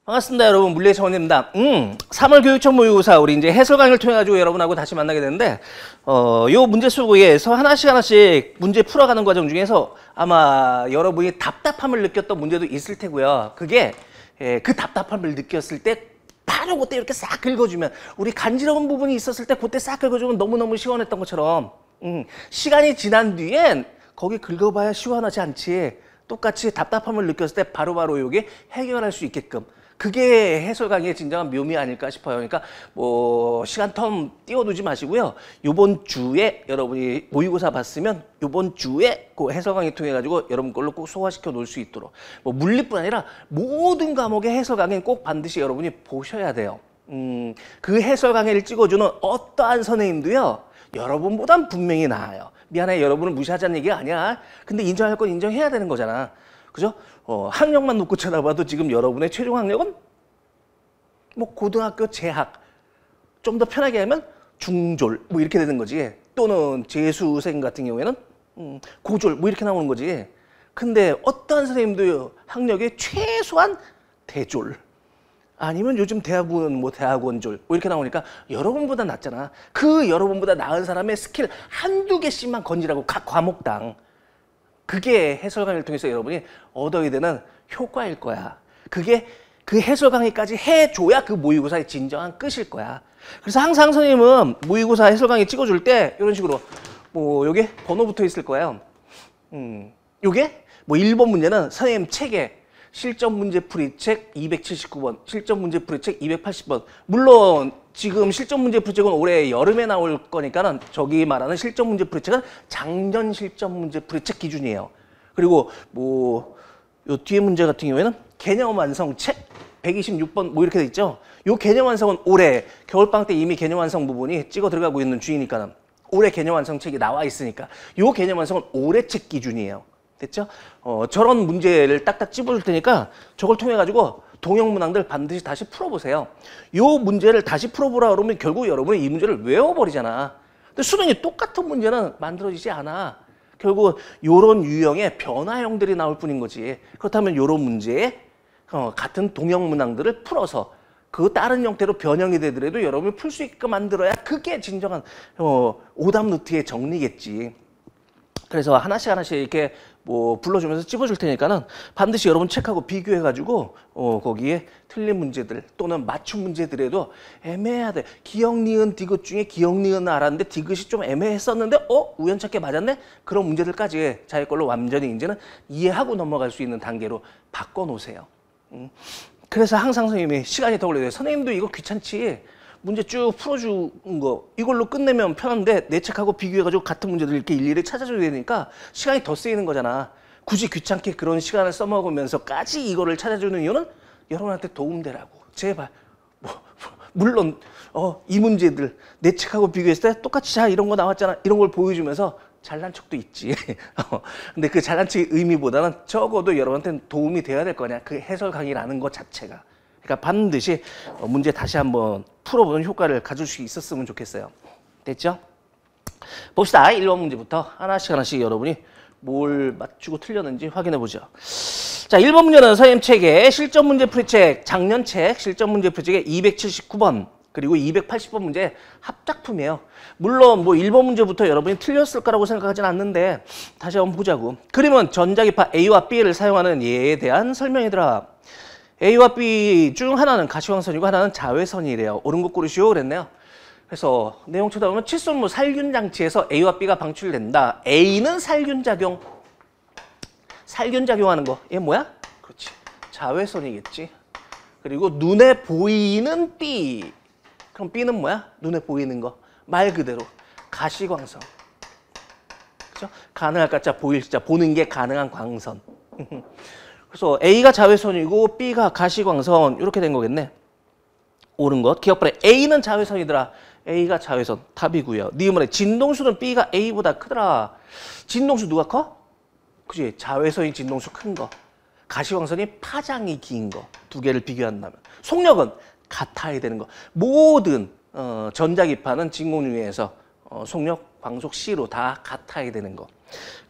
반갑습니다, 여러분. 물리의 정원입니다. 3월 교육청 모의고사 우리 이제 해설 강의를 통해 가지고 여러분하고 다시 만나게 되는데, 요 문제 수고에서 하나씩 문제 풀어가는 과정 중에서 아마 여러분이 답답함을 느꼈던 문제도 있을 테고요. 그게 그 답답함을 느꼈을 때 바로 그때 이렇게 싹 긁어주면, 우리 간지러운 부분이 있었을 때 그때 싹 긁어주면 너무너무 시원했던 것처럼, 시간이 지난 뒤엔 거기 긁어봐야 시원하지 않지. 똑같이 답답함을 느꼈을 때 바로바로 요게 해결할 수 있게끔, 그게 해설 강의의 진정한 묘미 아닐까 싶어요. 그러니까 뭐 시간 텀 띄워두지 마시고요. 요번 주에 여러분이 모의고사 봤으면 요번 주에 그 해설 강의 통해 가지고 여러분 걸로 꼭 소화시켜 놓을 수 있도록, 뭐 물리뿐 아니라 모든 과목의 해설 강의는 꼭 반드시 여러분이 보셔야 돼요. 그 해설 강의를 찍어주는 어떠한 선생님도요, 여러분보단 분명히 나아요. 미안해, 여러분을 무시하자는 얘기가 아니야. 근데 인정할 건 인정해야 되는 거잖아. 그죠? 학력만 놓고 쳐다봐도 지금 여러분의 최종 학력은 뭐 고등학교 재학, 좀 더 편하게 하면 중졸 뭐 이렇게 되는 거지. 또는 재수생 같은 경우에는 고졸 뭐 이렇게 나오는 거지. 근데 어떠한 선생님도 학력이 최소한 대졸, 아니면 요즘 대학원 뭐 대학원졸 뭐 이렇게 나오니까 여러분보다 낫잖아. 그 여러분보다 나은 사람의 스킬 한두 개씩만 건지라고 각 과목당. 그게 해설 강의를 통해서 여러분이 얻어야 되는 효과일 거야. 그게 그 해설 강의까지 해줘야 그 모의고사의 진정한 끝일 거야. 그래서 항상 선생님은 모의고사 해설 강의 찍어줄 때 이런 식으로 뭐 요게 번호 붙어 있을 거예요. 요게 뭐 1번 문제는 선생님 책에 실전 문제 풀이책 279번, 실전 문제 풀이책 280번. 물론 지금 실전 문제 풀이책은 올해 여름에 나올 거니까는 저기 말하는 실전 문제 풀이책은 작년 실전 문제 풀이책 기준이에요. 그리고 뭐 요 뒤에 문제 같은 경우에는 개념 완성책 126번 뭐 이렇게 돼 있죠. 요 개념 완성은 올해 겨울방학 때 이미 개념 완성 부분이 찍어 들어가고 있는 중이니까는 올해 개념 완성 책이 나와 있으니까 요 개념 완성은 올해 책 기준이에요. 됐죠? 저런 문제를 딱딱 찝어줄 테니까 저걸 통해 가지고 동형 문항들 반드시 다시 풀어보세요. 요 문제를 다시 풀어보라 그러면 결국 여러분이 이 문제를 외워버리잖아. 근데 수능이 똑같은 문제는 만들어지지 않아. 결국 요런 유형의 변화형들이 나올 뿐인 거지. 그렇다면 요런 문제에 같은 동형 문항들을 풀어서 그 다른 형태로 변형이 되더라도 여러분이 풀 수 있게끔 만들어야 그게 진정한 오답 노트의 정리겠지. 그래서 하나씩 이렇게 뭐 불러주면서 찝어줄 테니까는 반드시 여러분 책하고 비교해가지고 거기에 틀린 문제들 또는 맞춤 문제들에도 애매해야 돼. 기역, 니은, 디귿 중에 기역, 니은 알았는데 디귿이 좀 애매했었는데 우연찮게 맞았네? 그런 문제들까지 자기 걸로 완전히 이제는 이해하고 넘어갈 수 있는 단계로 바꿔놓으세요. 그래서 항상 선생님이 시간이 더 걸려요. 선생님도 이거 귀찮지? 문제 쭉 풀어준 거 이걸로 끝내면 편한데 내 책하고 비교해가지고 같은 문제들 이렇게 일일이 찾아줘야 되니까 시간이 더 쓰이는 거잖아. 굳이 귀찮게 그런 시간을 써먹으면서까지 이거를 찾아주는 이유는 여러분한테 도움되라고. 제발. 물론 이 문제들 내 책하고 비교했을 때 똑같이 자 이런 거 나왔잖아. 이런 걸 보여주면서 잘난 척도 있지. 근데 그 잘난 척의 의미보다는 적어도 여러분한테는 도움이 돼야 될 거냐. 그 해설 강의라는 것 자체가. 그러니까 반드시 문제 다시 한번 풀어보는 효과를 가질 수 있었으면 좋겠어요. 됐죠? 봅시다. 1번 문제부터 하나씩 여러분이 뭘 맞추고 틀렸는지 확인해 보죠. 자, 1번 문제는 선생님 책에 실전 문제 풀이책 작년 책 실전 문제 풀이책에 279번 그리고 280번 문제 합작품이에요. 물론 뭐 1번 문제부터 여러분이 틀렸을 거라고 생각하진 않는데 다시 한번 보자고. 그림은 전자기파 A와 B를 사용하는 예에 대한 설명이더라. A와 B 중 하나는 가시광선이고 하나는 자외선이래요. 옳은 거 고르시오 그랬네요. 그래서 내용 쳐다보면 칫솔물 살균 장치에서 A와 B가 방출된다. A는 살균작용하는 거. 얘 뭐야? 그렇지. 자외선이겠지. 그리고 눈에 보이는 B. 그럼 B는 뭐야? 눈에 보이는 거. 말 그대로 가시광선. 그죠? 가능할 가짜 보일 자 보는 게 가능한 광선. 그래서 A가 자외선이고 B가 가시광선 이렇게 된 거겠네. 옳은 것. 기억벌에 A는 자외선이더라. A가 자외선. 답이고요. 니은문에 진동수는 B가 A보다 크더라. 진동수 누가 커? 그지? 자외선이 진동수 큰 거. 가시광선이 파장이 긴 거. 두 개를 비교한다면. 속력은 같아야 되는 거. 모든 전자기파는 진공유해에서 속력, 광속 C로 다 같아야 되는 거.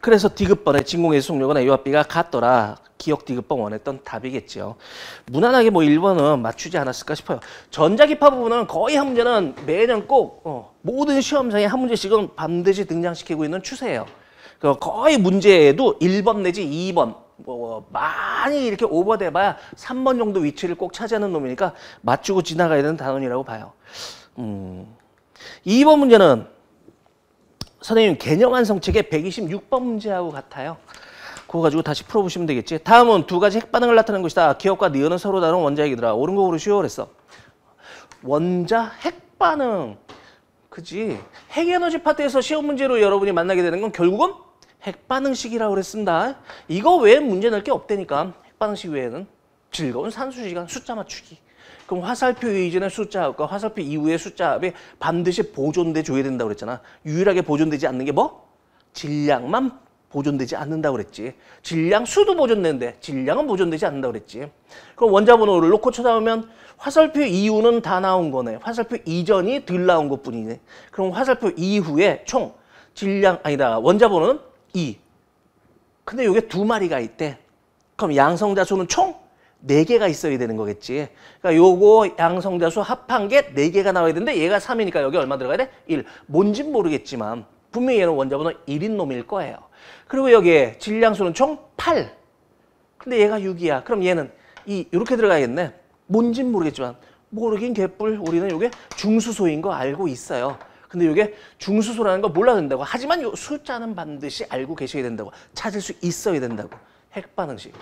그래서 디귿번의 진공의 속력은 A와 B가 같더라. 기억 디귿번 원했던 답이겠죠. 무난하게 뭐 1번은 맞추지 않았을까 싶어요. 전자기파 부분은 거의 한 문제는 매년 꼭 모든 시험장에 한 문제씩은 반드시 등장시키고 있는 추세예요. 거의 문제에도 1번 내지 2번 뭐 많이 이렇게 오버돼봐야 3번 정도 위치를 꼭 차지하는 놈이니까 맞추고 지나가야 되는 단원이라고 봐요. 2번 문제는 선생님 개념 완성책의 126번 문제하고 같아요. 그거 가지고 다시 풀어보시면 되겠지. 다음은 두 가지 핵반응을 나타내는 것이다. 기억과 니은은 서로 다른 원자 얘기더라. 옳은 거 고르시오 그랬어. 원자 핵반응. 그지? 핵에너지 파트에서 시험 문제로 여러분이 만나게 되는 건 결국은 핵반응식이라고 그랬습니다. 이거 외에 문제 낼 게 없다니까. 핵반응식 외에는 즐거운 산수시간 숫자 맞추기. 그럼 화살표 이전의 숫자합과 화살표 이후의 숫자합이 반드시 보존돼 줘야 된다고 그랬잖아. 유일하게 보존되지 않는 게 뭐? 질량만 보존되지 않는다고 그랬지. 질량 수도 보존되는데 질량은 보존되지 않는다고 그랬지. 그럼 원자 번호를 놓고 쳐다보면 화살표 이후는 다 나온 거네. 화살표 이전이 덜 나온 것뿐이네. 그럼 화살표 이후에 총 질량 아니다. 원자 번호는 2. 근데 이게 두 마리가 있대. 그럼 양성자 수는 총 4개가 있어야 되는 거겠지. 그러니까 요거 양성자수 합한 게 4개가 나와야 되는데 얘가 3이니까 여기 얼마 들어가야 돼? 1. 뭔진 모르겠지만 분명히 얘는 원자번호 1인 놈일 거예요. 그리고 여기에 질량수는 총 8. 근데 얘가 6이야. 그럼 얘는 2 이렇게 들어가야겠네. 뭔진 모르겠지만 모르긴 개뿔. 우리는 요게 중수소인 거 알고 있어요. 근데 이게 중수소라는 거 몰라도 된다고. 하지만 요 숫자는 반드시 알고 계셔야 된다고. 찾을 수 있어야 된다고. 핵반응식.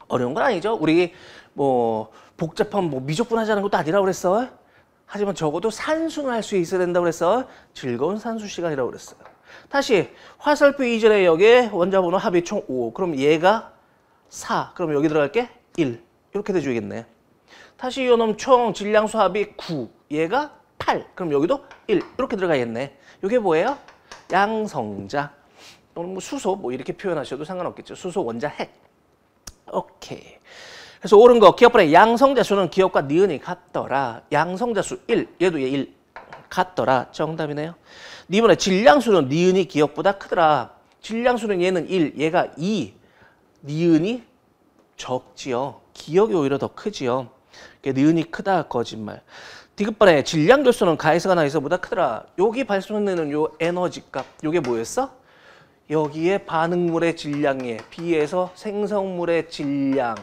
어려운 건 아니죠. 우리 뭐 복잡한 뭐 미적분 하자는 것도 아니라고 그랬어. 하지만 적어도 산수는 할 수 있어야 된다고 그랬어. 즐거운 산수 시간이라고 그랬어요. 다시 화살표 이전에 여기에 원자 번호 합이 총 5. 그럼 얘가 4. 그럼 여기 들어갈 게 1. 이렇게 돼줘야겠네. 다시 이놈 총 질량수 합이 9. 얘가 8. 그럼 여기도 1. 이렇게 들어가겠네. 이게 뭐예요? 양성자 또는 뭐 수소 뭐 이렇게 표현하셔도 상관없겠죠. 수소 원자 핵. 오케이. 그래서 옳은 거 기억번의 양성자수는 기억과 니은이 같더라. 양성자수 1. 얘도 얘 1. 같더라. 정답이네요. 니은의 질량수는 니은이 기억보다 크더라. 질량수는 얘는 1. 얘가 2. 니은이 적지요. 기억이 오히려 더 크지요. 니은이 크다 거짓말. 디귿번의 질량결수는 가에서가 나에서보다 크더라. 여기 발생되는 요 에너지 값. 요게 뭐였어? 여기에 반응물의 질량에 비해서 생성물의 질량,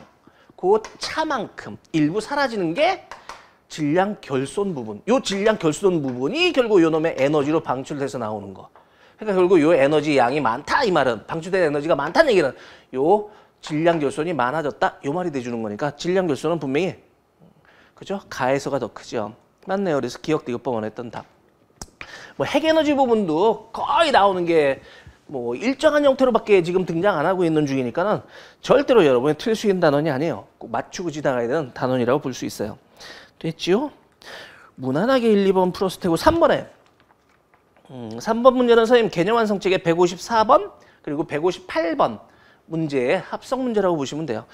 그 차만큼 일부 사라지는 게 질량 결손 부분. 요 질량 결손 부분이 결국 요 놈의 에너지로 방출돼서 나오는 거. 그러니까 결국 요 에너지 양이 많다 이 말은, 방출된 에너지가 많다는 얘기는 요 질량 결손이 많아졌다 요 말이 돼주는 거니까 질량 결손은 분명히 그죠? 가에서가 더 크죠. 맞네요. 그래서 기억 디귿번 원했던 답. 뭐 핵에너지 부분도 거의 나오는 게 뭐 일정한 형태로밖에 지금 등장 안 하고 있는 중이니까는 절대로 여러분이 틀 수 있는 단원이 아니에요. 꼭 맞추고 지나가야 되는 단원이라고 볼 수 있어요. 됐지요? 무난하게 1, 2번 풀었을 테고 3번에 3번 문제는 선생님 개념 완성책의 154번 그리고 158번 문제의 합성 문제라고 보시면 돼요.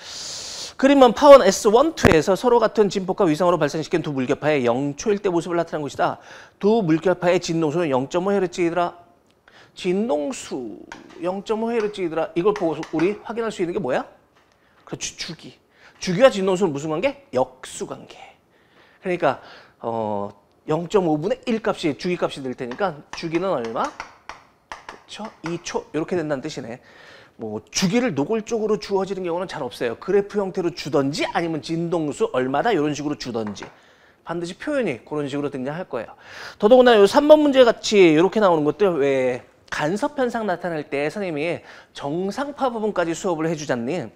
그림은 파원 S12에서 서로 같은 진폭과 위성으로 발생시킨 두 물결파의 0초일 때 모습을 나타낸 것이다. 두 물결파의 진동수는 0.5Hz이더라. 진동수 0.5Hz이더라. 이걸 보고 우리 확인할 수 있는 게 뭐야? 그렇지, 주기. 주기와 진동수는 무슨 관계? 역수관계. 그러니까 0.5분의 1 값이 주기 값이 될 테니까 주기는 얼마? 그렇죠? 2초 이렇게 된다는 뜻이네. 뭐 주기를 노골적으로 주어지는 경우는 잘 없어요. 그래프 형태로 주던지 아니면 진동수 얼마다 이런 식으로 주던지. 반드시 표현이 그런 식으로 등장할 거예요. 더더군다나 이 3번 문제 같이 이렇게 나오는 것들 왜 간섭 현상 나타날 때 선생님이 정상파 부분까지 수업을 해주잖니.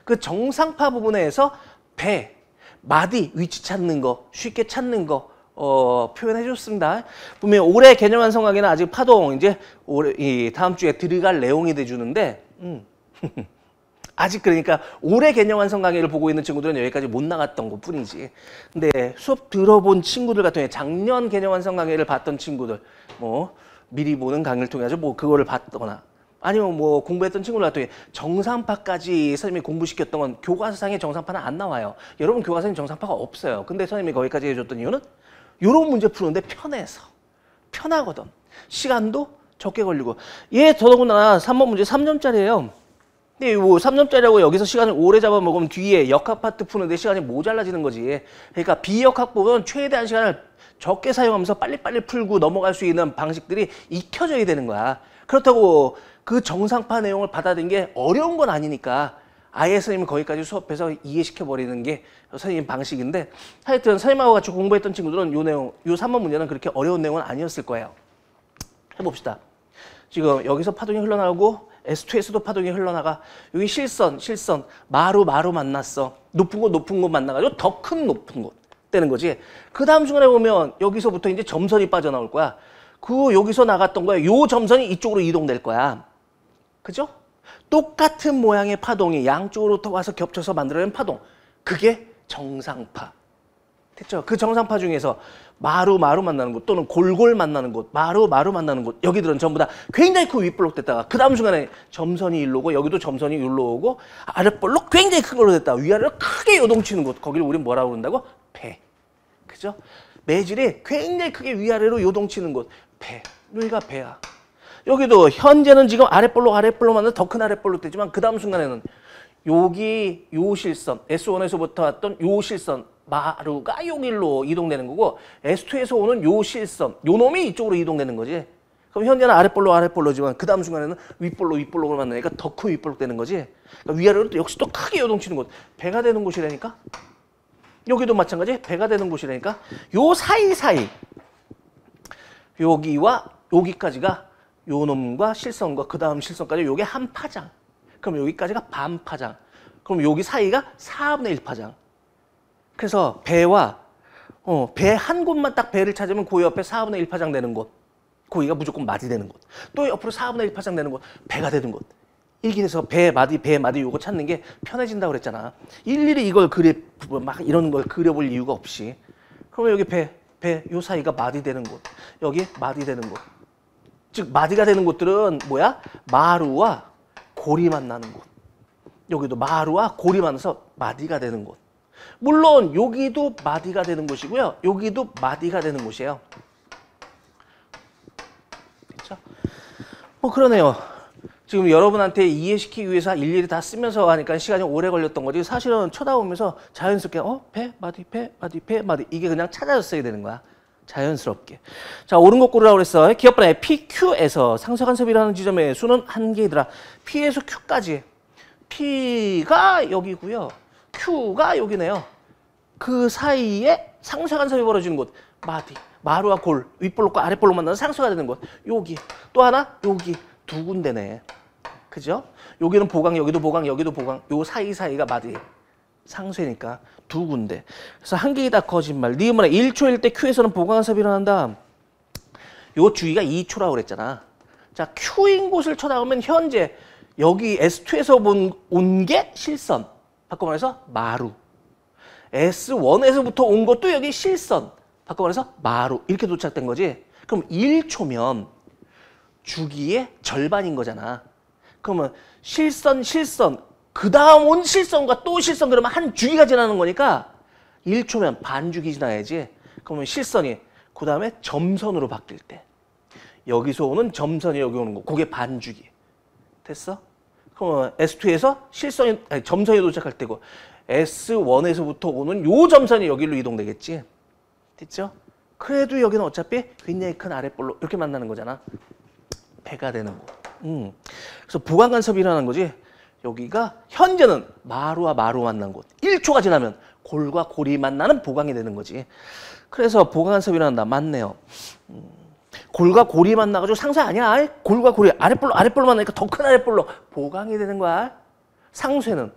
그 정상파 부분에서 배, 마디 위치 찾는 거, 쉽게 찾는 거 표현해 줬습니다. 분명히 올해 개념 완성하기는 아직 파동 이제 이 다음 주에 들어갈 내용이 돼주는데 아직 그러니까 올해 개념 완성 강의를 보고 있는 친구들은 여기까지 못 나갔던 것 뿐이지. 근데 수업 들어본 친구들 같은 경우에 작년 개념 완성 강의를 봤던 친구들 뭐 미리 보는 강의를 통해서 뭐 그거를 봤거나 아니면 뭐 공부했던 친구들 같은 경우에 정상파까지 선생님이 공부시켰던 건 교과서상의 정상파는 안 나와요. 여러분 교과서에 정상파가 없어요. 근데 선생님이 거기까지 해줬던 이유는 이런 문제 푸는데 편해서. 편하거든. 시간도 적게 걸리고. 얘 더더군다나 3번 문제 3점짜리예요. 근데 뭐 3점짜리라고 여기서 시간을 오래 잡아먹으면 뒤에 역학 파트 푸는데 시간이 모자라지는 거지. 그러니까 비역학법은 최대한 시간을 적게 사용하면서 빨리빨리 풀고 넘어갈 수 있는 방식들이 익혀져야 되는 거야. 그렇다고 그 정상파 내용을 받아들이는 게 어려운 건 아니니까 아예 선생님이 거기까지 수업해서 이해시켜버리는 게 선생님 방식인데, 하여튼 선생님하고 같이 공부했던 친구들은 요 내용, 요 3번 문제는 그렇게 어려운 내용은 아니었을 거예요. 해봅시다. 지금 여기서 파동이 흘러나오고 S2에서도 파동이 흘러나가. 여기 실선 마루 만났어. 높은 곳 만나가지고 더 큰 높은 곳 되는 거지. 그 다음 순간에 보면 여기서부터 이제 점선이 빠져나올 거야. 그 여기서 나갔던 거야. 요 점선이 이쪽으로 이동될 거야. 그죠? 똑같은 모양의 파동이 양쪽으로 와서 겹쳐서 만들어낸 파동. 그게 정상파. 됐죠? 그 정상파 중에서 마루 만나는 곳 또는 골골 만나는 곳, 마루 만나는 곳, 여기들은 전부 다 굉장히 큰 윗볼록 됐다가 그 다음 순간에 점선이 일로 오고 여기도 점선이 일로 오고 아랫볼록 굉장히 큰 걸로 됐다가 위아래로 크게 요동치는 곳, 거기를 우리는 뭐라고 그런다고? 배. 그죠? 매질이 굉장히 크게 위아래로 요동치는 곳, 배. 여기가 배야. 여기도 현재는 지금 아랫볼록 만나 더 큰 아랫볼록 되지만 그 다음 순간에는 여기 요 실선, S1에서부터 왔던 요 실선, 마루가 여기로 이동되는 거고 S2에서 오는 요 실선, 요 놈이 이쪽으로 이동되는 거지. 그럼 현재는 아랫볼로지만 그 다음 순간에는 윗볼록을 만나니까 더 큰 윗볼록 되는 거지. 그러니까 위아래로 또 역시 또 크게 요동치는 곳, 배가 되는 곳이라니까. 여기도 마찬가지, 배가 되는 곳이라니까. 요 사이사이, 여기와 여기까지가 요 놈과 실선과 그 다음 실선까지 요게 한 파장. 그럼 여기까지가 반 파장. 그럼 여기 사이가 4분의 1 파장. 그래서 배와 배 한 곳만 딱 배를 찾으면 그 옆에 4분의 1 파장 되는 곳. 거기가 무조건 마디 되는 곳. 또 옆으로 4분의 1 파장 되는 곳. 배가 되는 곳. 이렇게 해서 배 마디 요거 찾는 게 편해진다고 그랬잖아. 일일이 이걸 막 이런 걸 그려볼 이유가 없이. 그러면 여기 배 요 사이가 마디 되는 곳. 여기 마디 되는 곳. 즉 마디가 되는 곳들은 뭐야? 마루와 골이 만나는 곳. 여기도 마루와 골이 만나서 마디가 되는 곳. 물론 여기도 마디가 되는 곳이고요. 여기도 마디가 되는 곳이에요. 그렇죠? 뭐 그러네요. 지금 여러분한테 이해시키기 위해서 일일이 다 쓰면서 하니까 시간이 오래 걸렸던 거지. 사실은 쳐다보면서 자연스럽게 배, 마디 이게 그냥 찾아졌어야 되는 거야. 자연스럽게. 자, 옳은 것 고르라고 그랬어. 기억번에 PQ에서 상쇄간섭이라는 지점의 수는 한 개이더라. P에서 Q까지. P가 여기고요. Q가 여기네요. 그 사이에 상쇄간섭이 벌어지는 곳. 마디. 마루와 골. 윗볼록과 아랫볼록 만나서 상쇄가 되는 곳. 여기. 또 하나 여기. 두 군데네. 그죠? 여기는 보강, 여기도 보강, 여기도 보강. 요 사이사이가 마디. 상쇄니까 두 군데. 그래서 한 개이다 거짓말. 니은문에 1초일 때 Q에서는 보강간섭이 일어난다. 요 주기가 2초라고 그랬잖아. 자, Q인 곳을 쳐다보면 현재 여기 S2에서 온 게 실선. 바꿔 말해서 마루. S1에서부터 온 것도 여기 실선. 바꿔 말해서 마루. 이렇게 도착된 거지. 그럼 1초면 주기의 절반인 거잖아. 그러면 실선, 그 다음 온 실선과 또 실선 그러면 한 주기가 지나는 거니까 1초면 반 주기 지나야지. 그러면 실선이 그 다음에 점선으로 바뀔 때 여기서 오는 점선이 여기 오는 거 그게 반 주기. 됐어? 그러면 S2에서 점선이 도착할 때고 S1에서부터 오는 요 점선이 여기로 이동되겠지. 됐죠? 그래도 여기는 어차피 굉장히 큰 아랫볼로 이렇게 만나는 거잖아. 배가 되는 거. 그래서 보강간섭이 일어나는 거지. 여기가 현재는 마루와 마루 만난 곳. 1초가 지나면 골과 골이 만나는 보강이 되는 거지. 그래서 보강간섭이 일어난다. 맞네요. 골과 골이 만나가지고 상쇄 아니야. 골과 골이 아랫볼로 만나니까 더 큰 아랫볼로 보강이 되는 거야. 상쇄는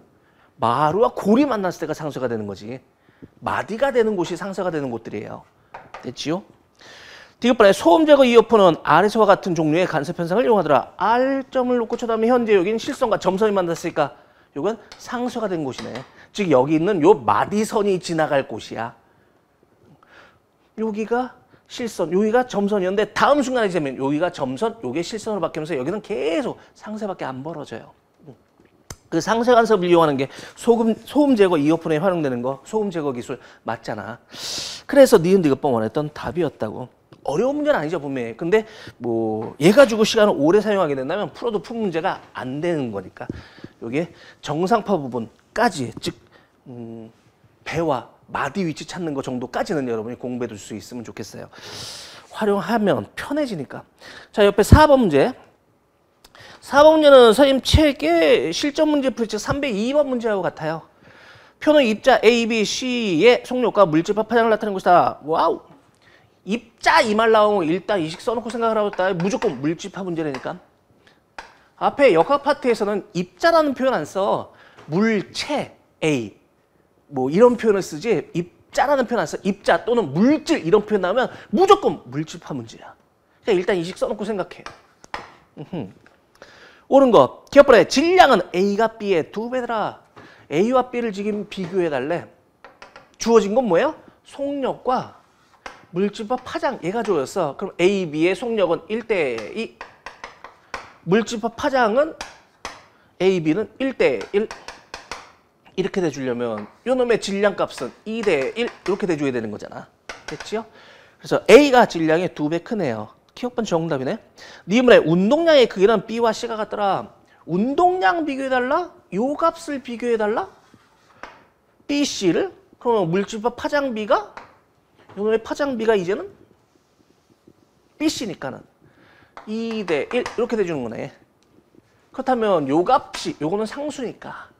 마루와 골이 만났을 때가 상쇄가 되는 거지. 마디가 되는 곳이 상쇄가 되는 곳들이에요. 됐지요? 디귿번에 소음 제거 이어폰은 R에서와 같은 종류의 간섭 현상을 이용하더라. R점을 놓고 쳐다보면 현재 여기는 실선과 점선이 만났으니까 이건 상쇄가 된 곳이네. 즉 여기 있는 요 마디선이 지나갈 곳이야. 여기가 실선, 여기가 점선이었는데 다음 순간에 되면 여기가 점선, 요게 실선으로 바뀌면서 여기는 계속 상쇄밖에 안 벌어져요. 그 상쇄 간섭을 이용하는 게 소음 제거 이어폰에 활용되는 거, 소음 제거 기술 맞잖아. 그래서 니은 디귿번 원했던 답이었다고. 어려운 문제는 아니죠, 분명히. 근데 뭐 얘 가지고 시간을 오래 사용하게 된다면 풀어도 푼 문제가 안 되는 거니까 요게 정상파 부분까지, 즉 배와 마디 위치 찾는 거 정도까지는 여러분이 공부해 둘 수 있으면 좋겠어요. 활용하면 편해지니까. 자, 옆에 4번 문제. 4번 문제는 선생님 책의 실전 문제 풀이책 302번 문제하고 같아요. 표는 입자 A, B, C의 속력과 물질파 파장을 나타내는 것이다. 와우. 입자 이 말 나오면 일단 이식 써놓고 생각을 하고 있다. 무조건 물질파 문제라니까. 앞에 역학 파트에서는 입자라는 표현 안 써. 물체 A 뭐 이런 표현을 쓰지 입자라는 표현 안 써. 입자 또는 물질 이런 표현 나오면 무조건 물질파 문제야. 그러니까 일단 이식 써놓고 생각해. 옳은 거. 기억번에 질량은 A가 B의 2배더라. A와 B를 지금 비교해달래. 주어진 건 뭐예요? 속력과 물질파 파장 얘가 주어졌어. 그럼 A, B의 속력은 1대2. 물질파 파장은 A, B는 1대1. 이렇게 돼주려면 요놈의 질량값은 2대1 이렇게 돼줘야 되는 거잖아. 됐지요? 그래서 A가 질량의 2배 크네요. 키역번 정답이네. 니문의 운동량의 크기는 B와 C가 같더라. 운동량 비교해달라? 요 값을 비교해달라? B, C를? 그러면 물질파 파장비가? 요놈의 파장비가 이제는 B, C니까는 2대1 이렇게 돼주는 거네. 그렇다면 요 값이, 요거는 상수니까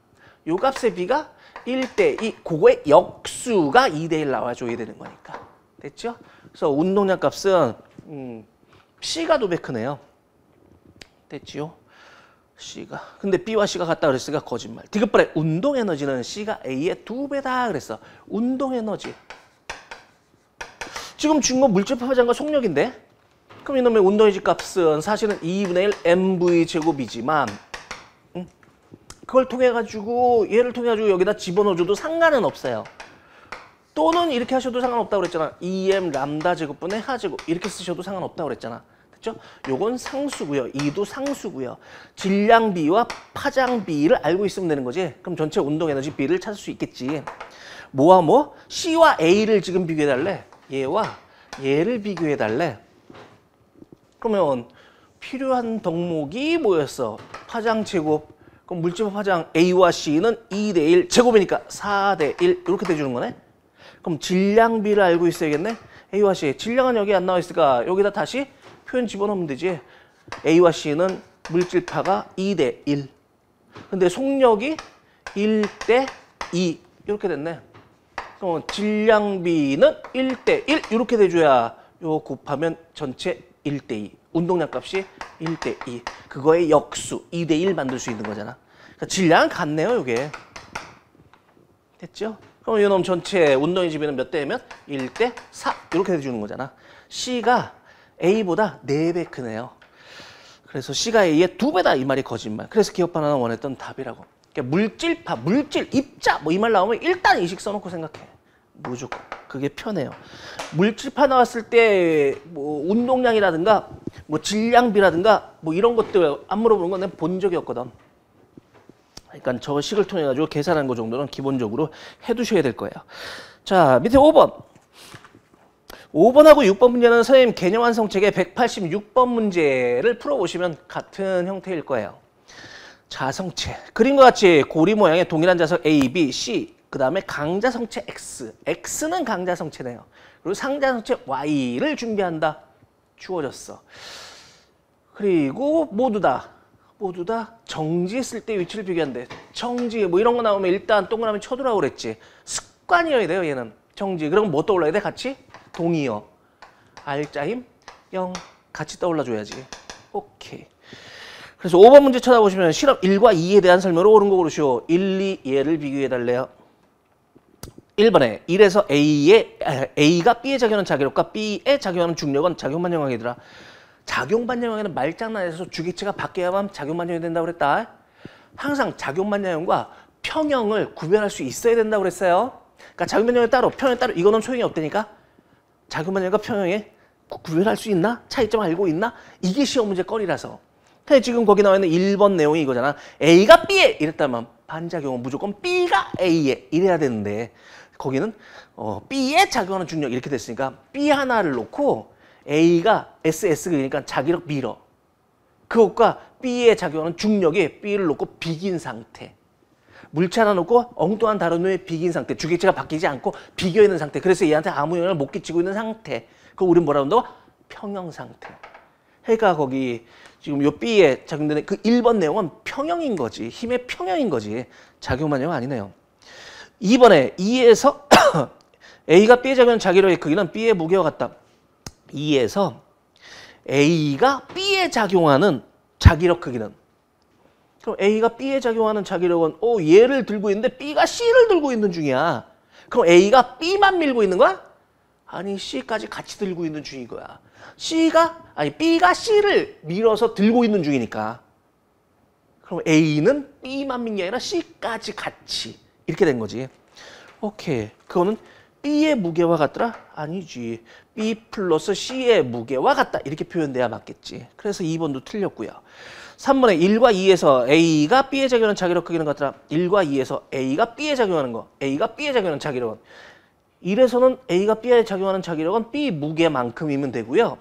요 값의 B가 1대2, 그거의 역수가 2대1 나와줘야 되는 거니까. 됐죠? 그래서 운동량 값은 C가 2배 크네요. 됐지요? C가. 근데 B와 C가 같다 그랬으니까 거짓말. 디귿발의 운동 에너지는 C가 A의 2배다 그랬어. 운동 에너지. 지금 준 건 물질파 파장과 속력인데? 그럼 이놈의 운동 에너지 값은 사실은 2분의 1 mv 제곱이지만 그걸 통해 가지고 얘를 통해 가지고 여기다 집어넣어줘도 상관은 없어요. 또는 이렇게 하셔도 상관없다고 그랬잖아. 2m 람다 제곱분의 하 제곱 이렇게 쓰셔도 상관없다고 그랬잖아. 됐죠? 요건 상수고요. 2도 상수고요. 질량 B와 파장 B를 알고 있으면 되는 거지. 그럼 전체 운동 에너지 B를 찾을 수 있겠지. 뭐와 뭐? C와 A를 지금 비교해달래. 얘와 얘를 비교해달래. 그러면 필요한 덕목이 뭐였어? 파장 제곱. 그럼 물질파 파장 A와 C는 2대1 제곱이니까 4대1 이렇게 돼주는 거네. 그럼 질량 B를 알고 있어야겠네. A와 C. 질량은 여기 안 나와 있으니까 여기다 다시 표현 집어넣으면 되지. A와 C는 물질파가 2대1. 근데 속력이 1대2 이렇게 됐네. 그럼 질량 B는 1대1 이렇게 돼줘야 요 곱하면 전체 1대2. 운동량 값이 1대2. 그거의 역수 2대1 만들 수 있는 거잖아. 그러니까 질량은 같네요, 요게. 됐죠? 그럼 이놈 전체 운동의 집이는 몇 대면? 1대4 이렇게 해주는 거잖아. C가 A보다 4배 크네요. 그래서 C가 A의 2배다 이 말이 거짓말. 그래서 기억 바나나 원했던 답이라고. 그러니까 물질파, 물질, 입자 뭐 이 말 나오면 일단 이식 써놓고 생각해. 무조건. 그게 편해요. 물질파 나왔을 때 뭐 운동량이라든가 뭐 질량비라든가 뭐 이런 것들 안 물어보는 건 내가 본 적이 없거든. 그러니까 저 식을 통해 가지고 계산한 거 정도는 기본적으로 해두셔야 될 거예요. 자, 밑에 5번. 5번하고 6번 문제는 선생님 개념 완성책의 186번 문제를 풀어보시면 같은 형태일 거예요. 자성체. 그림과 같이 고리 모양의 동일한 자석 A, B, C. 그 다음에 강자성체 X. X는 강자성체네요. 그리고 상자성체 Y를 준비한다. 주어졌어. 그리고 모두 다 정지했을 때 위치를 비교한대. 정지 뭐 이런 거 나오면 일단 동그라미 쳐두라고 그랬지. 습관이어야 돼요, 얘는. 정지. 그럼 뭐 떠올라야 돼? 같이? 동의어. 알짜임 0. 같이 떠올라줘야지. 오케이. 그래서 5번 문제 쳐다보시면 실험 1과 2에 대한 설명을 옳은 거 고르시오. 1, 2 얘를 비교해달래요. 1번에 1에서 A가 B에 작용하는 자기력과 B에 작용하는 중력은 작용반영항이더라. 작용반영항에는 말장난에서 주기체가 바뀌어야만 작용반영이 된다고 그랬다. 항상 작용반영과 평형을 구별할 수 있어야 된다고 그랬어요. 그러니까 작용반영이 따로, 평형이 따로 이거는 소용이 없다니까. 작용반영과 평형에 구별할 수 있나? 차이점 알고 있나? 이게 시험 문제 거리라서. 지금 거기 나와 있는 1번 내용이 이거잖아. A가 B에 이랬다면 반작용은 무조건 B가 A에 이래야 되는데 거기는 B에 작용하는 중력 이렇게 됐으니까 B 하나를 놓고 A가 SS 그러니까 자기력 밀어. 그것과 B에 작용하는 중력이 B를 놓고 비긴 상태. 물체 하나 놓고 엉뚱한 다른 놈에 비긴 상태. 주객체가 바뀌지 않고 비겨 있는 상태. 그래서 얘한테 아무 영향을 못 끼치고 있는 상태. 그거 우리는 뭐라고 한다고? 평형 상태. 그러니까 거기 지금 요 B에 작용되는 그 1번 내용은 평형인 거지. 힘의 평형인 거지. 작용만 영 아니네요. 2번에 2에서 A가 B에 작용하는 자기력의 크기는 B의 무게와 같다. 2에서 A가 B에 작용하는 자기력 크기는, 그럼 A가 B에 작용하는 자기력은 얘를 들고 있는데 B가 C를 들고 있는 중이야. 그럼 A가 B만 밀고 있는 거야? 아니, C까지 같이 들고 있는 중인 거야. B가 C를 밀어서 들고 있는 중이니까. 그럼 A는 B만 민 게 아니라 C까지 같이 이렇게 된 거지. 오케이. 그거는 B의 무게와 같더라? 아니지. B 플러스 C의 무게와 같다. 이렇게 표현돼야 맞겠지. 그래서 2번도 틀렸고요. 3번에 1과 2에서 A가 B에 작용하는 자기력 크기는 같더라. 1과 2에서 A가 B에 작용하는 거. A가 B에 작용하는 자기력은. 1에서는 A가 B에 작용하는 자기력은 B 무게만큼이면 되고요.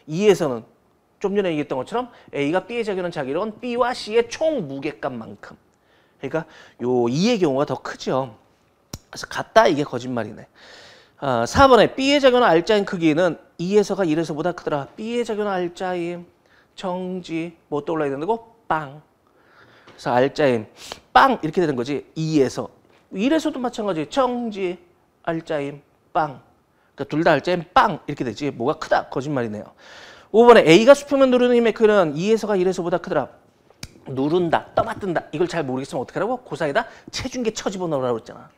2에서는 좀 전에 얘기했던 것처럼 A가 B에 작용하는 자기력은 B와 C의 총 무게값만큼. 그러니까 요 2의 경우가 더 크죠. 그래서 같다, 이게 거짓말이네. 4번에 B에 작용하는 알짜임 크기는 2에서가 1에서보다 크더라. B에 작용하는 알짜임, 정지, 뭐 떠올라야 된다고? 빵. 그래서 알짜임, 빵 이렇게 되는 거지. 2에서. 1에서도 마찬가지. 정지, 알짜임, 빵. 그러니까 둘 다 알짜임, 빵 이렇게 되지. 뭐가 크다? 거짓말이네요. 5번에 A가 수평면 누르는 힘의 크기는 2에서가 1에서보다 크더라. 누른다, 떠받든다. 이걸 잘 모르겠으면 어떻게 하라고? 그 사이에다 체중계 쳐집어넣으라고 했잖아.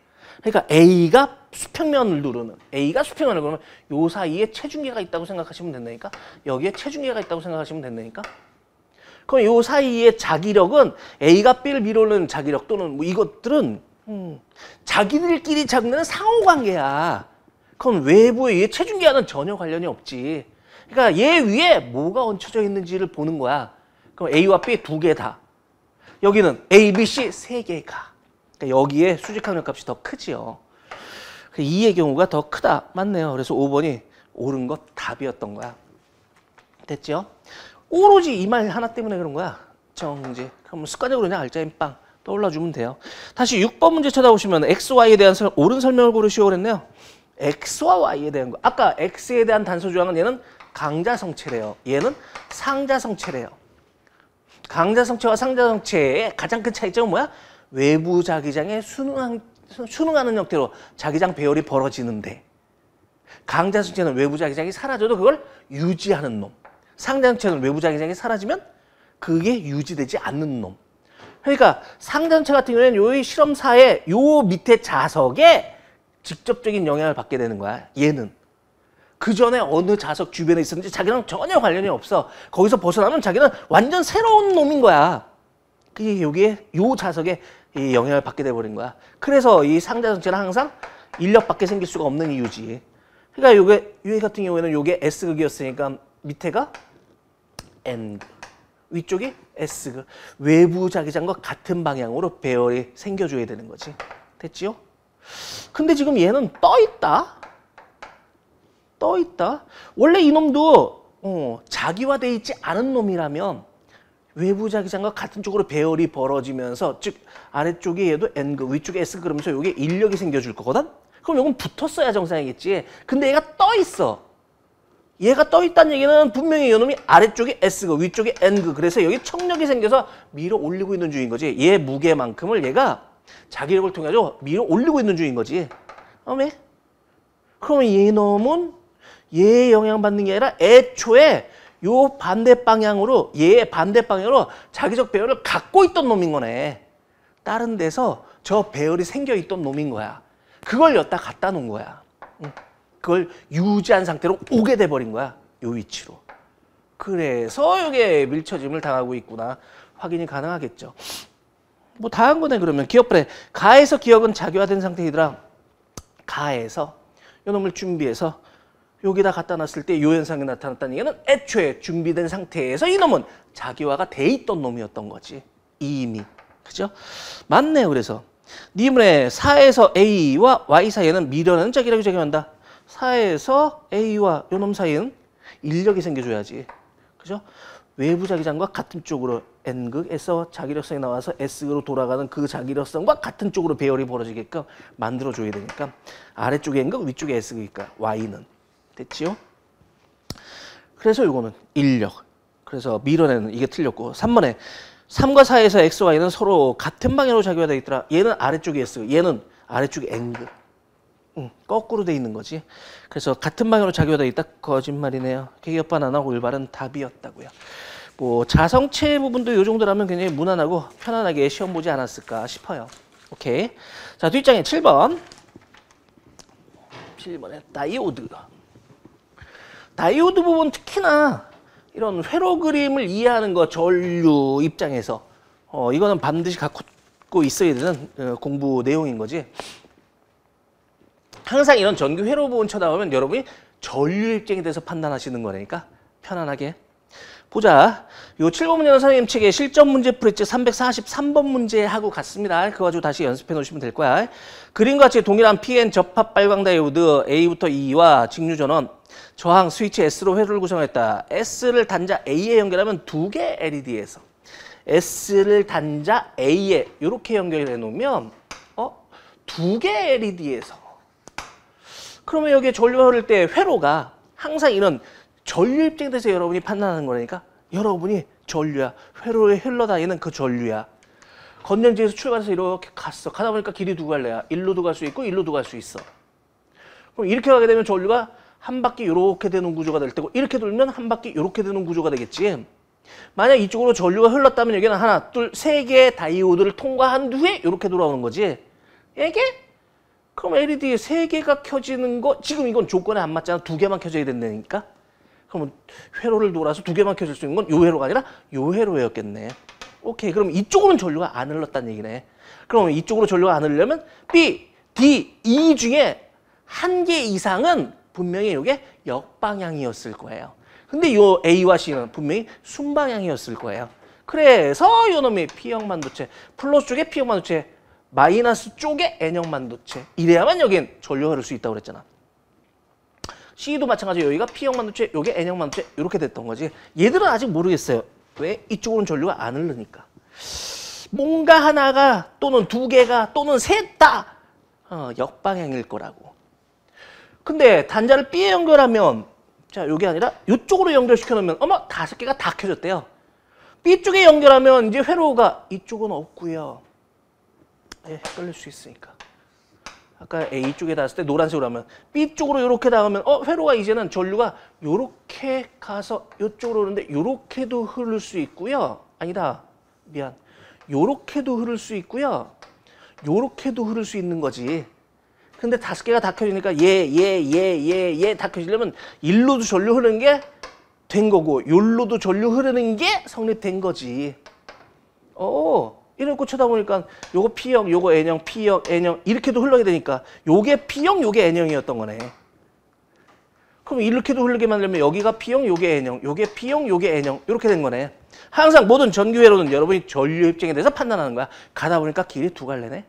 그러니까 A가 수평면을 누르는, A가 수평면을 그러면 요 사이에 체중계가 있다고 생각하시면 된다니까? 여기에 체중계가 있다고 생각하시면 된다니까? 그럼 요 사이에 자기력은 A가 B를 밀어오는 자기력 또는 뭐 이것들은 자기들끼리 작용하는 상호관계야. 그럼 외부의 얘 체중계와는 전혀 관련이 없지. 그러니까 얘 위에 뭐가 얹혀져 있는지를 보는 거야. 그럼 A와 B 두 개 다. 여기는 A, B, C 세 개가. 그러니까 여기에 수직항력 값이 더 크지요. 2의 경우가 더 크다. 맞네요. 그래서 5번이 옳은 것 답이었던 거야. 됐죠? 오로지 이 말 하나 때문에 그런 거야. 정지. 그럼 습관적으로 그냥 알짜임 빵 떠올라주면 돼요. 다시 6번 문제 쳐다보시면 X, Y에 대한 옳은 설명을 고르시오 그랬네요. X와 Y에 대한 거. 아까 X에 대한 단서 조항은 얘는 강자성체래요. 얘는 상자성체래요. 강자성체와 상자성체의 가장 큰 차이점은 뭐야? 외부 자기장에 순응하는 형태로 자기장 배열이 벌어지는데, 강자성체는 외부 자기장이 사라져도 그걸 유지하는 놈. 상자성체는 외부 자기장이 사라지면 그게 유지되지 않는 놈. 그러니까 상자성체 같은 경우에는 요 실험사의 요 밑에 자석에 직접적인 영향을 받게 되는 거야. 얘는. 그 전에 어느 자석 주변에 있었는지 자기랑 전혀 관련이 없어. 거기서 벗어나면 자기는 완전 새로운 놈인 거야. 그게 여기에 요 자석에 이 영향을 받게 돼버린 거야. 그래서 이 상자성체는 항상 인력밖에 생길 수가 없는 이유지. 그러니까 요게 요 같은 경우에는 요게 S극이었으니까 밑에가 N극, 위쪽이 S극. 외부 자기장과 같은 방향으로 배열이 생겨줘야 되는 거지. 됐지요? 근데 지금 얘는 떠 있다. 원래 이놈도 자기화돼 있지 않은 놈이라면 외부 자기장과 같은 쪽으로 배열이 벌어지면서, 즉 아래쪽에 얘도 N극, 위쪽에 S극 그러면서 요게 인력이 생겨줄 거거든? 그럼 요건 붙었어야 정상이겠지. 근데 얘가 떠 있어. 얘가 떠 있다는 얘기는 분명히 이놈이 아래쪽에 S극, 위쪽에 N극. 그래서 여기 청력이 생겨서 밀어 올리고 있는 중인 거지. 얘 무게만큼을 얘가 자기력을 통해 가지고 밀어 올리고 있는 중인 거지. 왜? 그러면 얘놈은 얘에 영향받는 게 아니라 애초에 요 반대 방향으로, 얘의 반대 방향으로 자기적 배열을 갖고 있던 놈인 거네. 다른 데서 저 배열이 생겨 있던 놈인 거야. 그걸 여기다 갖다 놓은 거야. 그걸 유지한 상태로 오게 돼 버린 거야. 요 위치로. 그래서 이게 밀쳐짐을 당하고 있구나. 확인이 가능하겠죠. 뭐 다 한 거네. 그러면 기억불에 가에서 기억은 자기화된 상태이더라. 가에서 요 놈을 준비해서 여기다 갖다 놨을 때 요 현상이 나타났다는 얘기는 애초에 준비된 상태에서 이놈은 자기화가 돼 있던 놈이었던 거지. 이미. 그죠? 맞네요. 그래서 니문의 4에서 A와 Y 사이에는 미련은 자기력이 작용한다. 4에서 A와 요놈 사이는 인력이 생겨줘야지. 그죠? 외부 자기장과 같은 쪽으로 N극에서 자기력성이 나와서 S극으로 돌아가는 그 자기력성과 같은 쪽으로 배열이 벌어지게끔 만들어줘야 되니까 아래쪽에 N극, 위쪽에 S극이니까 Y는. 됐지요? 그래서 요거는 인력. 그래서 밀어내는 이게 틀렸고 3번에 3과 4에서 X, Y는 서로 같은 방향으로 작용하고 있더라. 얘는 아래쪽에 S, 얘는 아래쪽에 N극. 거꾸로 돼 있는 거지. 그래서 같은 방향으로 작용하고 있다. 거짓말이네요. 계기업 바나나 올바른 답이었다고요. 뭐 자성체 부분도 이 정도라면 굉장히 무난하고 편안하게 시험 보지 않았을까 싶어요. 오케이. 자, 뒷장에 7번. 7번에 다이오드. 다이오드 부분 특히나 이런 회로 그림을 이해하는 거 전류 입장에서 이거는 반드시 갖고 있어야 되는 공부 내용인 거지. 항상 이런 전기 회로 부분 쳐다보면 여러분이 전류 입장에 대해서 판단하시는 거니까 편안하게 보자. 요 7번 문제는 선생님 책에 실전 문제 풀이책 343번 문제 하고 갔습니다. 그거 가지고 다시 연습해 놓으시면 될 거야. 그림과 같이 동일한 PN 접합 발광 다이오드 A부터 E와 직류전원 저항 스위치 S로 회로를 구성했다. S를 단자 A에 연결하면 두 개 LED에서 S를 단자 A에 이렇게 연결해 놓으면 두 개 LED에서 그러면 여기에 전류가 흐를 때 회로가 항상 이런 전류 입장에 대해서 여러분이 판단하는 거니까 여러분이 전류야. 회로에 흘러다니는 그 전류야. 건전지에서 출발해서 이렇게 갔어. 가다 보니까 길이 두 갈래야. 일로도 갈 수 있고 일로도 갈 수 있어. 그럼 이렇게 가게 되면 전류가 한 바퀴 이렇게 되는 구조가 될 테고 이렇게 돌면 한 바퀴 이렇게 되는 구조가 되겠지. 만약 이쪽으로 전류가 흘렀다면 여기는 하나, 둘, 세 개의 다이오드를 통과한 후에 이렇게 돌아오는 거지. 이게? 그럼 LED 세 개가 켜지는 거 지금 이건 조건에 안 맞잖아. 두 개만 켜져야 된다니까. 그러면 회로를 돌아서 두 개만 켜질 수 있는 건 요 회로가 아니라 요 회로였겠네. 오케이. 그럼 이쪽으로는 전류가 안 흘렀다는 얘기네. 그러면 이쪽으로 전류가 안 흐르려면 B, D, E 중에 한 개 이상은 분명히 이게 역방향이었을 거예요. 근데 요 A와 C는 분명히 순방향이었을 거예요. 그래서 요 놈이 P형 반도체, 플러스 쪽에 P형 반도체, 마이너스 쪽에 N형 반도체. 이래야만 여긴 전류가 흐를 수 있다고 그랬잖아. C도 마찬가지로 여기가 P형 반도체, 요게 N형 반도체 이렇게 됐던 거지. 얘들은 아직 모르겠어요. 왜? 이쪽으로는 전류가 안 흐르니까. 뭔가 하나가 또는 두 개가 또는 셋 다 역방향일 거라고. 근데 단자를 B에 연결하면 자 요게 아니라 이쪽으로 연결시켜 놓으면 어머 다섯 개가 다 켜졌대요. B 쪽에 연결하면 이제 회로가 이쪽은 없고요. 헷갈릴 수 있으니까. 아까 A 쪽에 닿았을 때 노란색으로 하면 B 쪽으로 이렇게 닿으면 회로가 이제는 전류가 이렇게 가서 이쪽으로 오는데 이렇게도 흐를 수 있고요. 아니다. 미안. 요렇게도 흐를 수 있고요. 요렇게도 흐를 수 있는 거지. 근데 다섯 개가 다 켜지니까 얘 다 켜지려면 일로도 전류 흐르는 게 된 거고 요로도 전류 흐르는 게 성립된 거지. 이렇게 쳐다보니까 요거 P형, 요거 N형, P형, N형 이렇게도 흘러야 되니까 요게 P형, 요게 N형이었던 거네. 그럼 이렇게도 흐르게 만들면 여기가 P형, 요게 N형, 요게 P형, 요게 N형 이렇게 된 거네. 항상 모든 전기회로는 여러분이 전류 입장에 대해서 판단하는 거야. 가다 보니까 길이 두 갈래네.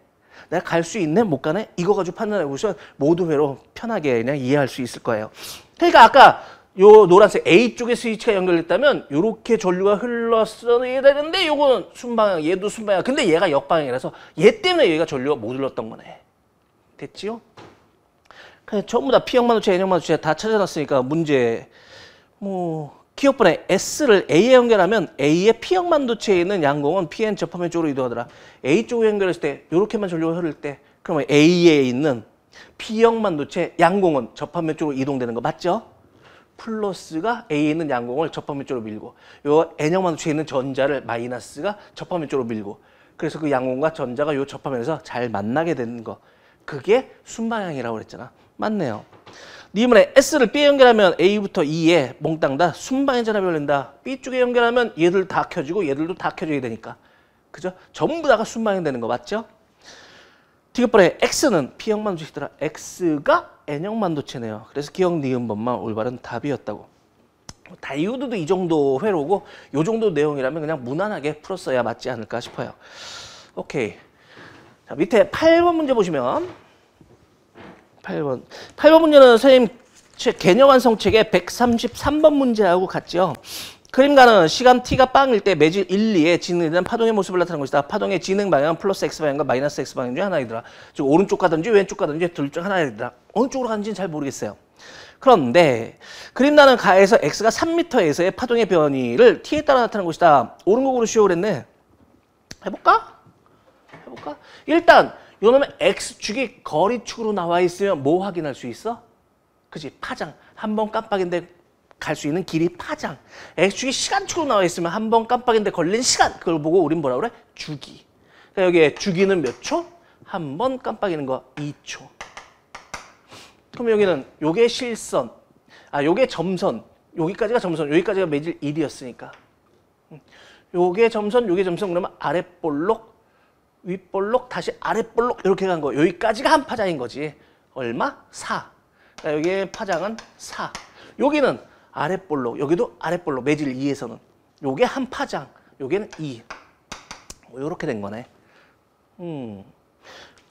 내가 갈 수 있네, 못 가네? 이거 가지고 판단해 보시면 모든 회로 편하게 그냥 이해할 수 있을 거예요. 그러니까 아까 요 노란색 A 쪽에 스위치가 연결됐다면 요렇게 전류가 흘렀어야 되는데 요거는 순방향, 얘도 순방향. 근데 얘가 역방향이라서 얘 때문에 얘가 전류가 못 흘렀던 거네. 됐지요? 그냥 전부 다 P형 반도체, N형 반도체 다 찾아놨으니까 문제 기억번에 S를 A에 연결하면 A의 P형 반도체에 있는 양공은 PN 접합면 쪽으로 이동하더라. A 쪽에 연결했을 때 요렇게만 전류가 흐를 때 그러면 A에 있는 P형 반도체 양공은 접합면 쪽으로 이동되는 거 맞죠? 플러스가 A에 있는 양공을 접합면 쪽으로 밀고 요 N형 반도체에 있는 전자를 마이너스가 접합면 쪽으로 밀고 그래서 그 양공과 전자가 요 접합면에서 잘 만나게 되는 거 그게 순방향이라고 그랬잖아. 맞네요. 니은에 S를 B에 연결하면 A부터 E에 몽땅 다 순방향 전압이 걸린다. B 쪽에 연결하면 얘들 다 켜지고 얘들도 다 켜져야 되니까. 그죠? 전부 다가 순방향 되는 거 맞죠? 디귿번에 X는 P형 반도체더라. X가 N형 반도체네요. 그래서 기억 니은번만 올바른 답이었다고. 다이오드도 이 정도 회로고 이 정도 내용이라면 그냥 무난하게 풀었어야 맞지 않을까 싶어요. 오케이. 자, 밑에 8번 문제 보시면 8번. 8번 문제는 선생님 개념 완성책의 133번 문제하고 같죠. 그림가는 시간 t가 빵일 때 매질 1, 2에 진행에 대한 파동의 모습을 나타내는 것이다. 파동의 진행 방향은 플러스 x 방향과 마이너스 x 방향 중 하나이더라. 즉 오른쪽 가든지 왼쪽 가든지 둘 중 하나이더라. 어느 쪽으로 가는지는 잘 모르겠어요. 그런데 그림나는 가에서 x가 3m에서의 파동의 변이를 t에 따라 나타나는 것이다. 옳은 거 고르시오 그랬네. 해볼까? 일단 요놈의 x축이 거리축으로 나와 있으면 뭐 확인할 수 있어? 그치? 파장. 한 번 깜빡인데 갈 수 있는 길이 파장. x축이 시간축으로 나와 있으면 한 번 깜빡인데 걸린 시간. 그걸 보고 우린 뭐라 그래? 주기. 그러니까 여기에 주기는 몇 초? 한 번 깜빡이는 거 2초. 그럼 여기는 요게 실선. 요게 점선. 여기까지가 점선. 여기까지가 매질 1이었으니까. 요게 점선, 그러면 아랫볼록, 윗볼록, 다시 아랫볼록 이렇게 간 거. 여기까지가 한 파장인 거지. 얼마? 4. 그러니까 여기의 파장은 4. 여기는 아랫볼록, 여기도 아랫볼록, 매질 2에서는. 요게 한 파장, 요게는 2. 요렇게 된 거네.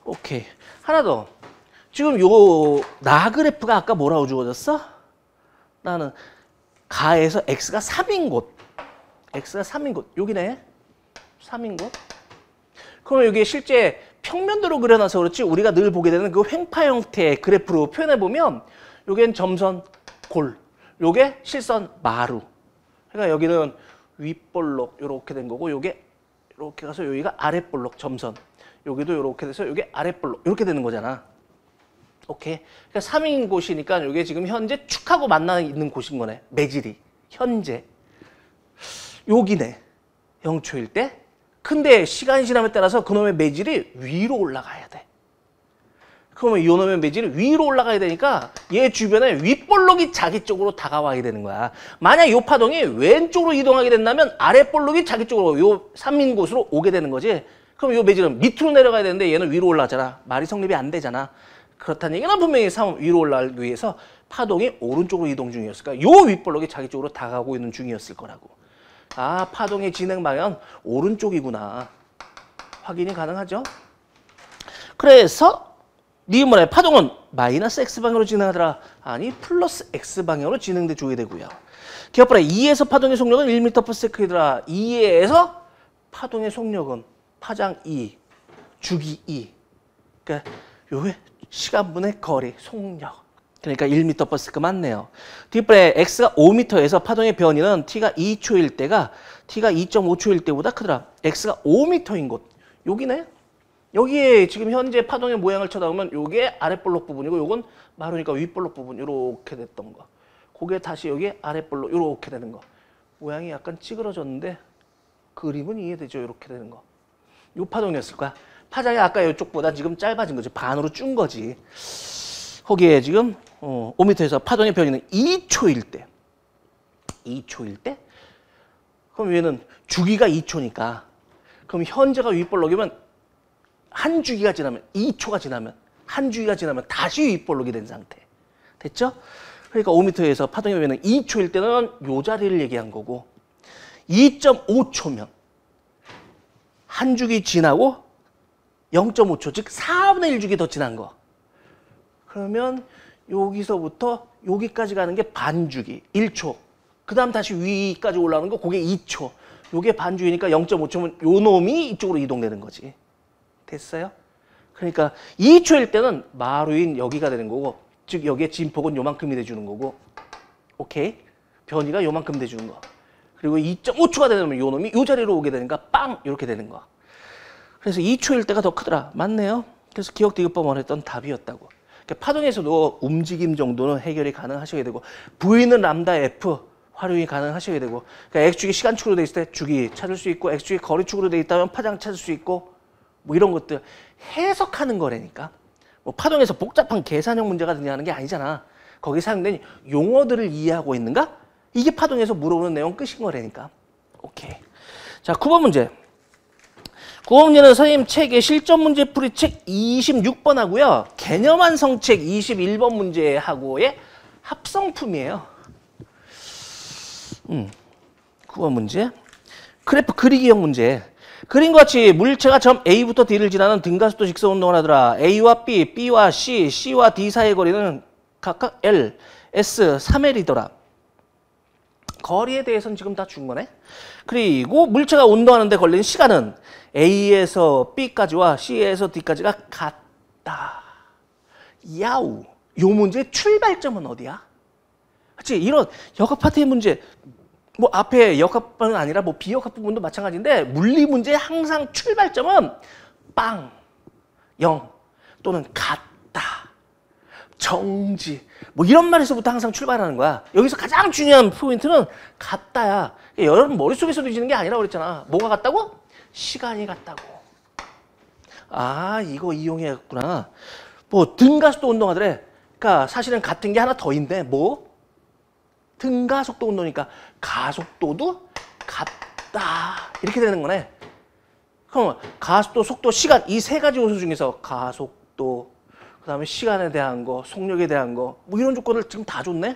오케이. 하나 더. 지금 요 나그래프가 아까 뭐라고 주어졌어? 나는 가에서 x가 3인 곳. x가 3인 곳. 여기네. 3인 곳. 그러면 여기 실제 평면도로 그려놔서 그렇지 우리가 늘 보게 되는 그 횡파 형태의 그래프로 표현해보면 요겐 점선 골, 요게 실선 마루. 그러니까 여기는 윗볼록 요렇게 된 거고 요게 이렇게 가서 여기가 아랫볼록 점선. 여기도 요렇게 돼서 요게 아랫볼록 이렇게 되는 거잖아. 오케이. 그러니까 3인 곳이니까 요게 지금 현재 축하고 만나 있는 곳인 거네. 매질이. 현재. 여기네. 0초일 때. 근데 시간이 지남에 따라서 그놈의 매질이 위로 올라가야 돼. 그러면 이놈의 매질이 위로 올라가야 되니까 얘 주변에 윗볼록이 자기 쪽으로 다가와야 되는 거야. 만약 이 파동이 왼쪽으로 이동하게 된다면 아랫볼록이 자기 쪽으로 요 3인 곳으로 오게 되는 거지. 그럼 이 매질은 밑으로 내려가야 되는데 얘는 위로 올라가잖아. 말이 성립이 안 되잖아. 그렇다는 얘기는 분명히 위로 올라가기 위해서 파동이 오른쪽으로 이동 중이었을까? 요 윗볼록이 자기 쪽으로 다가오고 있는 중이었을 거라고. 파동의 진행 방향은 오른쪽이구나. 확인이 가능하죠? 그래서 니은문의 파동은 마이너스 X방향으로 진행하더라. 아니 플러스 X방향으로 진행돼 줘야 되고요. 기억보라 2에서 파동의 속력은 1m/s이더라. 2에서 파동의 속력은 파장 2, 주기 2. 그러니까 요게 시간분의 거리, 속력. 그러니까 1m/s 맞네요. 뒷번에 x가 5m에서 파동의 변이는 t가 2초일 때가 t가 2.5초일 때보다 크더라. x가 5m인 곳. 여기네. 여기에 지금 현재 파동의 모양을 쳐다보면 요게 아랫볼록 부분이고 요건 마루니까 윗볼록 부분 요렇게 됐던 거. 그게 다시 여기에 아랫볼록 요렇게 되는 거. 모양이 약간 찌그러졌는데 그림은 이해되죠? 요렇게 되는 거. 요 파동이었을 거야. 파장이 아까 이쪽보다 지금 짧아진 거지. 반으로 준 거지. 거기에 지금 5m에서 파동의 변이는 2초일 때. 2초일 때? 그럼 얘는 주기가 2초니까. 그럼 현재가 윗볼록이면 한 주기가 지나면 2초가 지나면 한 주기가 지나면 다시 윗볼록이 된 상태. 됐죠? 그러니까 5m에서 파동의 변이는 2초일 때는 요 자리를 얘기한 거고 2.5초면 한 주기 지나고 0.5초 즉 4분의 1주기 더 지난 거. 그러면 여기서부터 여기까지 가는 게 반주기 1초. 그 다음 다시 위까지 올라오는 거 그게 2초. 요게 반주기니까 0.5초면 요 놈이 이쪽으로 이동되는 거지. 됐어요? 그러니까 2초일 때는 마루인 여기가 되는 거고 즉 여기에 진폭은 요만큼이 돼주는 거고 오케이? 변이가 요만큼 돼주는 거. 그리고 2.5초가 되면 요 놈이 요 자리로 오게 되니까 빵! 이렇게 되는 거. 그래서 2초일 때가 더 크더라. 맞네요. 그래서 기억 디귿범 했던 답이었다고. 그러니까 파동에서도 움직임 정도는 해결이 가능하셔야 되고 V는 람다 F 활용이 가능하셔야 되고 그러니까 X축이 시간축으로 돼 있을 때 주기 찾을 수 있고 X축이 거리축으로 돼 있다면 파장 찾을 수 있고 뭐 이런 것들 해석하는 거라니까. 뭐 파동에서 복잡한 계산형 문제가 등장하는 게 아니잖아. 거기 사용된 용어들을 이해하고 있는가? 이게 파동에서 물어보는 내용 끝인 거라니까. 오케이. 자, 9번 문제. 9번 문제는 선생님 책의 실전 문제 풀이책 26번 하고요. 개념 완성책 21번 문제하고의 합성품이에요. 9번 문제. 그래프 그리기형 문제. 그림과 같이 물체가 점 A부터 D를 지나는 등가속도 직선 운동을 하더라. A와 B, B와 C, C와 D 사이의 거리는 각각 L, S, 3L이더라. 거리에 대해서는 지금 다 준 거네. 그리고 물체가 운동하는 데 걸리는 시간은 A에서 B까지와 C에서 D까지가 같다. 야우. 요 문제의 출발점은 어디야? 그치? 이런 역학 파트의 문제, 뭐 앞에 역학뿐 아니라 뭐 비역학 부분도 마찬가지인데 물리 문제의 항상 출발점은 빵, 0 또는 같다, 정지 뭐 이런 말에서부터 항상 출발하는 거야. 여기서 가장 중요한 포인트는 같다야. 여러분 머릿속에서 뒤지는 게 아니라고 그랬잖아. 뭐가 같다고? 시간이 같다고. 아, 이거 이용해야겠구나. 뭐 등가속도 운동하더래. 그러니까 사실은 같은 게 하나 더인데 뭐? 등가속도 운동이니까 가속도도 같다. 이렇게 되는 거네. 그럼 가속도, 속도, 시간 이 세 가지 요소 중에서 가속도, 그 다음에 시간에 대한 거, 속력에 대한 거, 뭐 이런 조건을 지금 다 줬네?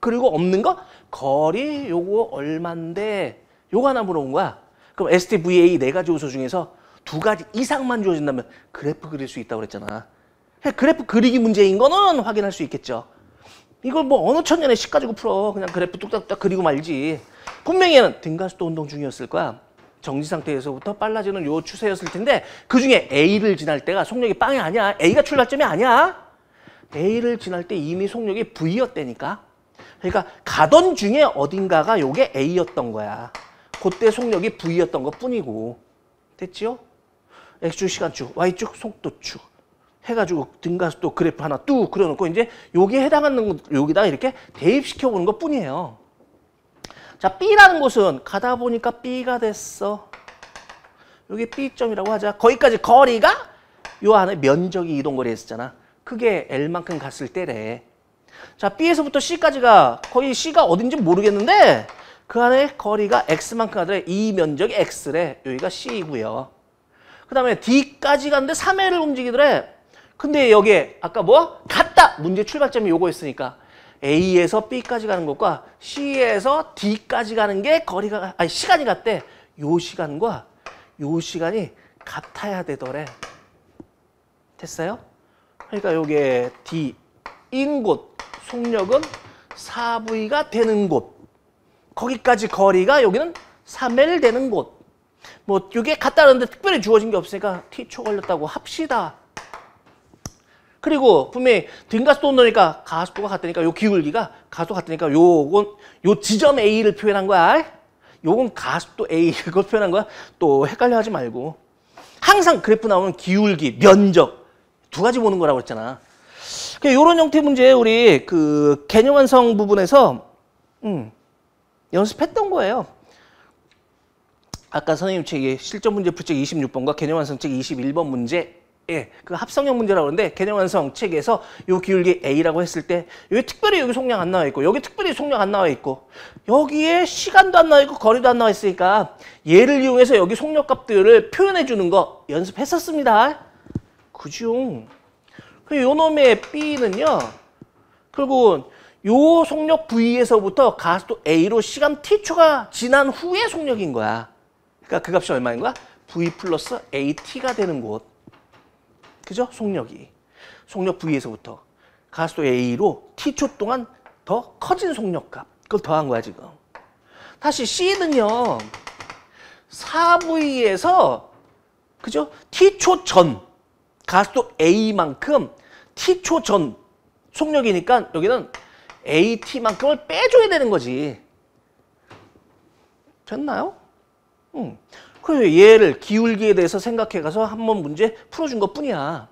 그리고 없는 거? 거리, 요거 얼만데, 요거 하나 물어본 거야. 그럼 ST, VA 네 가지 요소 중에서 두 가지 이상만 주어진다면 그래프 그릴 수 있다고 그랬잖아. 그래프 그리기 문제인 거는 확인할 수 있겠죠. 이걸 뭐 어느 천년에 식 가지고 풀어. 그냥 그래프 뚝딱뚝딱 그리고 말지. 분명히 얘는 등가속도 운동 중이었을 거야. 정지 상태에서부터 빨라지는 요 추세였을 텐데 그중에 A를 지날 때가 속력이 빵이 아니야. A가 출발점이 아니야. A를 지날 때 이미 속력이 V였다니까. 그러니까 가던 중에 어딘가가 요게 A였던 거야. 그때 속력이 V였던 것 뿐이고. 됐지요? X축 시간축, Y축 속도축 해가지고 등가속도 그래프 하나 뚝 그려놓고 이제 여기에 해당하는 여기다 이렇게 대입시켜보는 것 뿐이에요. 자, B라는 곳은 가다 보니까 B가 됐어. 여기 B점이라고 하자. 거기까지 거리가 요 안에 면적이 이동거리 했었잖아. 그게 L만큼 갔을 때래. 자, B에서부터 C까지가 거의 C가 어딘지 모르겠는데 그 안에 거리가 X만큼 하더래. 이 면적이 X래. 여기가 C이고요. 그 다음에 D까지 갔는데 3L을 움직이더래. 근데 여기에 아까 뭐? 같다! 문제 출발점이 요거였으니까 A에서 B까지 가는 것과 C에서 D까지 가는 게 거리가, 아니 시간이 같대. 요 시간과 요 시간이 같아야 되더래. 됐어요? 그러니까 요게 D인 곳, 속력은 4V가 되는 곳. 거기까지 거리가 여기는 3L 되는 곳. 뭐 요게 같다는데 특별히 주어진 게 없으니까 T초 걸렸다고 합시다. 그리고 분명히 등가속도 운동이니까 가속도가 같으니까 요 기울기가 가속도 같으니까 요건 요 지점 A를 표현한 거야. 요건 가속도 A 그걸 표현한 거야. 또 헷갈려 하지 말고. 항상 그래프 나오는 기울기, 면적 두 가지 보는 거라고 했잖아. 요런 형태 문제 우리 그 개념 완성 부분에서 연습했던 거예요. 아까 선생님 책이 실전 문제 풀책 26번과 개념 완성 책 21번 문제 그 합성형 문제라고 하는데 개념 완성 책에서 요 기울기 A라고 했을 때 여기 특별히 여기 속력 안 나와 있고 여기 특별히 속력 안 나와 있고 여기에 시간도 안 나와 있고 거리도 안 나와 있으니까 얘를 이용해서 여기 속력 값들을 표현해 주는 거 연습했었습니다. 그죠? 요 놈의 B는요. 결국은 요 속력 V에서부터 가속도 A로 시간 T초가 지난 후의 속력인 거야. 그러니까 그 값이 얼마인 거야? V 플러스 AT가 되는 곳. 그죠? 속력이. 속력 V에서부터 가속도 A로 T초 동안 더 커진 속력값. 그걸 더한 거야, 지금. 다시 C는요. 4V에서 그죠? T초 전 가속도 A만큼 T초 전 속력이니까 여기는 AT만큼을 빼줘야 되는 거지. 됐나요? 그래서 얘를 기울기에 대해서 생각해가서 한번 문제 풀어준 것 뿐이야.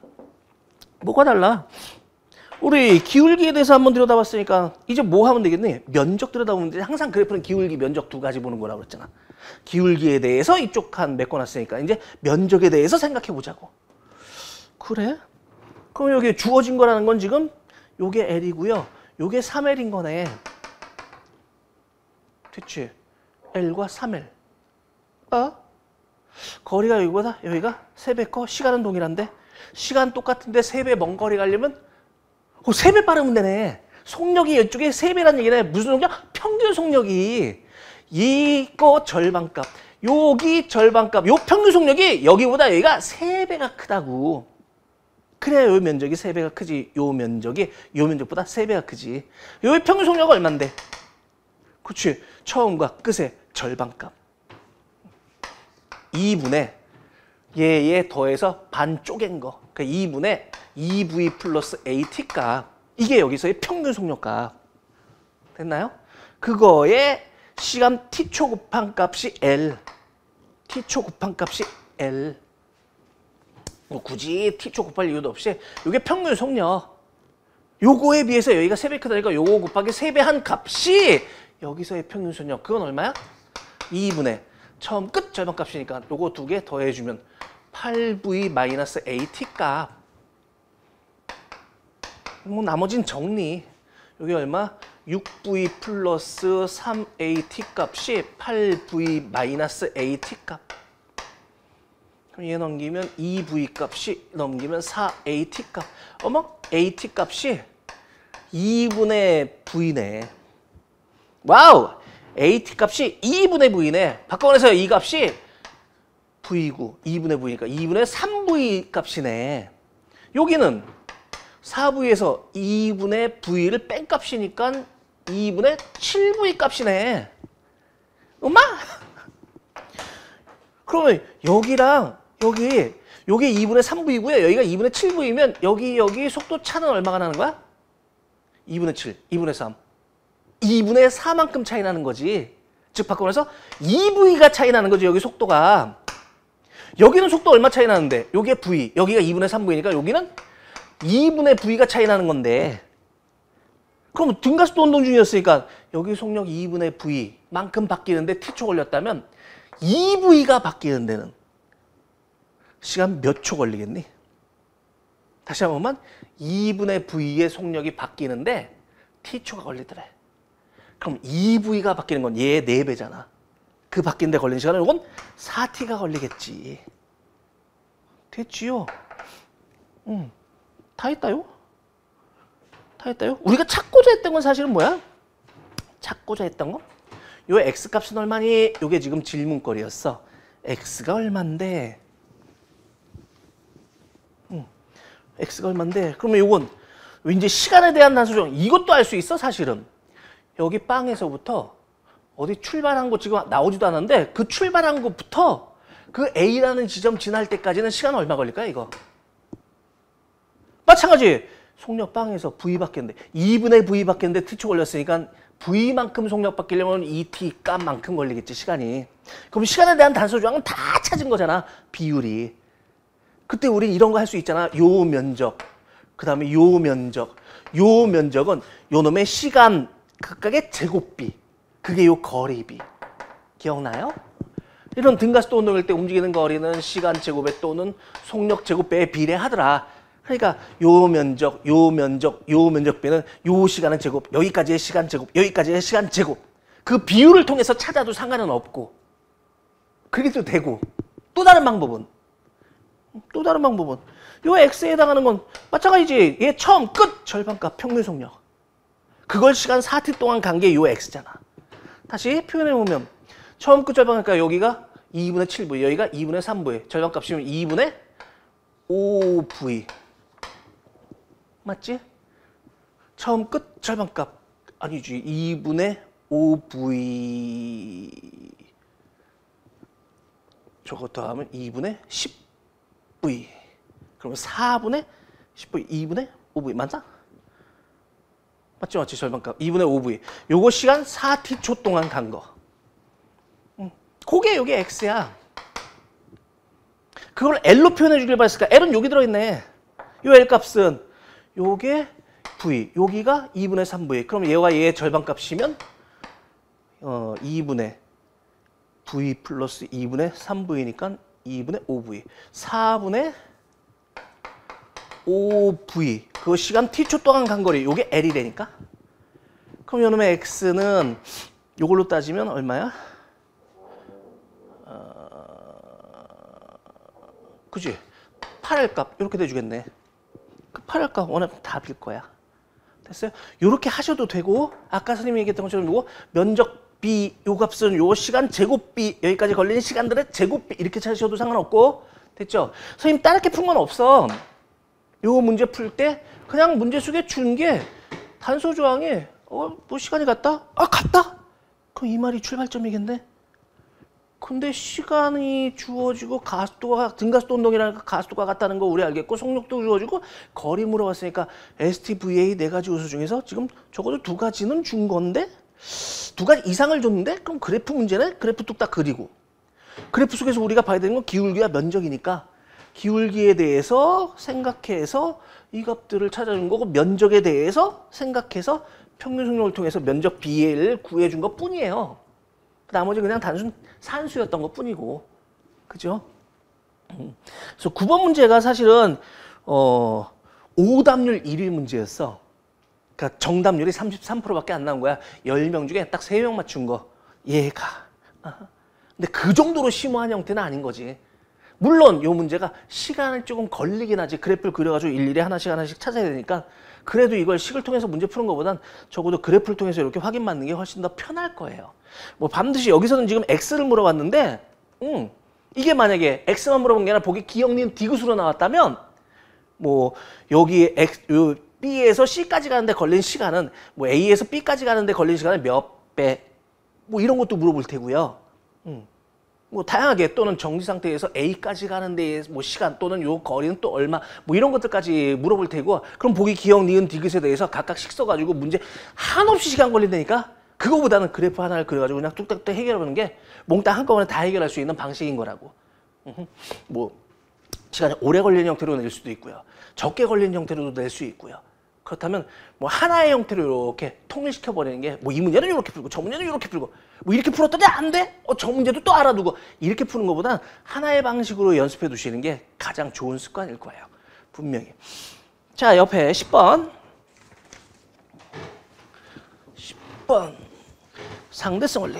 뭐가 달라? 우리 기울기에 대해서 한번 들여다봤으니까 이제 뭐 하면 되겠니? 면적 들여다보면 돼. 항상 그래프는 기울기, 면적 두 가지 보는 거라고 그랬잖아. 기울기에 대해서 이쪽 한 메꿔놨으니까 이제 면적에 대해서 생각해보자고. 그래? 그럼 여기 주어진 거라는 건 지금 요게 L이고요. 요게 3L인 거네. 됐지? L과 3L. 거리가 여기보다 여기가 3배 커. 시간은 동일한데 시간 똑같은데 3배 먼 거리 가려면 3배 빠르면 되네. 속력이 이쪽에 3배라는 얘기네. 무슨 속력? 평균 속력이 이거 절반값. 여기 절반값, 요 평균 속력이 여기보다 여기가 3배가 크다고. 그래야 요 면적이 3배가 크지. 요 면적이 요 면적보다 3배가 크지. 요 평균 속력은 얼만데? 그치. 처음과 끝의 절반값. 2분의 얘 더해서 반 쪼갠 거. 그러니까 2분의 2v 플러스 at 값. 이게 여기서의 평균 속력값. 됐나요? 그거에 시간 t초 곱한 값이 L. t초 곱한 값이 L. 뭐 굳이 t초 곱할 이유도 없이 이게 평균 속력. 요거에 비해서 여기가 3배 크다니까 요거 곱하기 3배 한 값이 여기서의 평균 속력. 그건 얼마야? 2분의 처음 끝 절반 값이니까 요거 두 개 더해주면 8v-at 값. 뭐 나머진 정리. 여기 얼마? 6v 플러스 3at 값이 8v-at 값. 그럼 얘 넘기면 2v 값이 넘기면 4at 값. 어머? at 값이 2분의 v네. 와우! at 값이 2분의 v네. 바꿔내서 이 값이 v고 2분의 v니까 2분의 3v 값이네. 여기는 4v에서 2분의 v를 뺀 값이니까 2분의 7v 값이네. 엄마? 그러면 여기랑 여기 요게 2분의 3v고요. 여기가 2분의 7v면 여기 속도 차는 얼마가 나는 거야? 2분의 7, 2분의 3. 2분의 4만큼 차이 나는 거지. 즉 바꿔서 2v가 차이 나는 거지. 여기 속도가. 여기는 속도 얼마 차이 나는데 여기에 v, 여기가 2분의 3v니까 여기는 2분의 v가 차이 나는 건데 그럼 등가속도 운동 중이었으니까 여기 속력 2분의 v만큼 바뀌는데 t초 걸렸다면 2v가 바뀌는 데는 시간 몇 초 걸리겠니? 다시 한 번만 2분의 v의 속력이 바뀌는데 t초가 걸리더래. 그럼 2v가 바뀌는 건 얘 4배잖아. 그 바뀐 데 걸리는 시간은 이건 4t가 걸리겠지. 됐지요? 다 했다요? 다 했다요? 우리가 찾고자 했던 건 사실은 뭐야? 찾고자 했던 거? 요 x값은 얼마니? 요게 지금 질문거리였어. x가 얼만데? x가 얼만데? 그러면 요건 이제 시간에 대한 단수 조정 이것도 알 수 있어 사실은. 여기 빵에서부터 어디 출발한 곳 지금 나오지도 않았는데 그 출발한 곳부터 그 A라는 지점 지날 때까지는 시간 얼마 걸릴까요 이거? 마찬가지 속력 빵에서 V 바뀌었는데 2분의 V 바뀌었는데 t초 걸렸으니까 V만큼 속력 바뀌려면 2t 값만큼 걸리겠지 시간이. 그럼 시간에 대한 단수 조항은 다 찾은 거잖아 비율이. 그때 우리 이런 거 할 수 있잖아. 요 면적 그 다음에 요 면적. 요 면적은 요 놈의 시간 각각의 제곱비. 그게 요 거리비. 기억나요? 이런 등가속도 운동일 때 움직이는 거리는 시간 제곱에 또는 속력 제곱배에 비례하더라. 그러니까 요 면적, 요 면적, 요 면적비는 요 시간은 제곱, 여기까지의 시간 제곱, 여기까지의 시간 제곱. 그 비율을 통해서 찾아도 상관은 없고 그렇게도 되고 또 다른 방법은 요 x에 해당하는 건 마찬가지지. 얘 처음 끝 절반값 평균 속력. 그걸 시간 4t 동안 간 게 요 x잖아. 다시 표현해보면 처음 끝 절반값 여기가 2분의 7v, 여기가 2분의 3v. 절반값이면 2분의 5v. 맞지? 처음 끝 절반값. 아니지. 2분의 5v. 저것도 하면 2분의 10v. 그러면 4분의 10v, 2분의 5v. 맞나? 맞지? 절반값. 2분의 5v. 요거 시간 4t초 동안 간 거. 그게 요게 x야. 그걸 L로 표현해 주길 바랬을까? L은 여기 들어있네. 요 L 값은 요게 V, 여기가 2분의 3V. 그럼 얘와 얘의 절반값이면 2분의 V 플러스 2분의 3V니까 2분의 5V. 4분의 5V. 그 시간 t초 동안 간 거리. 요게 L이라니까. 그럼 요놈의 X는 요걸로 따지면 얼마야? 그지? 8L 값 이렇게 돼주겠네. 그 8L 값 원하면 답일 거야. 됐어요? 이렇게 하셔도 되고 아까 선생님이 얘기했던 것처럼 요거 면적 B 요 값은 요 시간 제곱 B 여기까지 걸리는 시간들의 제곱 B 이렇게 찾으셔도 상관없고 됐죠? 선생님 다르게 푼 건 없어. 요 문제 풀 때 그냥 문제 속에 준 게 단서 조항에 뭐 시간이 갔다? 아 갔다? 그럼 이 말이 출발점이겠네? 근데 시간이 주어지고 가속도가 등가속도 운동이라니까 가속도가 같다는 거 우리 알겠고 속력도 주어지고 거리 물어봤으니까 STVA 네 가지 요소 중에서 지금 적어도 두 가지는 준 건데 두 가지 이상을 줬는데 그럼 그래프 문제네? 그래프 뚝딱 그리고 그래프 속에서 우리가 봐야 되는 건 기울기와 면적이니까 기울기에 대해서 생각해서 이 값들을 찾아준 거고 면적에 대해서 생각해서 평균 속력을 통해서 면적 B를 구해준 것 뿐이에요. 나머지 그냥 단순 산수였던 것 뿐이고 그죠? 그래서 9번 문제가 사실은 오답률 1위 문제였어. 그러니까 정답률이 33%밖에 안 나온 거야. 10명 중에 딱 3명 맞춘 거. 얘가. 근데 그 정도로 심오한 형태는 아닌 거지. 물론 이 문제가 시간을 조금 걸리긴 하지. 그래프를 그려가지고 일일이 하나씩 찾아야 되니까 그래도 이걸 식을 통해서 문제 푸는 것보단 적어도 그래프를 통해서 이렇게 확인받는 게 훨씬 더 편할 거예요. 뭐 반드시 여기서는 지금 X를 물어봤는데 이게 만약에 X만 물어본 게 아니라 보기 기억니은 디귿으로 나왔다면 뭐 여기 요 B에서 C까지 가는데 걸린 시간은 뭐 A에서 B까지 가는데 걸린 시간은 몇 배 뭐 이런 것도 물어볼 테고요. 뭐 다양하게 또는 정지 상태에서 A까지 가는데 뭐 시간 또는 요 거리는 또 얼마 뭐 이런 것들까지 물어볼 테고 그럼 보기 기억 니은 디귿에 대해서 각각씩 써가지고 문제 한없이 시간 걸린다니까 그거보다는 그래프 하나를 그려가지고 그냥 뚝딱뚝딱 해결해보는 게 몽땅 한꺼번에 다 해결할 수 있는 방식인 거라고. 뭐 시간이 오래 걸리는 형태로 낼 수도 있고요. 적게 걸리는 형태로도 낼 수 있고요. 그렇다면 뭐 하나의 형태로 이렇게 통일시켜 버리는 게 뭐 이 문제는 이렇게 풀고 저 문제는 이렇게 풀고 뭐 이렇게 풀었더니 안 돼? 저 문제도 또 알아두고 이렇게 푸는 것보다 하나의 방식으로 연습해 두시는 게 가장 좋은 습관일 거예요. 분명히. 자, 옆에 10번. 10번. 상대성 원리.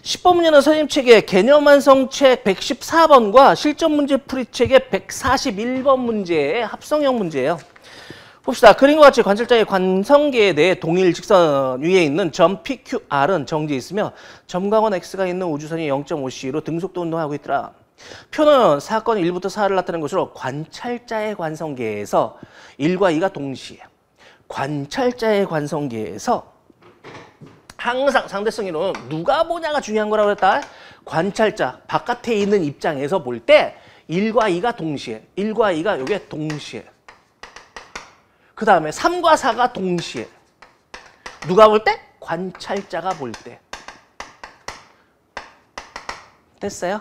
10번 문제는 선생님 책의 개념 완성책 114번과 실전 문제 풀이책의 141번 문제의 합성형 문제예요. 봅시다. 그림과 같이 관찰자의 관성계에 대해 동일 직선 위에 있는 점 PQR은 정지해 있으며 점광원 X가 있는 우주선이 0.5C로 등속도 운동하고 있더라. 표는 사건 1부터 4를 나타낸 것으로 관찰자의 관성계에서 1과 2가 동시에 관찰자의 관성계에서 항상 상대성이론은 누가 보냐가 중요한 거라고 했다. 관찰자 바깥에 있는 입장에서 볼 때 1과 2가 동시에 1과 2가 여기에 동시에 그 다음에 3과 4가 동시에 누가 볼 때? 관찰자가 볼 때. 됐어요?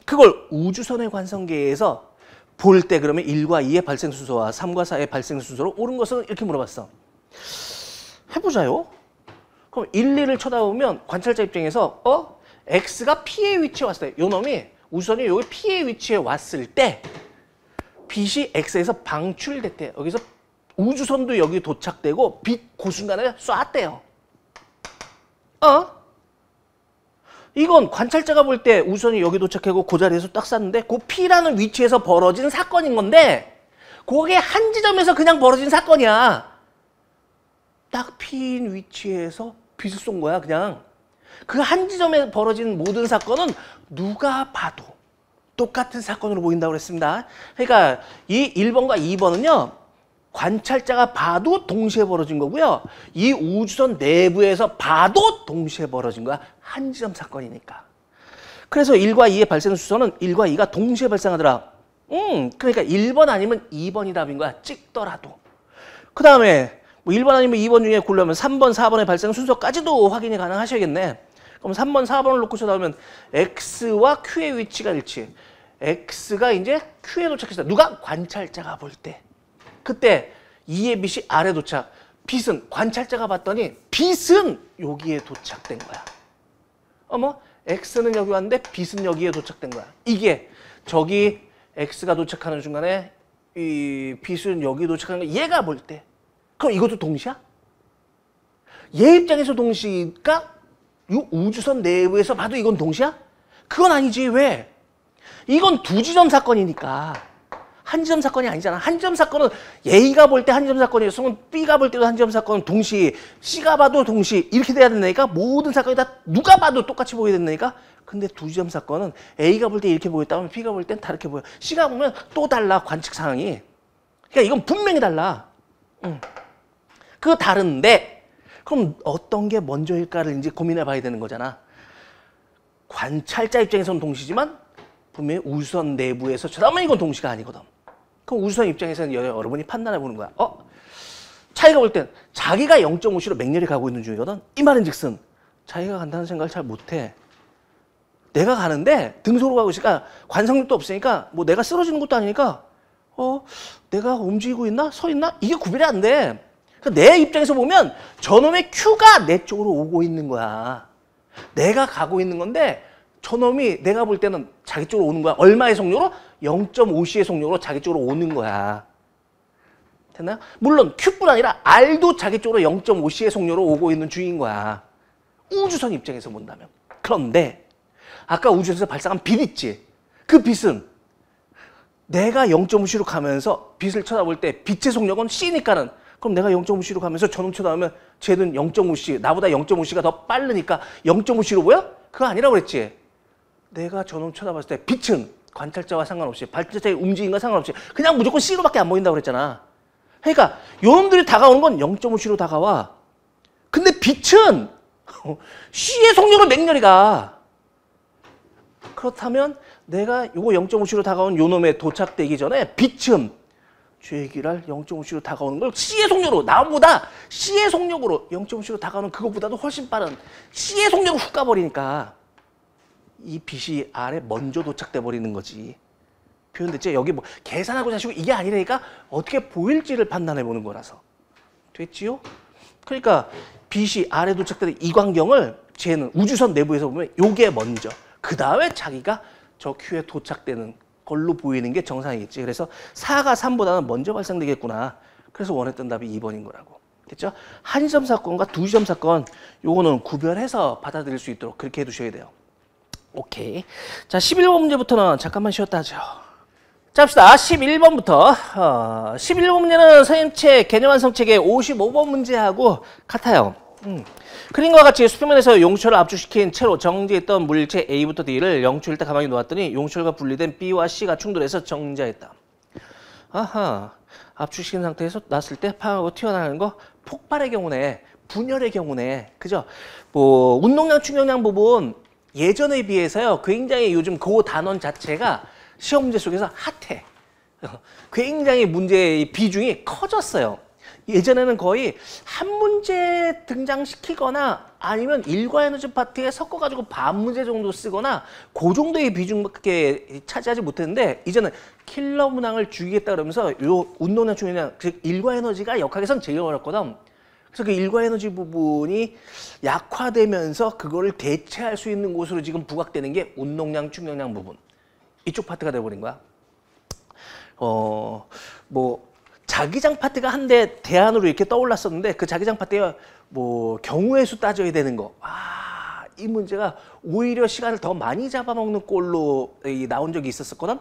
그걸 우주선의 관성계에서 볼 때 그러면 1과 2의 발생 순서와 3과 4의 발생 순서로 옳은 것은 이렇게 물어봤어. 해보자요. 그럼 1, 2를 쳐다보면 관찰자 입장에서 X가 P의 위치에 왔을 때 요 놈이 우주선이 여기 P의 위치에 왔을 때 빛이 X에서 방출됐대요. 여기서 우주선도 여기 도착되고 빛 그 순간에 쐈대요. 이건 관찰자가 볼 때 우주선이 여기 도착하고 그 자리에서 딱 쐈는데 그 P라는 위치에서 벌어진 사건인 건데 그게 한 지점에서 그냥 벌어진 사건이야. 딱 P인 위치에서 빛을 쏜 거야 그냥. 그 한 지점에 벌어진 모든 사건은 누가 봐도 똑같은 사건으로 보인다고 그랬습니다. 그러니까 이 1번과 2번은요. 관찰자가 봐도 동시에 벌어진 거고요. 이 우주선 내부에서 봐도 동시에 벌어진 거야. 한 지점 사건이니까. 그래서 1과 2의 발생 수선은 1과 2가 동시에 발생하더라. 그러니까 1번 아니면 2번이 답인 거야. 찍더라도. 그 다음에 뭐 1번 아니면 2번 중에 고르면 3번, 4번의 발생 순서까지도 확인이 가능하셔야겠네. 그럼 3번, 4번을 놓고서 나오면 X와 Q의 위치가 일치. X가 이제 Q에 도착했어. 누가? 관찰자가 볼 때. 그때 2의 빛이 아래 도착. 빛은 관찰자가 봤더니 빛은 여기에 도착된 거야. X는 여기 왔는데 빛은 여기에 도착된 거야. 이게 저기 X가 도착하는 순간에 이 빛은 여기 도착하는 거 얘가 볼 때. 그럼 이것도 동시야? 얘 입장에서 동시가 이 우주선 내부에서 봐도 이건 동시야? 그건 아니지. 왜? 이건 두 지점 사건이니까 한지점 사건이 아니잖아. 한지점 사건은 A가 볼 때 한지점 사건이었으면 B가 볼 때도 한지점 사건은 동시, C가 봐도 동시 이렇게 돼야 된다니까. 모든 사건이 다 누가 봐도 똑같이 보여야 된다니까. 근데 두 지점 사건은 A가 볼 때 이렇게 보였다면 B가 볼 땐 다르게 보여. C가 보면 또 달라, 관측 상황이. 그러니까 이건 분명히 달라. 그거 다른데 그럼 어떤 게 먼저일까를 이제 고민해 봐야 되는 거잖아. 관찰자 입장에서는 동시지만 분명히 우주선 내부에서 쳐다보면 이건 동시가 아니거든. 그럼 우주선 입장에서는 여러분이 판단해 보는 거야. 자기가 볼 땐 자기가 0.5C로 맹렬히 가고 있는 중이거든. 이 말은 즉슨 자기가 간다는 생각을 잘 못해. 내가 가는데 등소로 가고 있으니까 관성력도 없으니까 뭐 내가 쓰러지는 것도 아니니까 내가 움직이고 있나? 서 있나? 이게 구별이 안 돼. 내 입장에서 보면 저놈의 Q가 내 쪽으로 오고 있는 거야. 내가 가고 있는 건데 저놈이 내가 볼 때는 자기 쪽으로 오는 거야. 얼마의 속력으로? 0.5C의 속력으로 자기 쪽으로 오는 거야. 됐나요? 물론 Q뿐 아니라 R도 자기 쪽으로 0.5C의 속력으로 오고 있는 중인 거야. 우주선 입장에서 본다면. 그런데 아까 우주선에서 발생한 빛 있지? 그 빛은 내가 0.5C로 가면서 빛을 쳐다볼 때 빛의 속력은 C니까는 그럼 내가 0.5C로 가면서 저놈 쳐다보면 쟤는 0.5C, 나보다 0.5C가 더 빠르니까 0.5C로 보여? 그거 아니라고 그랬지? 내가 저놈 쳐다봤을 때 빛은 관찰자와 상관없이 발전자의 움직임과 상관없이 그냥 무조건 C로밖에 안 보인다고 그랬잖아. 그러니까 요놈들이 다가오는 건 0.5C로 다가와. 근데 빛은 C의 속력으로 맹렬히 가. 그렇다면 내가 요거 0.5C로 다가온 요놈에 도착되기 전에 빛은 주의기랄 0.5C로 다가오는 걸 C의 속력으로 나보다 C의 속력으로 0.5C로 다가오는 그것보다도 훨씬 빠른 C의 속력으로 훅 가버리니까 이 빛이 아래 먼저 도착돼 버리는 거지. 표현됐지? 여기 뭐 계산하고 자시고 이게 아니라니까 어떻게 보일지를 판단해 보는 거라서. 됐지요? 그러니까 빛이 아래 도착되는 이 광경을 쟤는 우주선 내부에서 보면 요게 먼저 그 다음에 자기가 저 Q에 도착되는 걸로 보이는 게 정상이겠지. 그래서 4가 3보다는 먼저 발생되겠구나. 그래서 원했던 답이 2번인 거라고. 됐죠? 한지점 사건과 두지점 사건 요거는 구별해서 받아들일 수 있도록 그렇게 해두셔야 돼요. 오케이. 자, 11번 문제부터는 잠깐만 쉬었다 하죠. 자, 합시다. 11번부터. 11번 문제는 선생님 책 개념 완성 책의 55번 문제하고 같아요. 그림과 같이 수평면에서 용철을 압축시킨 채로 정지했던 물체 A부터 D를 영추일 때 가만히 놓았더니 용철과 분리된 B와 C가 충돌해서 정지하였다. 아하. 압축시킨 상태에서 놨을 때 파하고 튀어나가는 거 폭발의 경우네. 분열의 경우네. 그죠? 뭐 운동량 충격량 부분 예전에 비해서요. 굉장히 요즘 그 단원 자체가 시험 문제 속에서 핫해. 굉장히 문제의 비중이 커졌어요. 예전에는 거의 한 문제 등장시키거나 아니면 일과 에너지 파트에 섞어가지고 반 문제 정도 쓰거나 그 정도의 비중밖에 차지하지 못했는데 이제는 킬러 문항을 죽이겠다 그러면서 요 운동량 충격량 즉 일과 에너지가 역학에선 제일 어렵거든. 그래서 그 일과 에너지 부분이 약화되면서 그거를 대체할 수 있는 곳으로 지금 부각되는 게 운동량 충격량 부분. 이쪽 파트가 돼버린 거야. 뭐 자기장 파트가 한데 대안으로 이렇게 떠올랐었는데 그 자기장 파트에 뭐 경우의 수 따져야 되는 거. 이 문제가 오히려 시간을 더 많이 잡아먹는 꼴로 나온 적이 있었거든.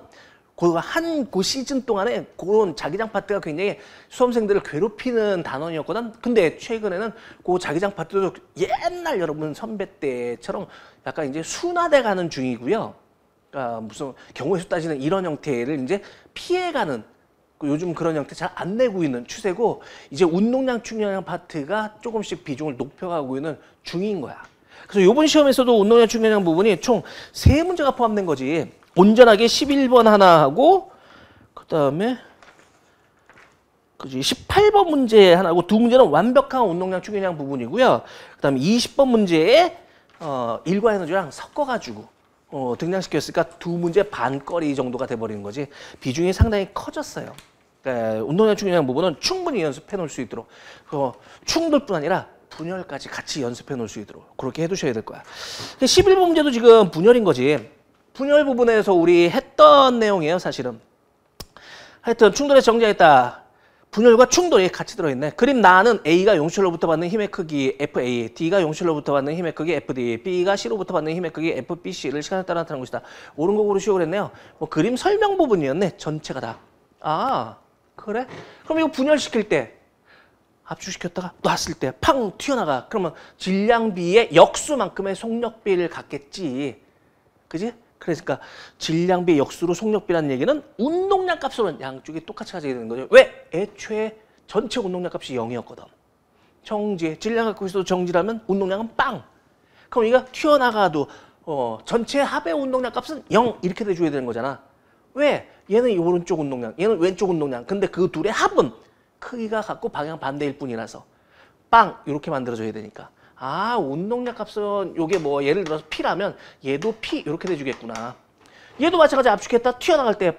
그 시즌 동안에 그런 자기장 파트가 굉장히 수험생들을 괴롭히는 단원이었거든. 근데 최근에는 그 자기장 파트도 옛날 여러분 선배 때처럼 약간 이제 순화돼 가는 중이고요. 그러니까 무슨 경우의 수 따지는 이런 형태를 이제 피해가는 요즘 그런 형태 잘 안 내고 있는 추세고 이제 운동량 충격량 파트가 조금씩 비중을 높여가고 있는 중인 거야. 그래서 이번 시험에서도 운동량 충격량 부분이 총 3문제가 포함된 거지. 온전하게 11번 하나 하고 그다음에 그지 18번 문제 하나고 2문제는 완벽한 운동량 충격량 부분이고요. 그다음에 20번 문제에 일과 에너지랑 섞어가지고 등장시켰으니까 2문제 반거리 정도가 돼버리는 거지. 비중이 상당히 커졌어요. 그러니까 운동량 충격량 부분은 충분히 연습해 놓을 수 있도록 충돌뿐 아니라 분열까지 같이 연습해 놓을 수 있도록 그렇게 해두셔야 될 거야. 11번 문제도 지금 분열인 거지. 분열 부분에서 우리 했던 내용이에요, 사실은. 하여튼 충돌에 정지했다. 분열과 충돌이 같이 들어있네. 그림 나는 A가 용출로부터 받는 힘의 크기 FA, D가 용출로부터 받는 힘의 크기 FD, B가 C로부터 받는 힘의 크기 FBC를 시간에 따라 나타나는 것이다. 옳은 거 고르시오 그랬네요. 뭐 그림 설명 부분이었네, 전체가 다. 아, 그래? 그럼 이거 분열시킬 때 압축시켰다가 놨을 때 팡 튀어나가. 그러면 질량비의 역수만큼의 속력비를 갖겠지. 그지? 그러니까 질량비의 역수로 속력비라는 얘기는 운동량 값으로는 양쪽이 똑같이 가지게 되는 거죠. 왜? 애초에 전체 운동량 값이 0이었거든. 정지, 질량 갖고 있어도 정지라면 운동량은 빵. 그럼 이가 튀어나가도 전체 합의 운동량 값은 0 이렇게 돼줘야 되는 거잖아. 왜? 얘는 오른쪽 운동량, 얘는 왼쪽 운동량. 근데 그 둘의 합은 크기가 같고 방향 반대일 뿐이라서 빵 이렇게 만들어줘야 되니까. 아, 운동량 값은 요게 뭐 예를 들어서 P라면 얘도 P 이렇게 돼주겠구나. 얘도 마찬가지 압축했다 튀어나갈 때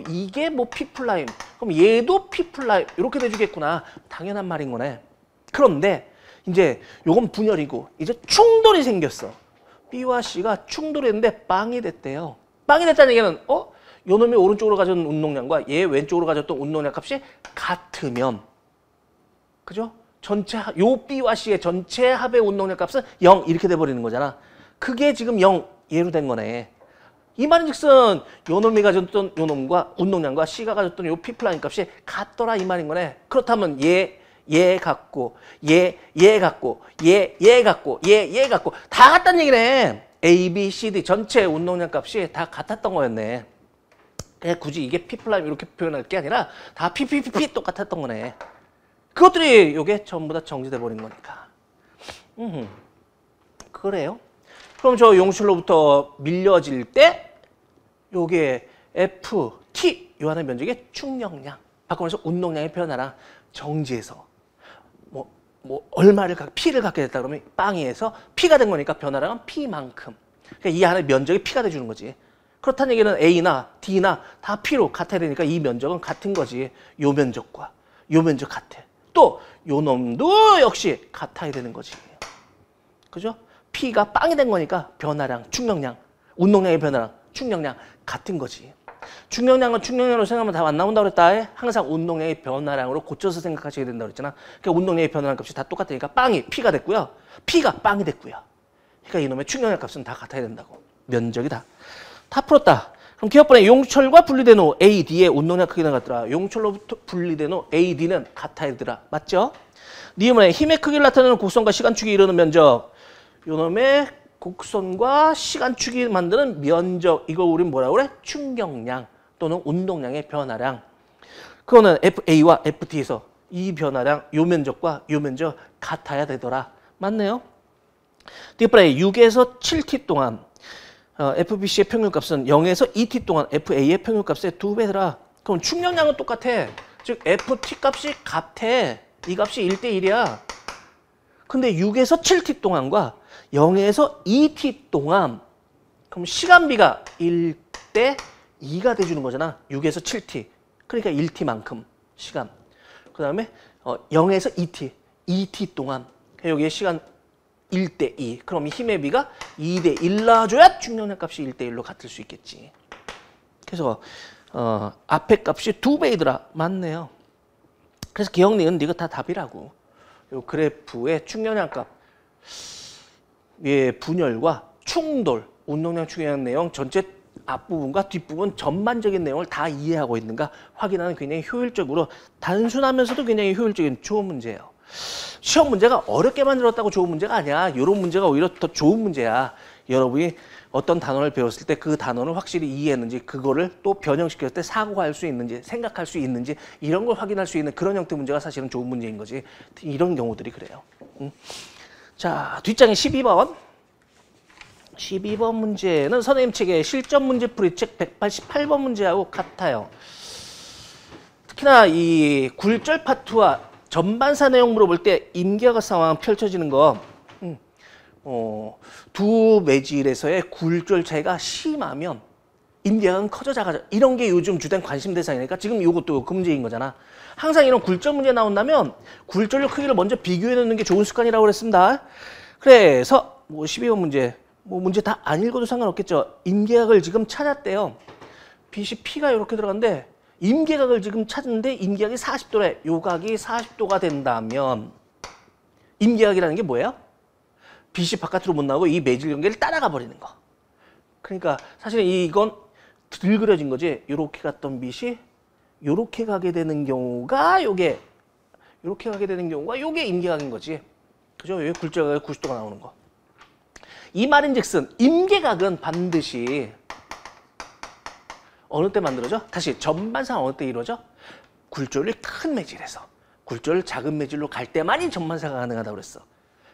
이게 뭐 P 플라임. 그럼 얘도 P 플라임 이렇게 돼주겠구나. 당연한 말인 거네. 그런데 이제 요건 분열이고 이제 충돌이 생겼어. B와 C가 충돌했는데 빵이 됐대요. 빵이 됐다는 얘기는 요 놈이 오른쪽으로 가져온 운동량과 얘 왼쪽으로 가져왔던 운동량 값이 같으면, 그죠? 전체 요 B와 C의 전체 합의 운동량 값은 0 이렇게 돼버리는 거잖아. 그게 지금 0 얘로 된 거네. 이 말인즉슨 요 놈이 가졌던 요 놈과 운동량과 C가 가졌던 요 P 플라인 값이 같더라 이 말인 거네. 그렇다면 얘 같고 얘 같고 얘 같고 얘 같고 다 같다는 얘기네. A, B, C, D 전체 운동량 값이 다 같았던 거였네. 그냥 굳이 이게 P 플라임 이렇게 표현할 게 아니라 다 P 똑같았던 거네. 그것들이 요게 전부 다 정지돼 버린 거니까. 그래요? 그럼 저 용출로부터 밀려질 때 요게 F, T 요 하나의 면적의 충력량 바꾸면서 운동량의 변화랑 정지해서 뭐 얼마를 P를 갖게 됐다 그러면 빵이에서 P가 된 거니까 변화량은 P만큼. 그러니까 이 하나의 면적이 P가 돼주는 거지. 그렇다는 얘기는 A나 D나 다 P로 같아야 되니까 이 면적은 같은 거지. 요 면적과 요 면적 같아. 또 요 놈도 역시 같아야 되는 거지. 그죠? P가 빵이 된 거니까 변화량, 충력량, 운동량의 변화량, 충력량 같은 거지. 충력량은 충력량으로 생각하면 답 안 나온다고 그랬다. 항상 운동량의 변화량으로 고쳐서 생각하셔야 된다고 그랬잖아. 그러니까 운동량의 변화량 값이 다 똑같으니까 빵이 P가 됐고요. P가 빵이 됐고요. 그러니까 이놈의 충력량 값은 다 같아야 된다고. 면적이 다 풀었다. 그럼 기억번에 용철과 분리된 후 A, D의 운동량 크기는 같더라. 용철로부터 분리된 후 A, D는 같아야 되더라. 맞죠? 니은의 힘의 크기를 나타내는 곡선과 시간축이 이루는 면적. 요놈의 곡선과 시간축이 만드는 면적. 이거 우린 뭐라고 그래? 충격량 또는 운동량의 변화량. 그거는 FA와 FT에서 이 변화량, 요 면적과 요 면적 같아야 되더라. 맞네요? 디프라이 6에서 7t 동안 FBC의 평균값은 0에서 2t 동안 FA의 평균값의 2배더라. 그럼 충격량은 똑같아. 즉 FT 값이 같아. 이 값이 1대1이야. 근데 6에서 7t 동안과 0에서 2t 동안 그럼 시간비가 1대2가 돼주는 거잖아. 6에서 7t. 그러니까 1t만큼 시간. 그 다음에 0에서 2t. 2t 동안 여기에 시간 1대2. 그럼 힘의 비가 2대1 놔줘야 충격량 값이 1대1로 같을 수 있겠지. 그래서 앞에 값이 2배이더라. 맞네요. 그래서 기억니은 이거 다 답이라고. 요 그래프의 충격량 값, 예, 분열과 충돌, 운동량 충격량 내용 전체 앞부분과 뒷부분 전반적인 내용을 다 이해하고 있는가 확인하는 굉장히 효율적으로 단순하면서도 굉장히 효율적인 좋은 문제예요. 시험 문제가 어렵게 만들었다고 좋은 문제가 아니야. 이런 문제가 오히려 더 좋은 문제야. 여러분이 어떤 단어를 배웠을 때 그 단어를 확실히 이해했는지, 그거를 또 변형시켰을 때 사고할 수 있는지, 생각할 수 있는지, 이런 걸 확인할 수 있는 그런 형태 문제가 사실은 좋은 문제인 거지. 이런 경우들이 그래요. 자, 뒷장에 12번. 12번 문제는 선생님 책의 실전 문제풀이 책 188번 문제하고 같아요. 특히나 이 굴절 파트와 전반사 내용 물어볼 때 임계각 상황 펼쳐지는 거, 두 매질에서의 굴절 차이가 심하면 임계각은 커져 작아져. 이런 게 요즘 주된 관심 대상이니까 지금 이것도 그 문제인 거잖아. 항상 이런 굴절 문제 나온다면 굴절력 크기를 먼저 비교해 놓는 게 좋은 습관이라고 그랬습니다. 그래서 12번 문제, 문제 다 안 읽어도 상관없겠죠. 임계각을 지금 찾았대요. 빛이 P가 이렇게 들어간데 임계각을 지금 찾는데 임계각이 40도래. 요 각이 40도가 된다면 임계각이라는 게 뭐예요? 빛이 바깥으로 못 나오고 이 매질 경계를 따라가 버리는 거. 그러니까 사실은 이건 들 그려진 거지. 이렇게 갔던 빛이 요렇게 가게 되는 경우가 요게 요렇게 가게 되는 경우가 요게 임계각인 거지. 그죠? 여기 굴절각이 90도가 나오는 거. 이 말인즉슨 임계각은 반드시 어느 때 만들어져? 다시 전반사는 어느 때 이루어져? 굴절이 큰 매질에서 굴절 작은 매질로 갈 때만이 전반사가 가능하다고 그랬어.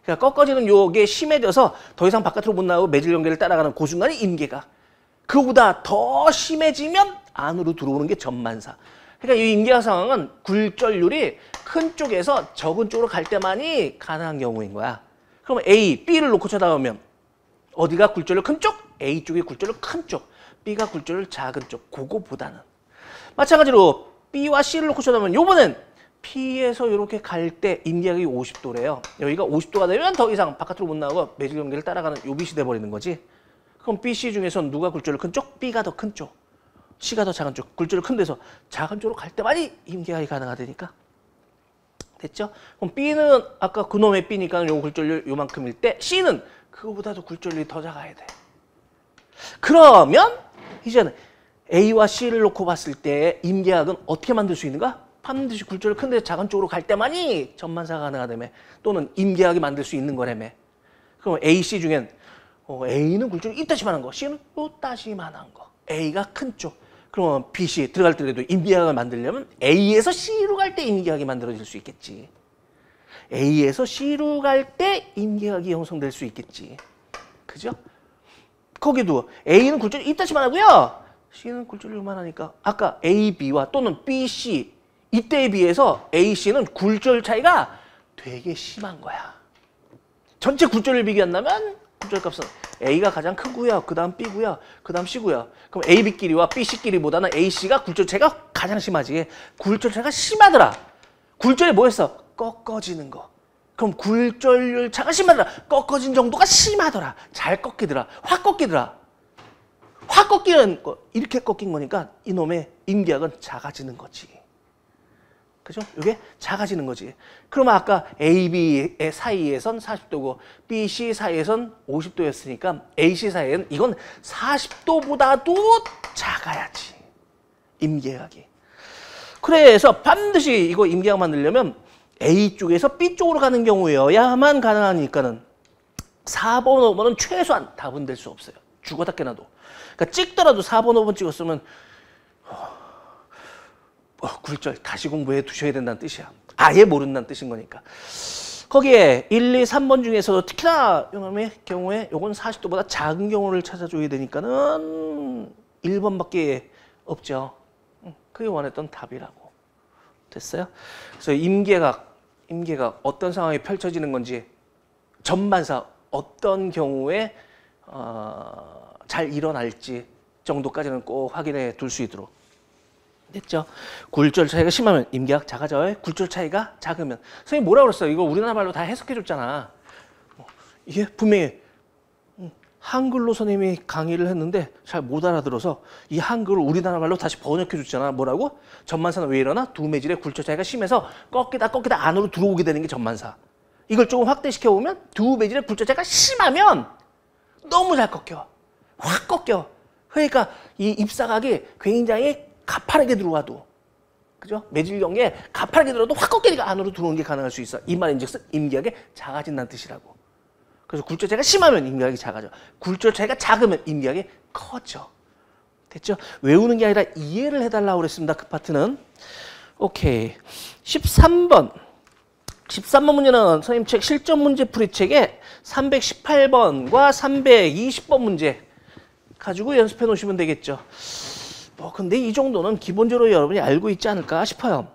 그러니까 꺾어지는 요게 심해져서 더 이상 바깥으로 못 나오고 매질 연계를 따라가는 그 순간이 임계각. 그거보다 더 심해지면 안으로 들어오는 게 전반사. 그러니까 이 임계각 상황은 굴절률이 큰 쪽에서 적은 쪽으로 갈 때만이 가능한 경우인 거야. 그러면 A, B를 놓고 쳐다보면 어디가 굴절률 큰 쪽? A 쪽이 굴절률 큰 쪽. B가 굴절률 작은 쪽. 그거보다는. 마찬가지로 B와 C를 놓고 쳐다보면 요번엔 P에서 이렇게 갈 때 임계각이 50도래요. 여기가 50도가 되면 더 이상 바깥으로 못 나오고 매질 연계를 따라가는 요빗이 돼버리는 거지. 그럼 B, C 중에서 누가 굴절률 큰 쪽? B가 더 큰 쪽. C가 더 작은 쪽. 굴절률 큰 데서 작은 쪽으로 갈 때만이 임계각이 가능하다니까. 됐죠? 그럼 B는 아까 그놈의 B니까 요 굴절률 요만큼일 때 C는 그거보다도 굴절률이 더 작아야 돼. 그러면 이제는 A와 C를 놓고 봤을 때 임계각은 어떻게 만들 수 있는가? 반드시 굴절률 큰 데서 작은 쪽으로 갈 때만이 전반사가 가능하다며. 또는 임계각이 만들 수 있는 거라며. 그럼 A, C 중엔 A는 굴절률이 이따시만한 거, C는 또따시만한 거. A가 큰 쪽. 그러면 B, C 들어갈 때라도 임계각을 만들려면 A에서 C로 갈 때 임계각이 만들어질 수 있겠지. A에서 C로 갈 때 임계각이 형성될 수 있겠지. 그죠? 거기도 A는 굴절이 이따시만 하고요. C는 굴절이 요만하니까 아까 A, B와 또는 B, C 이때에 비해서 A, C는 굴절 차이가 되게 심한 거야. 전체 굴절을 비교한다면 굴절값은 A가 가장 크고요. 그 다음 B고요. 그 다음 C고요. 그럼 A, B끼리와 B, C끼리보다는 A, C가 굴절 차이가 가장 심하지. 굴절 차이가 심하더라. 굴절이 뭐였어? 꺾어지는 거. 그럼 굴절률 차가 심하더라. 꺾어진 정도가 심하더라. 잘 꺾이더라. 확 꺾이더라. 확 꺾이는 거. 이렇게 꺾인 거니까 이놈의 임계각은 작아지는 거지. 그죠? 이게 작아지는 거지. 그러면 아까 A, B의 사이에선 40도고 B, C 사이에선 50도였으니까 A, C 사이에는 이건 40도보다도 작아야지. 임계각이. 그래서 반드시 이거 임계각 만들려면 A 쪽에서 B 쪽으로 가는 경우여야만 가능하니까는 4번, 5번은 최소한 답은 될 수 없어요. 죽어다 깨나도. 그러니까 찍더라도 4번, 5번 찍었으면 굴절 다시 공부해 두셔야 된다는 뜻이야. 아예 모른다는 뜻인 거니까. 거기에 1, 2, 3번 중에서도 특히나 이놈의 경우에 요건 40도보다 작은 경우를 찾아줘야 되니까는 1번밖에 없죠. 그게 원했던 답이라고. 됐어요? 그래서 임계각 어떤 상황이 펼쳐지는 건지 전반사 어떤 경우에 잘 일어날지 정도까지는 꼭 확인해 둘 수 있도록. 됐죠? 굴절 차이가 심하면 임계각 작아져요. 굴절 차이가 작으면. 선생님 뭐라 그랬어요? 이거 우리나라 말로 다 해석해 줬잖아. 이게 분명히 한글로 선생님이 강의를 했는데 잘 못 알아들어서 이 한글을 우리나라 말로 다시 번역해 줬잖아. 뭐라고? 전반사는 왜 일어나? 두 매질의 굴절 차이가 심해서 꺾이다 안으로 들어오게 되는 게 전반사. 이걸 조금 확대시켜 보면 두 매질의 굴절 차이가 심하면 너무 잘 꺾여. 확 꺾여. 그러니까 이 입사각이 굉장히 가파르게 들어와도, 그죠? 매질 연계 가파르게 들어와도 확 꺾이니까 안으로 들어오는 게 가능할 수 있어. 이 말인즉슨 임계각이 작아진다는 뜻이라고. 그래서 굴절 차이가 심하면 임계각이 작아져. 굴절 차이가 작으면 임계각이 커져. 됐죠? 외우는 게 아니라 이해를 해달라고 그랬습니다. 그 파트는. 오케이. 13번 문제는 선생님 책 실전 문제 풀이책에 318번과 320번 문제 가지고 연습해 놓으시면 되겠죠. 근데 이 정도는 기본적으로 여러분이 알고 있지 않을까 싶어요.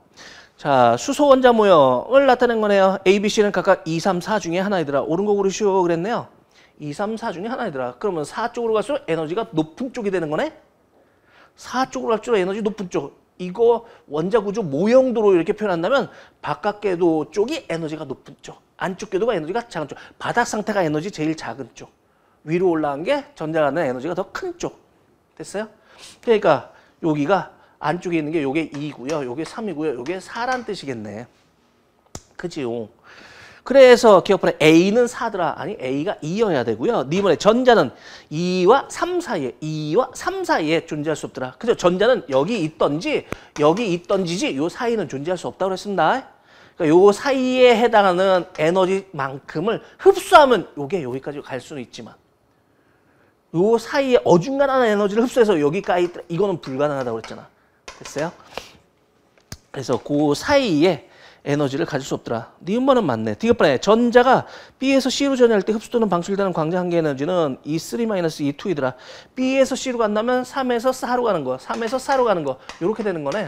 자, 수소 원자 모형을 나타낸 거네요. A, B, C는 각각 2, 3, 4 중에 하나이더라. 옳은 거 고르시오 그랬네요. 2, 3, 4 중에 하나이더라. 그러면 4 쪽으로 갈수록 에너지가 높은 쪽이 되는 거네? 4 쪽으로 갈수록 에너지 높은 쪽. 이거 원자 구조 모형도로 이렇게 표현한다면 바깥 궤도 쪽이 에너지가 높은 쪽. 안쪽 궤도가 에너지가 작은 쪽. 바닥 상태가 에너지 제일 작은 쪽. 위로 올라간 게 전달하는 에너지가 더 큰 쪽. 됐어요? 그러니까 여기가 안쪽에 있는 게 요게 2고요. 요게 3이고요. 요게 4란 뜻이겠네. 그지요? 그래서 기억번에 A는 4더라. 아니 A가 2여야 되고요. 네 번에 전자는 2와 3 사이에 2와 3 사이에 존재할 수 없더라. 그죠? 전자는 여기 있던지지 요 사이는 존재할 수 없다고 그랬습니다. 그러니까 요 사이에 해당하는 에너지만큼을 흡수하면 요게 여기까지 갈 수는 있지만 요 사이에 어중간한 에너지를 흡수해서 여기까지 이거는 불가능하다고 그랬잖아. 됐어요? 그래서 그 사이에 에너지를 가질 수 없더라. 니은번은 맞네. 디귿번에 전자가 B에서 C로 전해할 때 흡수되는 방출되는 광자 한계 에너지는 E3-E2이더라. B에서 C로 간다면 3에서 4로 가는 거, 3에서 4로 가는 거 이렇게 되는 거네.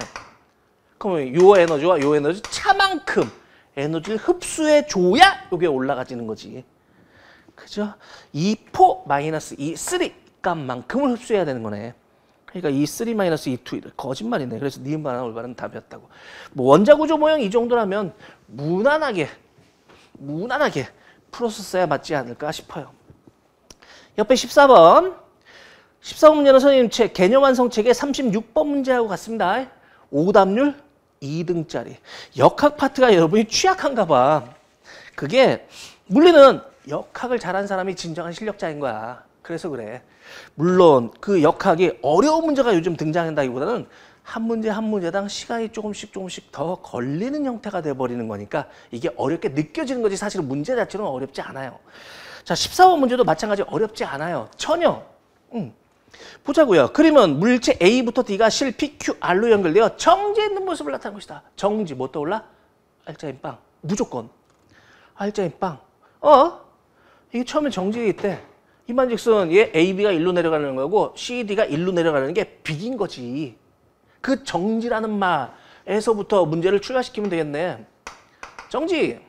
그러면 요 에너지와 요 에너지 차만큼 에너지를 흡수해 줘야 요게 올라가지는 거지. 그죠? E4-E3 값만큼을 흡수해야 되는 거네. 그러니까 E3-E2 거짓말이네. 그래서 니은반은 올바른 답이었다고. 뭐 원자 구조 모형 이 정도라면 무난하게 풀었어야 맞지 않을까 싶어요. 옆에 14번. 14번 문제는 선생님 책 개념 완성책의 36번 문제하고 같습니다. 오답률 2등짜리. 역학 파트가 여러분이 취약한가 봐. 그게 물리는 역학을 잘하는 사람이 진정한 실력자인 거야. 그래서 그래. 물론 그 역학이 어려운 문제가 요즘 등장한다기보다는 한 문제 한 문제당 시간이 조금씩 더 걸리는 형태가 돼버리는 거니까 이게 어렵게 느껴지는 거지 사실은 문제 자체는 어렵지 않아요. 자, 14번 문제도 마찬가지 어렵지 않아요. 전혀. 보자고요. 그러면 물체 A부터 D가 실 PQR로 연결되어 정지해 있는 모습을 나타낸 것이다. 정지 뭐 떠올라? 알짜인 빵. 무조건. 알짜인 빵. 이게 처음에 정지해 있대. 이만즉슨 얘 AB가 1로 내려가는 거고 CD가 1로 내려가는 게 B인 거지. 그 정지라는 말에서부터 문제를 출발시키면 되겠네. 정지.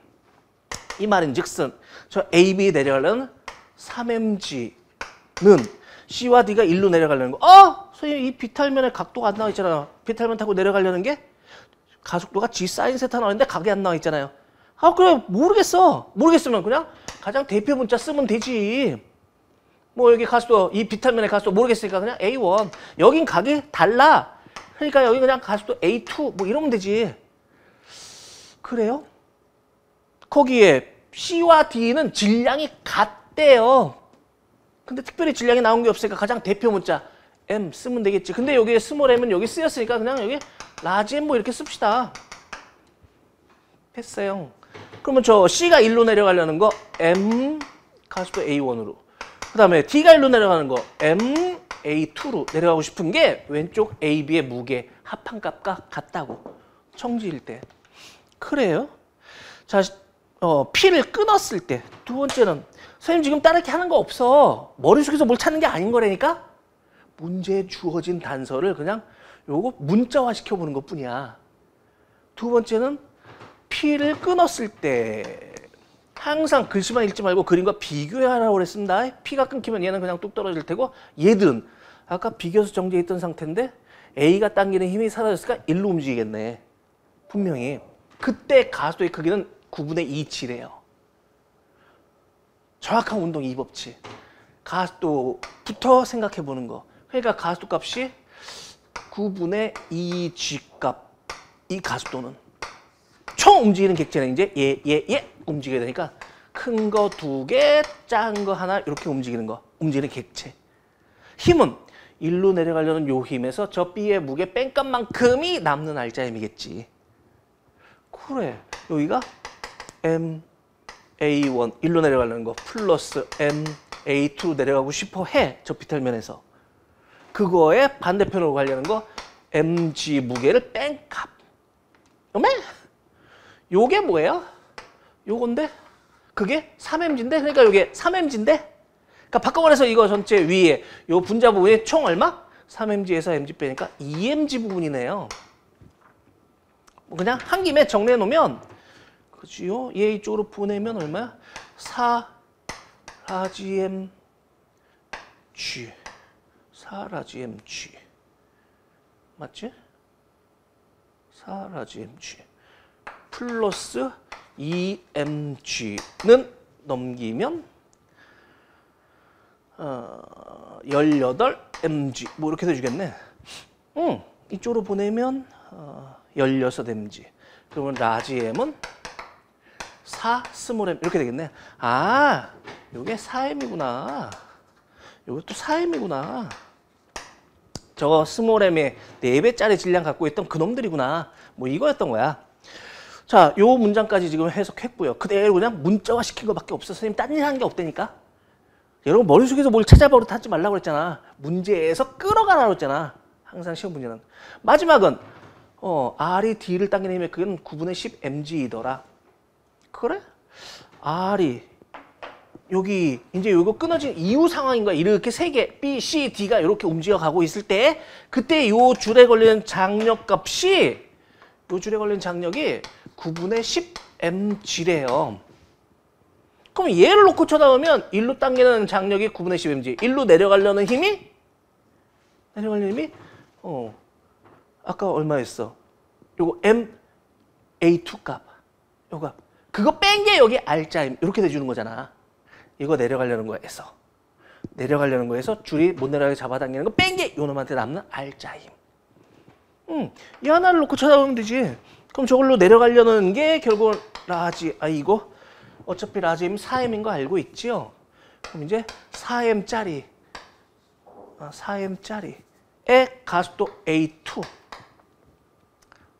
이 말인즉슨 저 AB 내려가려는 3mg는 C와 D가 1로 내려가려는 거. 선생님 이 비탈면에 각도가 안 나와 있잖아요. 비탈면 타고 내려가려는 게 가속도가 G 사인 세타 나오는데 각이 안 나와 있잖아요. 그래 모르겠어. 모르겠으면 그냥 가장 대표 문자 쓰면 되지. 뭐 여기 가속도 이 비탈면의 가속도 모르겠으니까 그냥 A1. 여긴 각이 달라. 그러니까 여기 그냥 가속도 A2 뭐 이러면 되지. 그래요? 거기에 C와 D는 질량이 같대요. 근데 특별히 질량이 나온 게 없으니까 가장 대표 문자 M 쓰면 되겠지. 근데 여기 스몰 m은 여기 쓰였으니까 그냥 여기 라지 M 뭐 이렇게 씁시다. 됐어요. 그러면 저 C가 1로 내려가려는 거 M 가속도 A1으로. 그 다음에 D가 1로 내려가는 거 M A2로 내려가고 싶은 게 왼쪽 AB의 무게 합한 값과 같다고. 정지일 때. 그래요? 자, P를 끊었을 때. 두 번째는 선생님 지금 따르게 하는 거 없어. 머릿속에서 뭘 찾는 게 아닌 거라니까? 문제에 주어진 단서를 그냥 요거 문자화 시켜보는 것 뿐이야. 두 번째는 P를 끊었을 때 항상 글씨만 읽지 말고 그림과 비교하라고 그랬습니다. P가 끊기면 얘는 그냥 뚝 떨어질 테고 얘든 아까 비교해서 정지해 있던 상태인데 A가 당기는 힘이 사라졌으니까 1로 움직이겠네. 분명히. 그때 가속도의 크기는 9분의 2치래요. 정확한 운동 이 법칙. 가속도부터 생각해 보는 거. 그러니까 가속도 값이 9분의 2G 값. 이 가속도는 총 움직이는 객체는 이제 얘 움직여야 되니까 큰 거 2개, 작은 거 하나 이렇게 움직이는 거. 움직이는 객체. 힘은 1로 내려가려는 요 힘에서 저 B의 무게 뺀값만큼이 남는 알짜힘이겠지. 그래. 여기가 M A1 1로 내려가려는 거 플러스 M A2로 내려가고 싶어 해. 저 비탈면에서. 그거에 반대편으로 가려는 거 mg 무게를 뺀 값. 어메? 요게 뭐예요? 요건데? 그게 3mg인데? 그러니까 요게 3mg인데? 그러니까 바꿔 말해서 이거 전체 위에 요 분자 부분이 총 얼마? 3mg에서 mg 빼니까 2mg 부분이네요. 뭐 그냥 한 김에 정리해 놓으면 그지요? 얘 이쪽으로 보내면 얼마야? 4라지 mg 4라지 mg 맞지? 4라지 mg 플러스 2mg는 넘기면 18mg 뭐 이렇게 돼주겠네. 이쪽으로 보내면 16mg. 그러면 라지 m은 4 스몰 m 이렇게 되겠네. 아, 요게 4m이구나. 요것도 4m이구나. 저거 스몰 m의 4배짜리 질량 갖고 있던 그놈들이구나. 뭐 이거였던 거야. 자, 요 문장까지 지금 해석했고요. 그대로 그냥 문자화 시킨 거밖에 없어. 선생님 딴 일 하는 게 없다니까. 여러분 머릿속에서 뭘 찾아버릇 하지 말라고 그랬잖아. 문제에서 끌어가라고 했잖아. 항상 시험 문제는. 마지막은 R이 D를 당기는 힘의 크기는 9분의 10 mg이더라. 그래? R이 여기 이제 요거 끊어진 이후 상황인 거야. 이렇게 세 개 B, C, D가 이렇게 움직여 가고 있을 때 그때 요 줄에 걸리는 장력 값이 요 줄에 걸리는 장력이 9분의 10 mg래요. 그럼 얘를 놓고 쳐다보면 일로 당기는 장력이 9분의 10 mg. 일로 내려가려는 힘이 아까 얼마였어? 요거 MA2 값. 요거 그거 뺀 게 여기 R자임. 이렇게 돼주는 거잖아. 이거 내려가려는 거에서. 내려가려는 거에서 줄이 못 내려가게 잡아당기는 거 뺀 게 요놈한테 남는 R자임. 이 하나를 놓고 쳐다보면 되지. 그럼 저걸로 내려가려는 게 결국은 라지, 이거 어차피 라지임 4m인 거 알고 있지요? 그럼 이제 4m짜리 4m짜리의 가속도 A2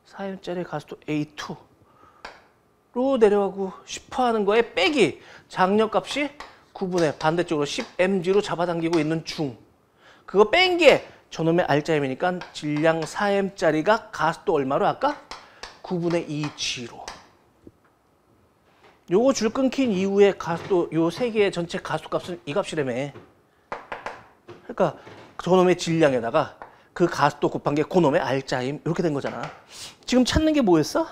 4m짜리 가속도 A2로 내려가고 싶어 하는 거에 빼기 장력값이 9분의 반대쪽으로 10mg로 잡아당기고 있는 중. 그거 뺀 게 저놈의 R자임이니까 질량 4m짜리가 가속도 얼마로 아까? 9분의 2g로. 요거 줄 끊긴 이후에 가속도 요 세 개의 전체 가속값은 이 값이라며. 그러니까 저놈의 질량에다가 그 가속도 곱한 게 그놈의 R자임 이렇게 된 거잖아. 지금 찾는 게 뭐였어?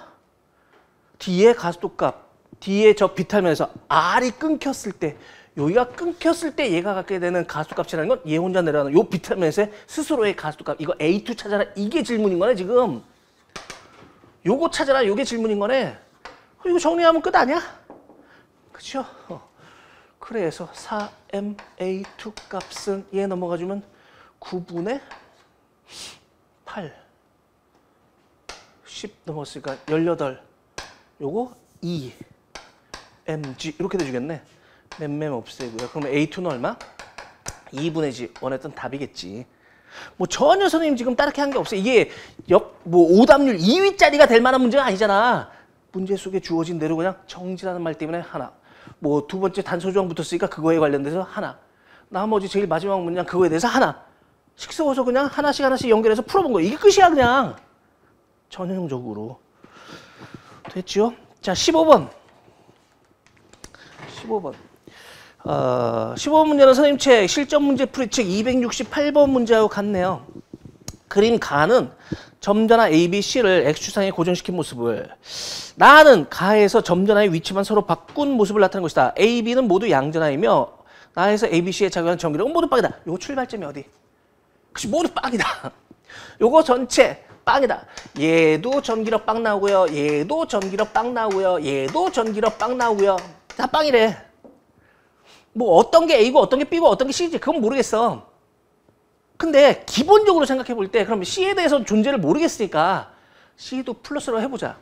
D의 가속도 값, D의 저 비탈면에서 R이 끊겼을 때 여기가 끊겼을 때 얘가 갖게 되는 가속값이라는 건 얘 혼자 내려가는 요 비탈면에서의 스스로의 가속값. 이거 A2 찾아라. 이게 질문인 거네 지금. 요거 찾아라. 요게 질문인 거네. 이거 정리하면 끝 아니야? 그쵸? 그래서 4mA2 값은 얘 넘어가주면 9분의 8 10 넘었으니까 18 요거 2 mg 이렇게 돼주겠네. 맴맴 없애고요. 그러면 A2는 얼마? 2분의 G. 원했던 답이겠지. 뭐 전혀 선생님 지금 따르게 한 게 없어요. 이게 오답률 2위짜리가 될 만한 문제가 아니잖아. 문제 속에 주어진 대로 그냥 정지라는 말 때문에 하나. 뭐 두 번째 단소조항 붙었으니까 그거에 관련돼서 하나. 나머지 제일 마지막 문장 그거에 대해서 하나. 식 써서 그냥 하나씩 연결해서 풀어본 거야. 이게 끝이야 그냥. 전형적으로. 됐죠? 자 15번. 15번 문제는 선생님 책 실전 문제 풀이책 268번 문제하고 같네요. 그림 가는 점전화 A, B, C를 X축상에 고정시킨 모습을 나는 가에서 점전화의 위치만 서로 바꾼 모습을 나타낸 것이다. A, B는 모두 양전화이며 나에서 A, B, C에 작용하는 전기력은 모두 빵이다. 요거 출발점이 어디? 그치 모두 빵이다. 요거 전체 빵이다. 얘도 전기력 빵 나오고요. 얘도 전기력 빵 나오고요. 얘도 전기력 빵 나오고요. 다 빵이래. 뭐 어떤 게 A고 어떤 게 B고 어떤 게 C지 그건 모르겠어. 근데 기본적으로 생각해 볼 때 그럼 C에 대해서 존재를 모르겠으니까 C도 플러스라고 해보자.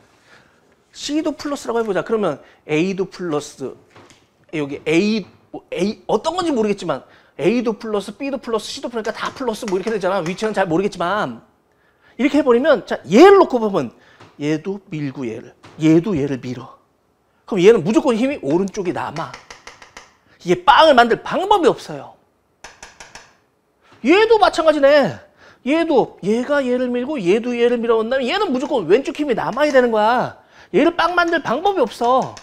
C도 플러스라고 해보자. 그러면 A도 플러스 여기 A 어떤 건지 모르겠지만 A도 플러스 B도 플러스 C도 플러스 다 플러스 뭐 이렇게 되잖아. 위치는 잘 모르겠지만 이렇게 해버리면 자 얘를 놓고 보면 얘도 밀고 얘도 얘를 밀어. 그럼 얘는 무조건 힘이 오른쪽이 남아. 이게 빵을 만들 방법이 없어요. 얘도 마찬가지네. 얘도 얘가 얘를 밀고 얘도 얘를 밀어온다면 얘는 무조건 왼쪽 힘이 남아야 되는 거야. 얘를 빵 만들 방법이 없어.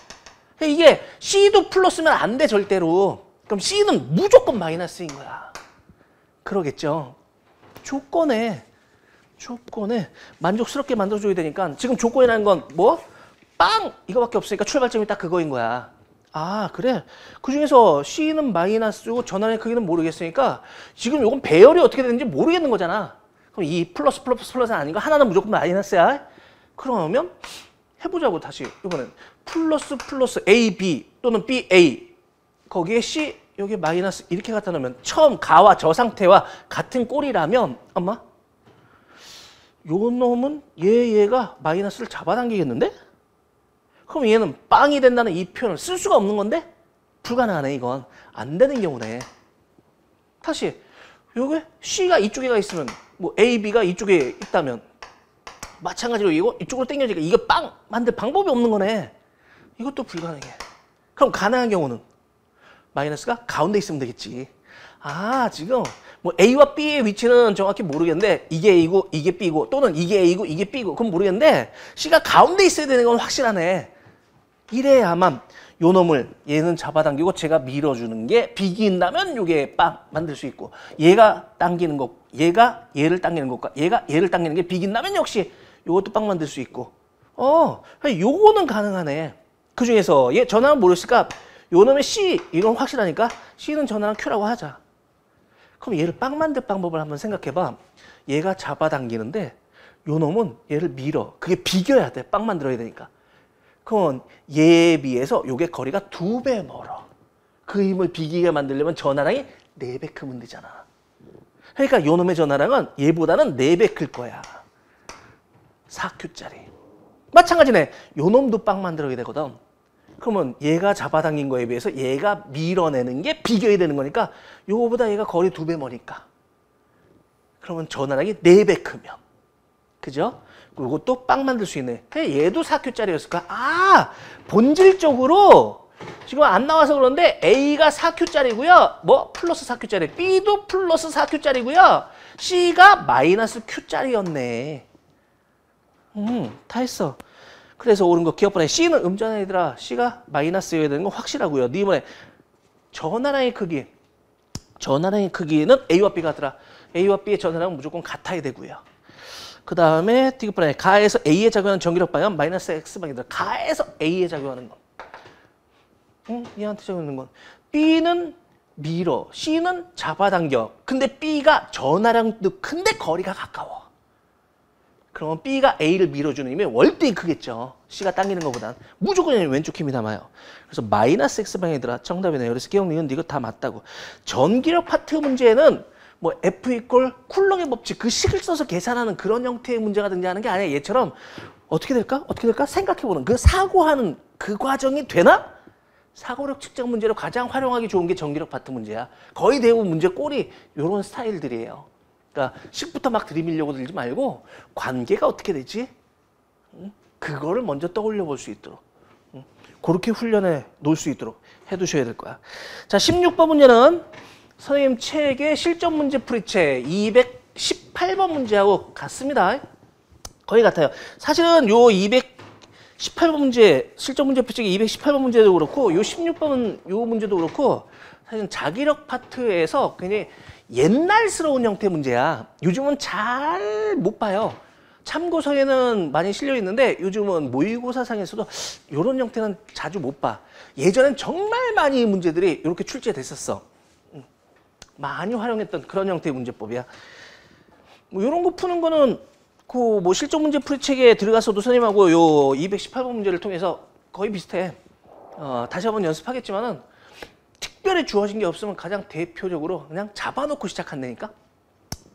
이게 C도 플러스면 안 돼 절대로. 그럼 C는 무조건 마이너스인 거야. 그러겠죠. 조건에 만족스럽게 만들어줘야 되니까 지금 조건이라는 건 뭐? 빵! 이거밖에 없으니까 출발점이 딱 그거인 거야. 아 그래? 그 중에서 C는 마이너스고 전환의 크기는 모르겠으니까 지금 요건 배열이 어떻게 되는지 모르겠는 거잖아. 그럼 이 플러스는 아닌 거 하나는 무조건 마이너스야. 그러면 해보자고 다시. 이번엔 플러스 A, B 또는 B, A 거기에 C 여기 마이너스 이렇게 갖다 놓으면 처음 가와 저 상태와 같은 꼴이라면 엄마 요 놈은 얘가 마이너스를 잡아당기겠는데? 그럼 얘는 빵이 된다는 이 표현을 쓸 수가 없는 건데 불가능하네. 이건 안 되는 경우네. 다시 요게 C가 이쪽에가 있으면 뭐 A, B가 이쪽에 있다면 마찬가지로 이쪽으로 당겨지니까 이게 빵 만들 방법이 없는 거네. 이것도 불가능해. 그럼 가능한 경우는 마이너스가 가운데 있으면 되겠지. 아, 지금 뭐 A와 B의 위치는 정확히 모르겠는데 이게 A고 이게 B고 또는 이게 A고 이게 B고 그건 모르겠는데 C가 가운데 있어야 되는 건 확실하네. 이래야만 요 놈을 얘는 잡아당기고 제가 밀어주는 게 비긴다면 요게 빵 만들 수 있고 얘가 당기는 것, 얘가 얘를 당기는 것과 얘가 얘를 당기는 게 비긴다면 역시 요것도 빵 만들 수 있고 요거는 가능하네. 그 중에서 얘 전화는 모르겠으니까 요 놈의 C 이건 확실하니까 C는 전화는 Q라고 하자. 그럼 얘를 빵 만들 방법을 한번 생각해봐. 얘가 잡아당기는데 요 놈은 얘를 밀어. 그게 비겨야 돼. 빵 만들어야 되니까. 그건 얘에 비해서 요게 거리가 2배 멀어. 그 힘을 비기게 만들려면 전화량이 4배 크면 되잖아. 그러니까 요 놈의 전화량은 얘보다는 4배 클 거야. 4Q짜리. 마찬가지네. 요 놈도 빵 만들어야 되거든. 그러면 얘가 잡아당긴 거에 비해서 얘가 밀어내는 게 비겨야 되는 거니까 요거보다 얘가 거리 2배 머니까. 그러면 전화량이 4배 크면. 그죠? 요것도 빵 만들 수 있네. 얘도 4Q짜리였을까? 아! 본질적으로 지금 안 나와서 그런데 A가 4Q짜리고요. 뭐? 플러스 4Q짜리. B도 플러스 4Q짜리고요. C가 마이너스 Q짜리였네. 다 했어. 그래서 옳은 거 기억번에 C는 음전화 얘들아. C가 마이너스여야 되는 건 확실하고요. 네 이번에 전화량의 크기. 전화량의 크기는 A와 B가 더라. A와 B의 전화량은 무조건 같아야 되고요. 그 다음에 디귿번에 가에서 A에 작용하는 전기력 방향은 마이너스 X방이더라. 가에서 A에 작용하는 건. 얘한테 작용하는 건. B는 밀어. C는 잡아당겨. 근데 B가 전화량도 큰데 거리가 가까워. 그러면 B가 A를 밀어주는 힘이 월등히 크겠죠. C가 당기는 것보단. 무조건 왼쪽 힘이 남아요. 그래서 마이너스 X방이더라. 정답이네요. 그래서 기억, 니은, 이거 다 맞다고. 전기력 파트 문제는 뭐 F 이퀄 쿨렁의 법칙 그 식을 써서 계산하는 그런 형태의 문제가 등장하는 게 아니야. 얘처럼 어떻게 될까? 어떻게 될까? 생각해보는 그 사고하는 그 과정이 되나? 사고력 측정 문제로 가장 활용하기 좋은 게 전기력 파트 문제야. 거의 대부분 문제 꼴이 이런 스타일들이에요. 그러니까 식부터 막 들이밀려고 들지 말고 관계가 어떻게 되지? 그거를 먼저 떠올려 볼 수 있도록 그렇게 훈련해 놓을 수 있도록 해두셔야 될 거야. 자, 16번 문제는 선생님 책의 실전 문제 풀이책 218번 문제하고 같습니다. 거의 같아요. 사실은 요 218번 문제, 실전 문제 풀이책의 218번 문제도 그렇고 요 16번 요 문제도 그렇고 사실은 자기력 파트에서 굉장히 옛날스러운 형태의 문제야. 요즘은 잘 못 봐요. 참고서에는 많이 실려 있는데 요즘은 모의고사상에서도 이런 형태는 자주 못 봐. 예전엔 정말 많이 문제들이 이렇게 출제됐었어. 많이 활용했던 그런 형태의 문제법이야. 뭐 이런 거 푸는 거는 그 뭐 실전 문제 풀이책에 들어가서도 선생님하고 요 218번 문제를 통해서 거의 비슷해. 다시 한번 연습하겠지만은 특별히 주어진 게 없으면 가장 대표적으로 그냥 잡아놓고 시작한다니까.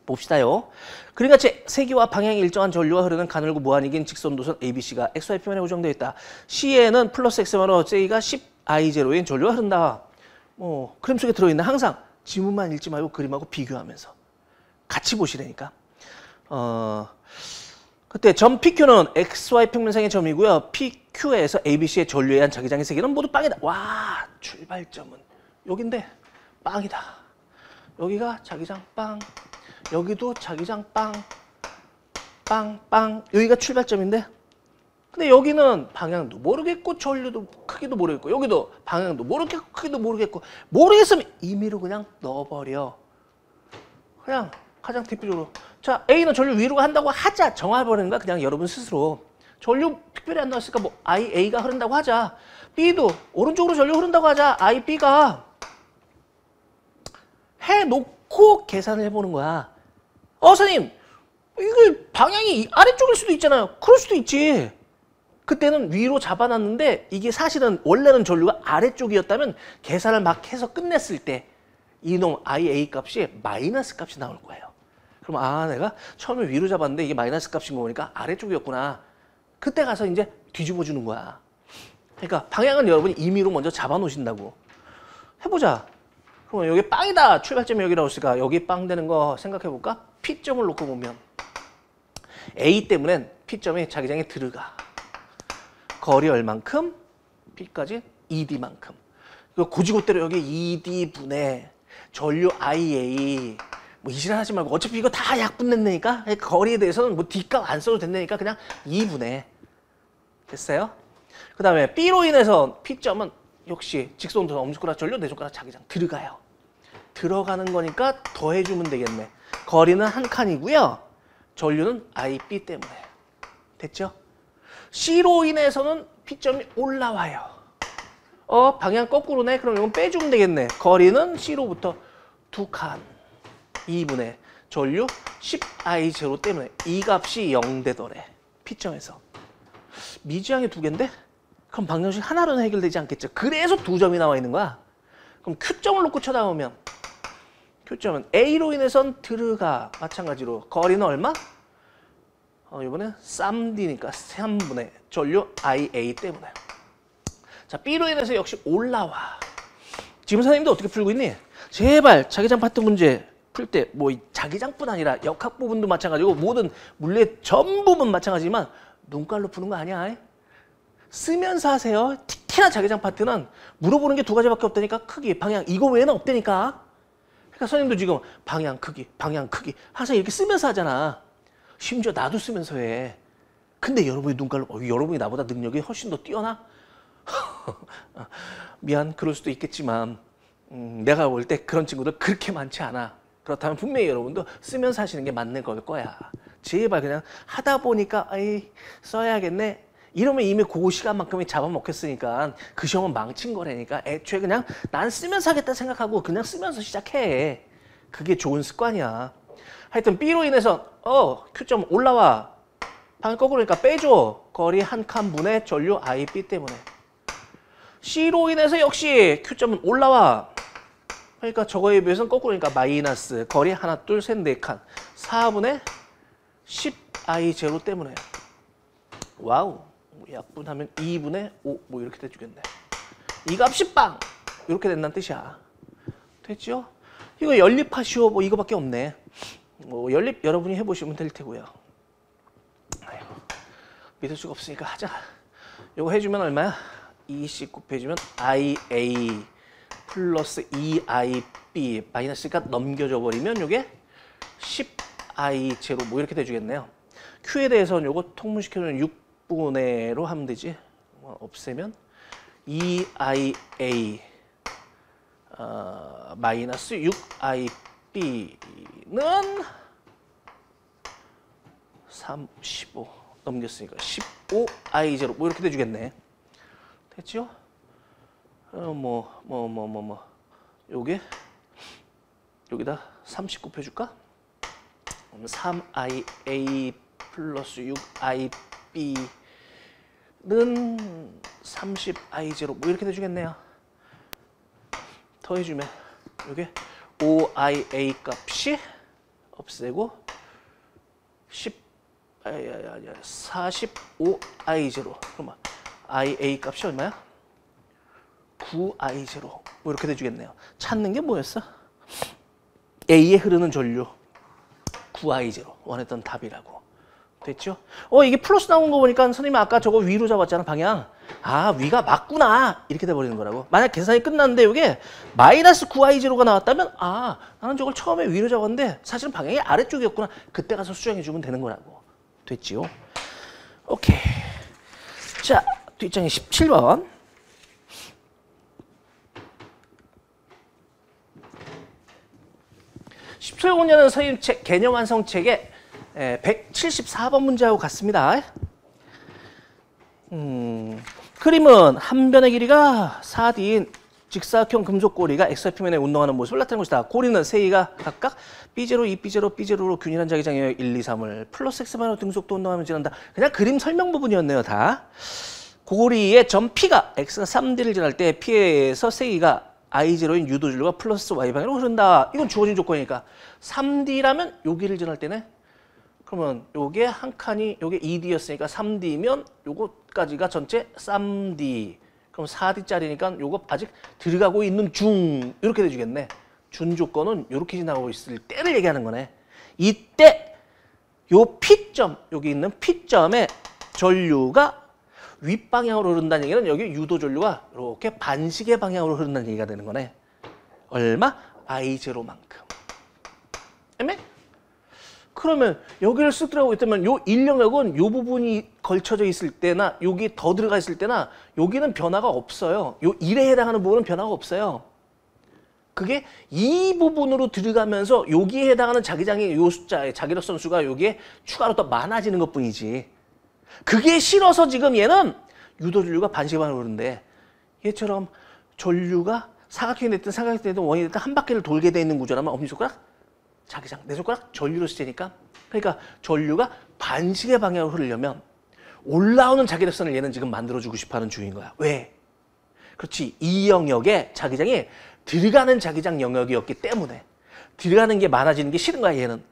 봅시다요. 그림 같이 세기와 방향이 일정한 전류가 흐르는 가늘고 무한이긴 직선 노선 ABC가 XY 표면에 고정되어 있다. C에는 플러스 X만으로 J가 10I0인 전류가 흐른다. 그림 속에 들어있는 항상 지문만 읽지 말고 그림하고 비교하면서 같이 보시라니까. 그때 점 PQ는 XY 평면상의 점이고요. PQ에서 ABC의 전류에 의한 자기장의 세기는 모두 빵이다. 와, 출발점은 여긴데 빵이다. 여기가 자기장 빵, 여기도 자기장 빵, 빵, 빵. 여기가 출발점인데 근데 여기는 방향도 모르겠고 전류도 크기도 모르겠고 여기도 방향도 모르겠고 크기도 모르겠고 모르겠으면 임의로 그냥 넣어버려. 그냥 가장 대표적으로 자 A는 전류 위로 한다고 하자. 정해버리는 거야. 그냥 여러분 스스로. 전류 특별히 안 나왔으니까 뭐 IA가 흐른다고 하자. B도 오른쪽으로 전류 흐른다고 하자. IB가 해놓고 계산을 해보는 거야. 선생님 이게 방향이 아래쪽일 수도 있잖아요. 그럴 수도 있지. 그때는 위로 잡아놨는데 이게 사실은 원래는 전류가 아래쪽이었다면 계산을 막 해서 끝냈을 때 이놈 IA 값이 마이너스 값이 나올 거예요. 그럼 내가 처음에 위로 잡았는데 이게 마이너스 값인 거 보니까 아래쪽이었구나. 그때 가서 이제 뒤집어 주는 거야. 그러니까 방향은 여러분이 임의로 먼저 잡아 놓으신다고. 해보자. 그럼 여기 빵이다. 출발점이 여기라고 했으니까 여기 빵 되는 거 생각해 볼까? P점을 놓고 보면 A 때문엔 P점이 자기장에 들어가. 거리 얼만큼? P까지 ED만큼. 고지고대로 여기 ED분의 전류 IA 뭐 이질을 하지 말고 어차피 이거 다 약분 냈으니까 거리에 대해서는 뭐 D값 안 써도 된다니까 그냥 2분의 됐어요? 그 다음에 B로 인해서 P점은 역시 직선도 엄지손가락 전류 내 손가락 자기장 들어가요. 들어가는 거니까 더해주면 되겠네. 거리는 한 칸이고요. 전류는 IB 때문에. 됐죠? C로 인해서는 P점이 올라와요. 방향 거꾸로네? 그럼 이건 빼주면 되겠네. 거리는 C로부터 2칸. 2분의 전류 10I0 때문에 이 값이 0 되더래. P점에서. 미지항이 2개인데? 그럼 방정식 하나로는 해결되지 않겠죠. 그래서 2점이 나와 있는 거야. 그럼 Q점을 놓고 쳐다보면 Q점은 A로 인해선 들어가. 마찬가지로 거리는 얼마? 이번엔 3D니까 3분의 전류 IA 때문에. 자, B로 인해서 역시 올라와. 지금 선생님도 어떻게 풀고 있니? 제발 자기장 파트 문제 풀 때 뭐 자기장뿐 아니라 역학 부분도 마찬가지고 모든 물리의 전 부분 마찬가지지만 눈깔로 푸는 거 아니야. 쓰면서 하세요. 특히나 자기장 파트는 물어보는 게 2가지밖에 없다니까. 크기, 방향 이거 외에는 없다니까. 그러니까 선생님도 지금 방향, 크기, 방향, 크기 항상 이렇게 쓰면서 하잖아. 심지어 나도 쓰면서 해. 근데 여러분이 눈깔로 여러분이 나보다 능력이 훨씬 더 뛰어나? 미안, 그럴 수도 있겠지만 내가 볼 때 그런 친구들 그렇게 많지 않아. 그렇다면 분명히 여러분도 쓰면서 하시는 게 맞는 걸 거야. 제발 그냥 하다 보니까 아이 써야겠네. 이러면 이미 그 시간만큼이 잡아먹혔으니까 그 시험은 망친 거라니까. 애초에 그냥 난 쓰면서 하겠다 생각하고 그냥 쓰면서 시작해. 그게 좋은 습관이야. 하여튼 B로 인해서 Q점 올라와. 방향 거꾸로니까 빼줘. 거리 한 칸 분의 전류 IB 때문에. C로 인해서 역시 Q점은 올라와. 그러니까 저거에 비해서는 거꾸로니까 마이너스. 거리 하나, 둘, 셋, 네 칸. 4분의 10I0 때문에. 와우. 약분하면 2분의 5. 뭐 이렇게 돼주겠네. 이 값이 빵! 이렇게 된다는 뜻이야. 됐죠? 이거 연립하시오. 뭐 이거밖에 없네. 뭐 연립 여러분이 해보시면 될 테고요. 아이고, 믿을 수가 없으니까 하자. 이거 해주면 얼마야? 2씩 곱해주면 IA 플러스 2IB 마이너스니까 넘겨져 버리면 이게 10I0 뭐 이렇게 돼주겠네요. Q에 대해서는 이거 통분시켜주면 6분의로 하면 되지. 없애면 2IA 마이너스 6IB는 15 넘겼으니까 15I0 뭐 이렇게 돼주겠네. 됐죠? 요게 여기다 30 곱해줄까? 그러면 3IA 플러스 6IB는 30I0 뭐 이렇게 돼주겠네요. 더해주면 요게 5IA 값이 없애고 45I0 그러면 IA 값이 얼마야? 9I0 뭐 이렇게 돼주겠네요. 찾는 게 뭐였어? A에 흐르는 전류 9I0 원했던 답이라고. 됐죠? 이게 플러스 나온 거 보니까 선생님이 아까 저거 위로 잡았잖아 방향. 위가 맞구나 이렇게 돼버리는 거라고. 만약 계산이 끝났는데 이게 마이너스 9I0가 나왔다면 나는 저걸 처음에 위로 잡았는데 사실은 방향이 아래쪽이었구나. 그때 가서 수정해주면 되는 거라고. 됐지요? 오케이. 자, 뒷장에 17번. 십초용원년은 선생님 책 개념 완성 책에 174번 문제하고 같습니다. 그림은 한 변의 길이가 4D인 직사각형 금속 고리가 X좌 표면에 운동하는 모습을 나타내는 것이다. 고리는 세기가 각각 B0, 2B0, B0로 균일한 자기장이어 1, 2, 3을 플러스 X만으로 등속도 운동하면 지난다. 그냥 그림 설명 부분이었네요. 다. 고리의 점 P가 X가 3D를 지날 때 P에서 세기가 I0인 유도줄과 플러스 Y방향으로 흐른다. 이건 주어진 조건이니까 3D라면 여기를 지날 때네. 그러면 요게 한 칸이 요게 2D였으니까 3D면 요거까지가 전체 3D 그럼 4D짜리니까 요거 아직 들어가고 있는 중 이렇게 돼주겠네. 준 조건은 이렇게 지나가고 있을 때를 얘기하는 거네. 이때 요 P점, 여기 있는 P점에 전류가 윗방향으로 흐른다는 얘기는 여기 유도 전류가 이렇게 반시계 방향으로 흐른다는 얘기가 되는 거네. 얼마? I0만큼. 애매? 그러면 여기를 쓱 들어가고 있다면 요 일영역은 요 부분이 걸쳐져 있을 때나 여기 더 들어가 있을 때나 여기는 변화가 없어요. 요 1에 해당하는 부분은 변화가 없어요. 그게 이 부분으로 들어가면서 여기에 해당하는 자기장의 요 숫자의 자기력선 수가 여기에 추가로 더 많아지는 것뿐이지. 그게 싫어서 지금 얘는 유도전류가 반시계방으로 흐르는데 얘처럼 전류가 사각형이 됐든 삼각형이 됐든 원이 됐든 한 바퀴를 돌게 돼 있는 구조라면 엄지손가락, 자기장, 내 손가락 전류로 쓰니까 그러니까 전류가 반시계 방향으로 흐르려면 올라오는 자기력선을 얘는 지금 만들어주고 싶어하는 중인 거야. 왜? 그렇지. 이 영역에 자기장이 들어가는 자기장 영역이었기 때문에 들어가는 게 많아지는 게 싫은 거야. 얘는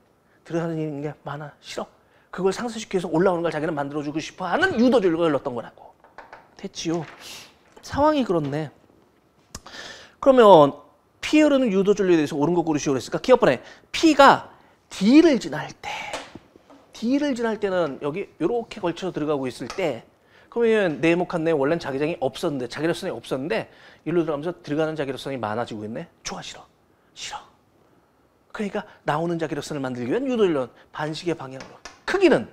들어가는 게 많아 싫어. 그걸 상쇄시켜서 올라오는 걸 자기는 만들어주고 싶어하는 유도전류가 흘렀던 거라고. 됐지요. 상황이 그렇네. 그러면 P 흐르는 유도전류에 대해서 옳은 거 고르시오 그랬을까? 기억 번에 P가 D를 지날 때는 여기 이렇게 걸쳐서 들어가고 있을 때 그러면 네모칸 내 원래는 자기장이 없었는데 자기력선이 없었는데 일로 들어가면서 들어가는 자기력선이 많아지고 있네. 좋아 싫어. 싫어. 그러니까 나오는 자기력선을 만들기 위한 유도전류는 반시계 방향으로. 크기는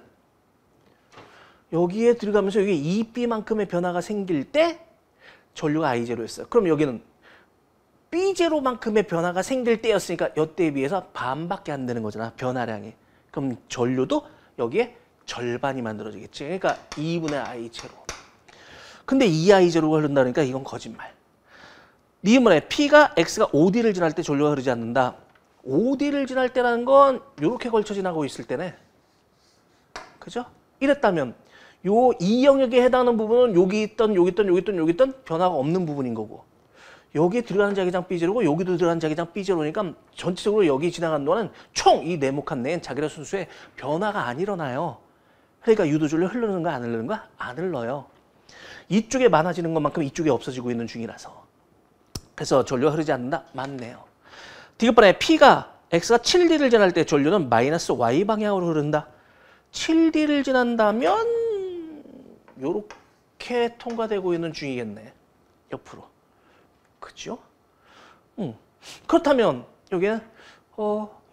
여기에 들어가면서 여기 2B만큼의 변화가 생길 때 전류가 I0였어요. 그럼 여기는 B0만큼의 변화가 생길 때였으니까 이때에 비해서 반밖에 안 되는 거잖아. 변화량이. 그럼 전류도 여기에 절반이 만들어지겠지. 그러니까 2분의 I0. 근데 2I0가 흐른다 그러니까 이건 거짓말. 니은문에 P가 X가 OD를 지날 때 전류가 흐르지 않는다. OD를 지날 때라는 건 이렇게 걸쳐 지나고 있을 때네. 그죠? 이랬다면 요 이 영역에 해당하는 부분은 여기 있던 변화가 없는 부분인 거고 여기에 들어가는 자기장 B0고 여기도 들어가는 자기장 B0니까 전체적으로 여기 지나가는 동안은 총 이 네모칸 내엔 자기력 순수에 변화가 안 일어나요. 그러니까 유도전류 흐르는 거 안 흐르는 거? 안 흘러요. 이쪽에 많아지는 것만큼 이쪽에 없어지고 있는 중이라서. 그래서 전류가 흐르지 않는다? 맞네요. 디귿번에 P가 X가 7D를 지날 때 전류는 마이너스 Y 방향으로 흐른다. 7D를 지난다면 요렇게 통과되고 있는 중이겠네. 옆으로. 그죠? 그렇다면 여기는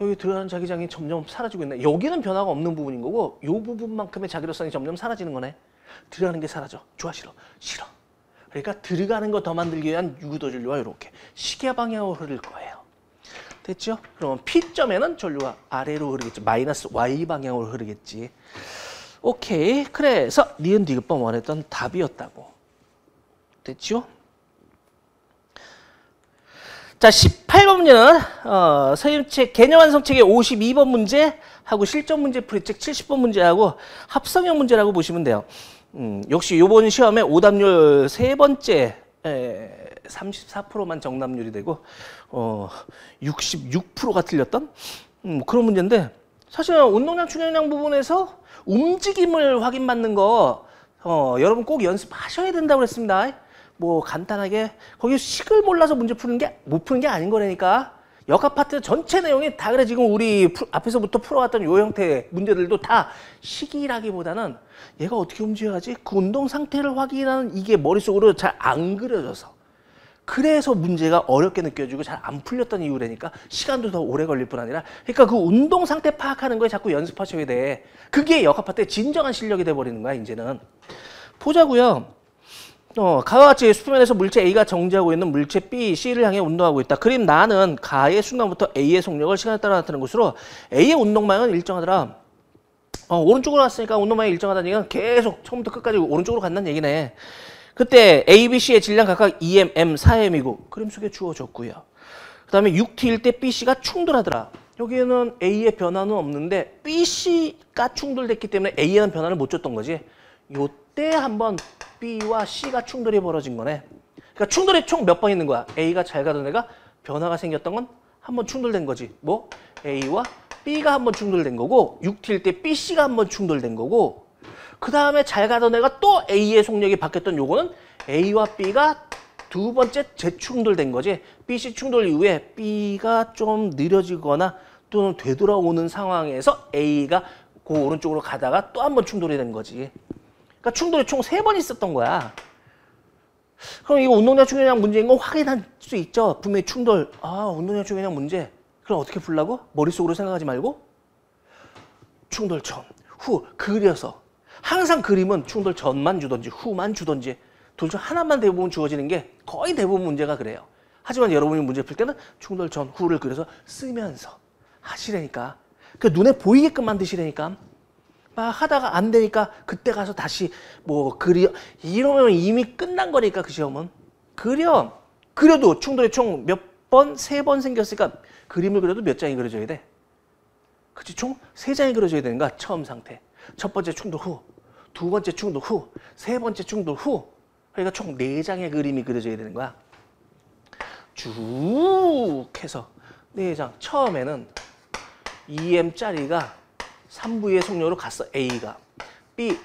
여기 들어가는 자기장이 점점 사라지고 있네. 여기는 변화가 없는 부분인 거고 이 부분만큼의 자기력선이 점점 사라지는 거네. 들어가는 게 사라져. 좋아 싫어? 싫어. 그러니까 들어가는 거 더 만들기 위한 유도전류가 이렇게 시계 방향으로 흐를 거예요. 됐죠? 그러면 P점에는 전류가 아래로 흐르겠지. 마이너스 Y 방향으로 흐르겠지. 오케이. 그래서 니은 디귿번 원했던 답이었다고. 됐죠? 자, 18번 문제는 서유책 개념 완성책의 52번 문제하고 실전 문제 풀이책 70번 문제하고 합성형 문제라고 보시면 돼요. 역시 이번 시험에 오답률 세 번째 34%만 정답률이 되고 66%가 틀렸던 그런 문제인데 사실 운동량 충격량 부분에서 움직임을 확인받는 거 여러분 꼭 연습하셔야 된다고 그랬습니다. 뭐 간단하게 거기 식을 몰라서 문제 푸는 게 못 푸는 게 아닌 거라니까. 역학 파트 전체 내용이 다 그래. 지금 우리 앞에서부터 풀어왔던 요 형태의 문제들도 다 식이라기보다는 얘가 어떻게 움직여야지 그 운동 상태를 확인하는 이게 머릿속으로 잘 안 그려져서 그래서 문제가 어렵게 느껴지고 잘 안 풀렸던 이유라니까. 시간도 더 오래 걸릴 뿐 아니라 그러니까 그 운동 상태 파악하는 거에 자꾸 연습하셔야 돼. 그게 역학 파트의 진정한 실력이 돼버리는 거야 이제는. 보자고요. 가와 같이 수표면에서 물체 A가 정지하고 있는 물체 B, C를 향해 운동하고 있다. 그림 나는 가의 순간부터 A의 속력을 시간에 따라 나타내는 것으로 A의 운동방향은 일정하더라. 오른쪽으로 갔으니까 운동방향이 일정하다는 얘기는 계속 처음부터 끝까지 오른쪽으로 간다는 얘기네. 그때 A, B, C의 질량 각각 2m, m, 4m이고 그림 속에 주어졌고요. 그 다음에 6T일 때 B, C가 충돌하더라. 여기에는 A의 변화는 없는데 B, C가 충돌됐기 때문에 A에는 변화를 못 줬던 거지. 요때 한번 B와 C가 충돌이 벌어진 거네. 그러니까 충돌이 총 몇 번 있는 거야. A가 잘 가던 애가 변화가 생겼던 건 한 번 충돌된 거지. 뭐? A와 B가 한 번 충돌된 거고 6T일 때 B, C가 한 번 충돌된 거고 그 다음에 잘 가던 애가 또 A의 속력이 바뀌었던 요거는 A와 B가 두 번째 재충돌된 거지. BC 충돌 이후에 B가 좀 느려지거나 또는 되돌아오는 상황에서 A가 그 오른쪽으로 가다가 또 한 번 충돌이 된 거지. 그러니까 충돌이 총 3번 있었던 거야. 그럼 이거 운동량 충돌량 문제인 거 확인할 수 있죠. 분명히 충돌. 운동량 충돌량 문제. 그럼 어떻게 풀라고? 머릿속으로 생각하지 말고 충돌 전, 후 그려서 항상 그림은 충돌 전만 주던지 후만 주던지 둘 중 하나만 대부분 주어지는 게 거의 대부분 문제가 그래요. 하지만 여러분이 문제 풀 때는 충돌 전, 후를 그려서 쓰면서 하시라니까. 그 눈에 보이게끔 만드시라니까. 막 하다가 안 되니까 그때 가서 다시 뭐 그려. 이러면 이미 끝난 거니까 그 시험은. 그려도 충돌이 총 몇 번? 3번 생겼으니까 그림을 그려도 몇 장이 그려져야 돼? 그치? 총 3장이 그려져야 되는 거야. 처음 상태. 첫 번째 충돌 후, 두 번째 충돌 후, 세 번째 충돌 후. 그러니까 총 4장의 그림이 그려져야 되는 거야. 쭉 해서 4장. 처음에는 2M짜리가 3V의 속력으로 갔어. A가. B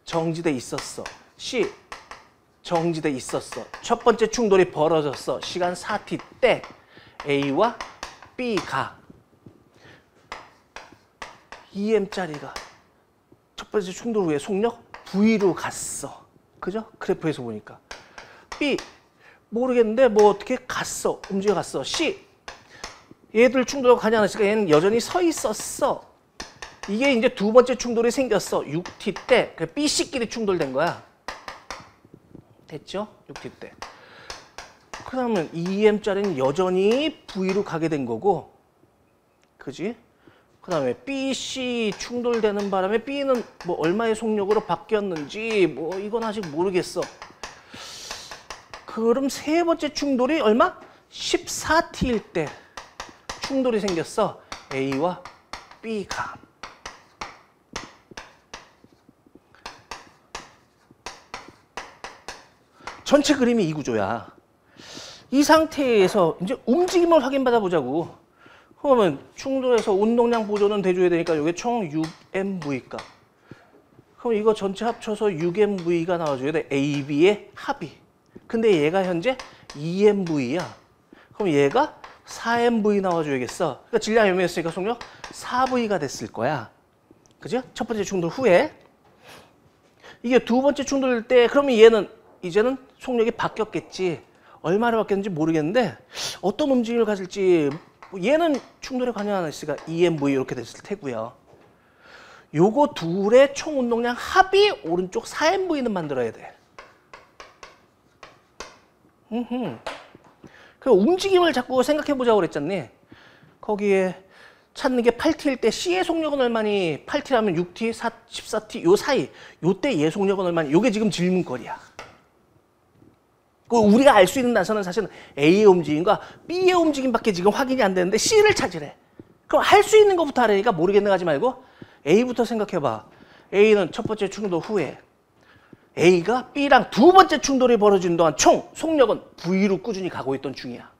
정지돼 있었어. C 정지돼 있었어. 첫 번째 충돌이 벌어졌어. 시간 4t 때 A와 B가 2M짜리가 첫 번째 충돌 후에 속력 V로 갔어. 그죠? 그래프에서 보니까. B 모르겠는데 뭐 어떻게 갔어. 움직여갔어. C 얘들 충돌하고 가지 않았으니까 얘는 여전히 서 있었어. 이게 이제 두 번째 충돌이 생겼어. 6t 때 B, C끼리 충돌된 거야. 됐죠? 6t 때. 그러면 2M짜리는 여전히 V로 가게 된 거고, 그지? 그 다음에 B, C 충돌되는 바람에 B는 뭐 얼마의 속력으로 바뀌었는지 뭐 이건 아직 모르겠어. 그럼 세 번째 충돌이 얼마? 14t일 때 충돌이 생겼어. A와 B가. 전체 그림이 이 구조야. 이 상태에서 이제 움직임을 확인받아 보자고. 그러면 충돌해서 운동량 보존은 돼줘야 되니까 이게 총 6MV가. 그럼 이거 전체 합쳐서 6MV가 나와줘야 돼. A, B의 합이. 근데 얘가 현재 2MV야. 그럼 얘가 4MV 나와줘야겠어. 그러니까 질량 MV였으니까 속력 4V가 됐을 거야. 그죠? 첫 번째 충돌 후에. 이게 두 번째 충돌일 때 그러면 얘는 이제는 속력이 바뀌었겠지. 얼마나 바뀌었는지 모르겠는데 어떤 움직임을 가질지. 얘는 충돌에 관여 안 했으니까 EMV 이렇게 됐을 테고요. 요거 둘의 총 운동량 합이 오른쪽 4MV는 만들어야 돼. 그 움직임을 자꾸 생각해 보자고 그랬잖니. 거기에 찾는 게 8t일 때 C의 속력은 얼마니? 8t라면 6t, 14t 요 사이. 요때 얘 속력은 얼마니? 요게 지금 질문거리야. 우리가 알 수 있는 단서는 사실은 A의 움직임과 B의 움직임밖에 지금 확인이 안 되는데 C를 찾으래. 그럼 할 수 있는 것부터 하려니까 모르겠네 하지 말고 A부터 생각해봐. A는 첫 번째 충돌 후에 A가 B랑 두 번째 충돌이 벌어지는 동안 총 속력은 V로 꾸준히 가고 있던 중이야.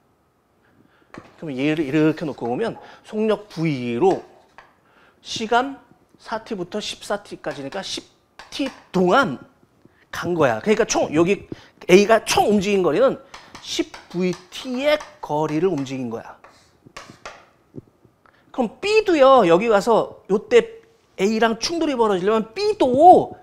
그럼 얘를 이렇게 놓고 보면 속력 V로 시간 4t부터 14t까지니까 10t 동안 간 거야. 그러니까 총 여기 A가 총 움직인 거리는 10VT의 거리를 움직인 거야. 그럼 B도요. 여기 가서 요때 A랑 충돌이 벌어지려면 B도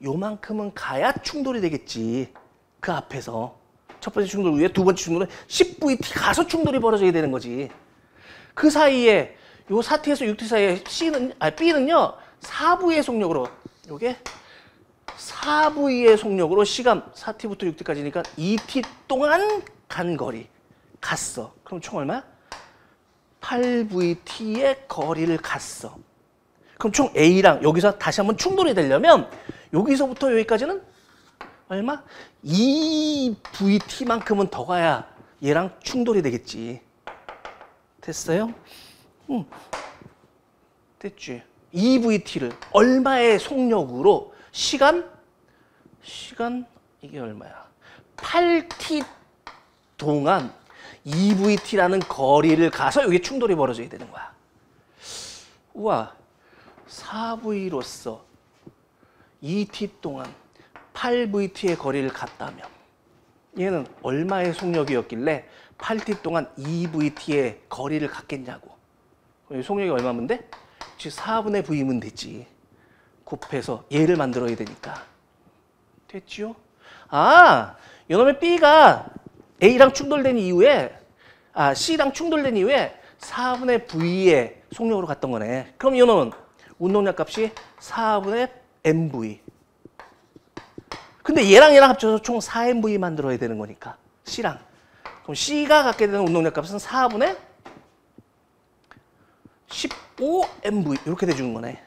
요만큼은 가야 충돌이 되겠지. 그 앞에서. 첫 번째 충돌 후에 두 번째 충돌은 10VT 가서 충돌이 벌어져야 되는 거지. 그 사이에 요 4T에서 6T 사이에 B는요. 4V의 속력으로 요게 4V의 속력으로 시간 4T부터 6T까지니까 2T 동안 간 거리 갔어. 그럼 총 얼마야? 8VT의 거리를 갔어. 그럼 총 A랑 여기서 다시 한번 충돌이 되려면 여기서부터 여기까지는 얼마? 2VT만큼은 더 가야 얘랑 충돌이 되겠지. 됐어요? 응. 됐지. 2VT를 얼마의 속력으로 시간 이게 얼마야? 8t 동안 2VT라는 거리를 가서 여기 충돌이 벌어져야 되는 거야. 우와, 4V로서 2t 동안 8vt의 거리를 갔다면 얘는 얼마의 속력이었길래 8t 동안 2vt의 거리를 갔겠냐고. 속력이 얼마면 돼? 즉 4분의 v면 되지. 곱해서 얘를 만들어야 되니까. 됐지요? 아, 이놈의 B가 A랑 충돌된 이후에 C랑 충돌된 이후에 4분의 V의 속력으로 갔던 거네. 그럼 이놈은 운동량 값이 4분의 mv. 근데 얘랑 합쳐서 총 4mv 만들어야 되는 거니까 C랑. 그럼 C가 갖게 되는 운동량 값은 4분의 15mv 이렇게 돼주는 거네.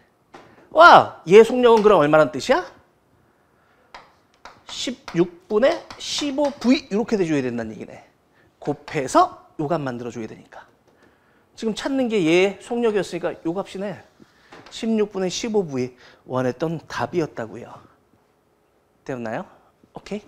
와, 얘 속력은 그럼 얼마란 뜻이야? 16분의 15v 이렇게 돼줘야 된다는 얘기네. 곱해서 요 값 만들어줘야 되니까. 지금 찾는 게 얘 속력이었으니까 요 값이네. 16분의 15v 원했던 답이었다고요. 되었나요? 오케이.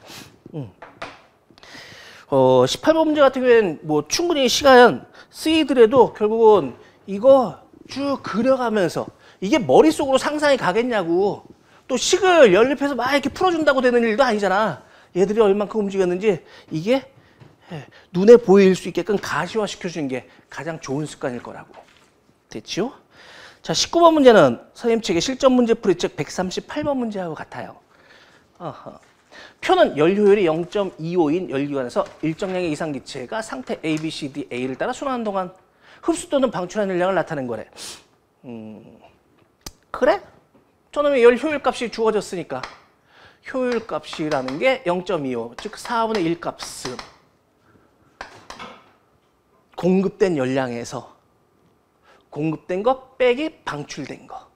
18번 문제 같은 경우에는 뭐 충분히 시간 쓰이더라도 결국은 이거 쭉 그려가면서 이게 머릿속으로 상상이 가겠냐고. 또 식을 연립해서 막 이렇게 풀어준다고 되는 일도 아니잖아. 얘들이 얼만큼 움직였는지 이게 눈에 보일 수 있게끔 가시화시켜주는 게 가장 좋은 습관일 거라고. 됐지요? 자, 19번 문제는 선생님 책의 실전 문제 풀이책 138번 문제하고 같아요. 표는 열 효율이 0.25인 열기관에서 일정량의 이상기체가 상태 A, B, C, D, A를 따라 순환하는 동안 흡수 또는 방출한 열량을 나타낸 거래. 그래? 저놈의 열 효율값이 주어졌으니까 효율값이라는 게 0.25, 즉 4분의 1 값은 공급된 열량에서 공급된 거 빼기 방출된 거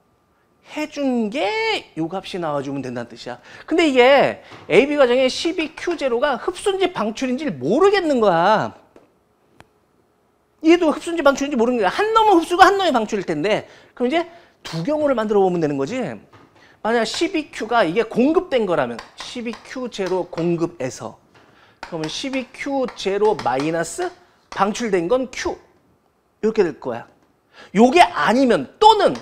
해준 게 요 값이 나와주면 된다는 뜻이야. 근데 이게 AB 과정의 12Q0가 흡수인지 방출인지 모르겠는 거야. 얘도 흡수인지 방출인지 모르는 거야. 한 놈은 흡수고 한 놈이 방출일 텐데 그럼 이제 두 경우를 만들어 보면 되는 거지. 만약 12Q가 이게 공급된 거라면 12Q0 공급에서 그러면 12Q0 마이너스 방출된 건 Q 이렇게 될 거야. 요게 아니면 또는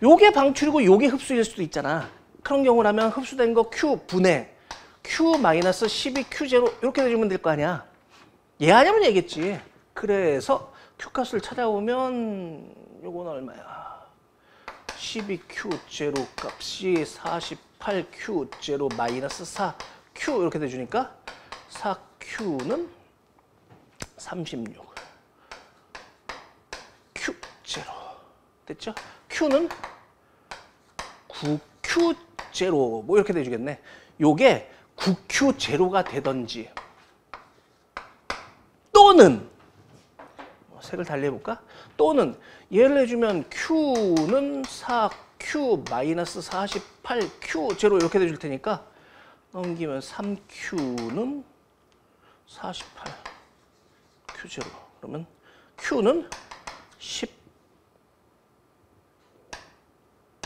요게 방출이고 요게 흡수일 수도 있잖아. 그런 경우라면 흡수된 거 Q 분의 Q 마이너스 12Q0 이렇게 해주면 될 거 아니야. 얘 아니면 얘겠지. 그래서 Q 값을 찾아보면 요건 얼마야? 12Q0 값이 48Q0 마이너스 4Q 이렇게 돼주니까 4Q는 36 Q0 됐죠? Q는 9Q0 뭐 이렇게 돼주겠네. 요게 9Q0가 되던지 또는 색을 달리해볼까? 또는 예를 해주면 Q는 4Q 마이너스 48Q0 이렇게 돼줄 테니까 넘기면 3Q는 48Q0 그러면 Q는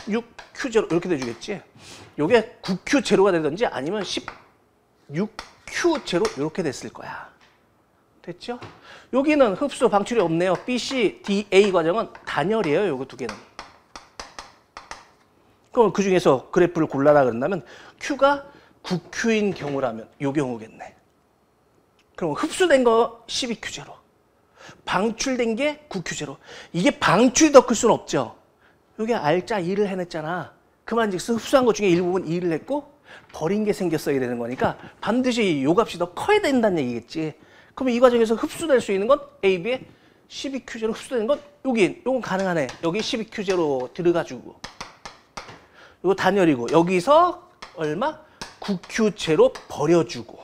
16Q0 이렇게 돼주겠지. 요게 9Q0가 되든지 아니면 16Q0 이렇게 됐을 거야. 됐죠? 여기는 흡수 방출이 없네요. B, C, D, A 과정은 단열이에요. 요거 두 개는. 그럼 그 중에서 그래프를 골라라 그런다면 Q가 9Q인 경우라면 요 경우겠네. 그럼 흡수된 거 12Q0. 방출된 게 9Q0. 이게 방출이 더 클 수는 없죠. 요게 R자 2를 해냈잖아. 그만즉슨 흡수한 것 중에 일부분 2를 했고 버린 게 생겼어야 되는 거니까 반드시 요 값이 더 커야 된다는 얘기겠지. 그러면 이 과정에서 흡수될 수 있는 건 AB에 12Q0 흡수되는 건 요건 가능하네. 여기 12Q0 들어가지고 이거 단열이고 여기서 얼마? 9Q0 버려주고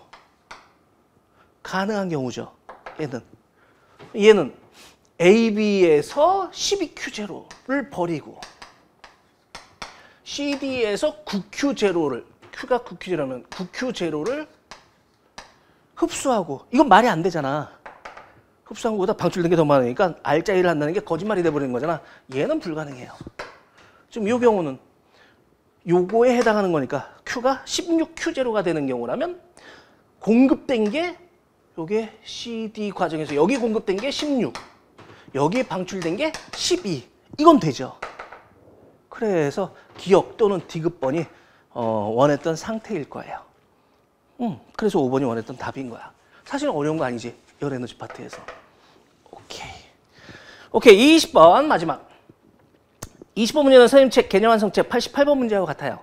가능한 경우죠. 얘는 AB에서 12Q0를 버리고 CD에서 9Q0를 Q가 9Q0라면 9Q0를 흡수하고 이건 말이 안 되잖아. 흡수한 것보다 방출된 게 더 많으니까 R자 1을 한다는 게 거짓말이 돼버리는 거잖아. 얘는 불가능해요. 지금 이 경우는 요거에 해당하는 거니까 Q가 16Q0가 되는 경우라면 공급된 게 요게 CD 과정에서 여기 공급된 게 16 여기 방출된 게 12 이건 되죠. 그래서 기억 또는 디귿번이 원했던 상태일 거예요. 그래서 5번이 원했던 답인 거야. 사실은 어려운 거 아니지? 열 에너지 파트에서. 오케이. 20번 마지막. 20번 문제는 선생님 책 개념 완성책 88번 문제하고 같아요.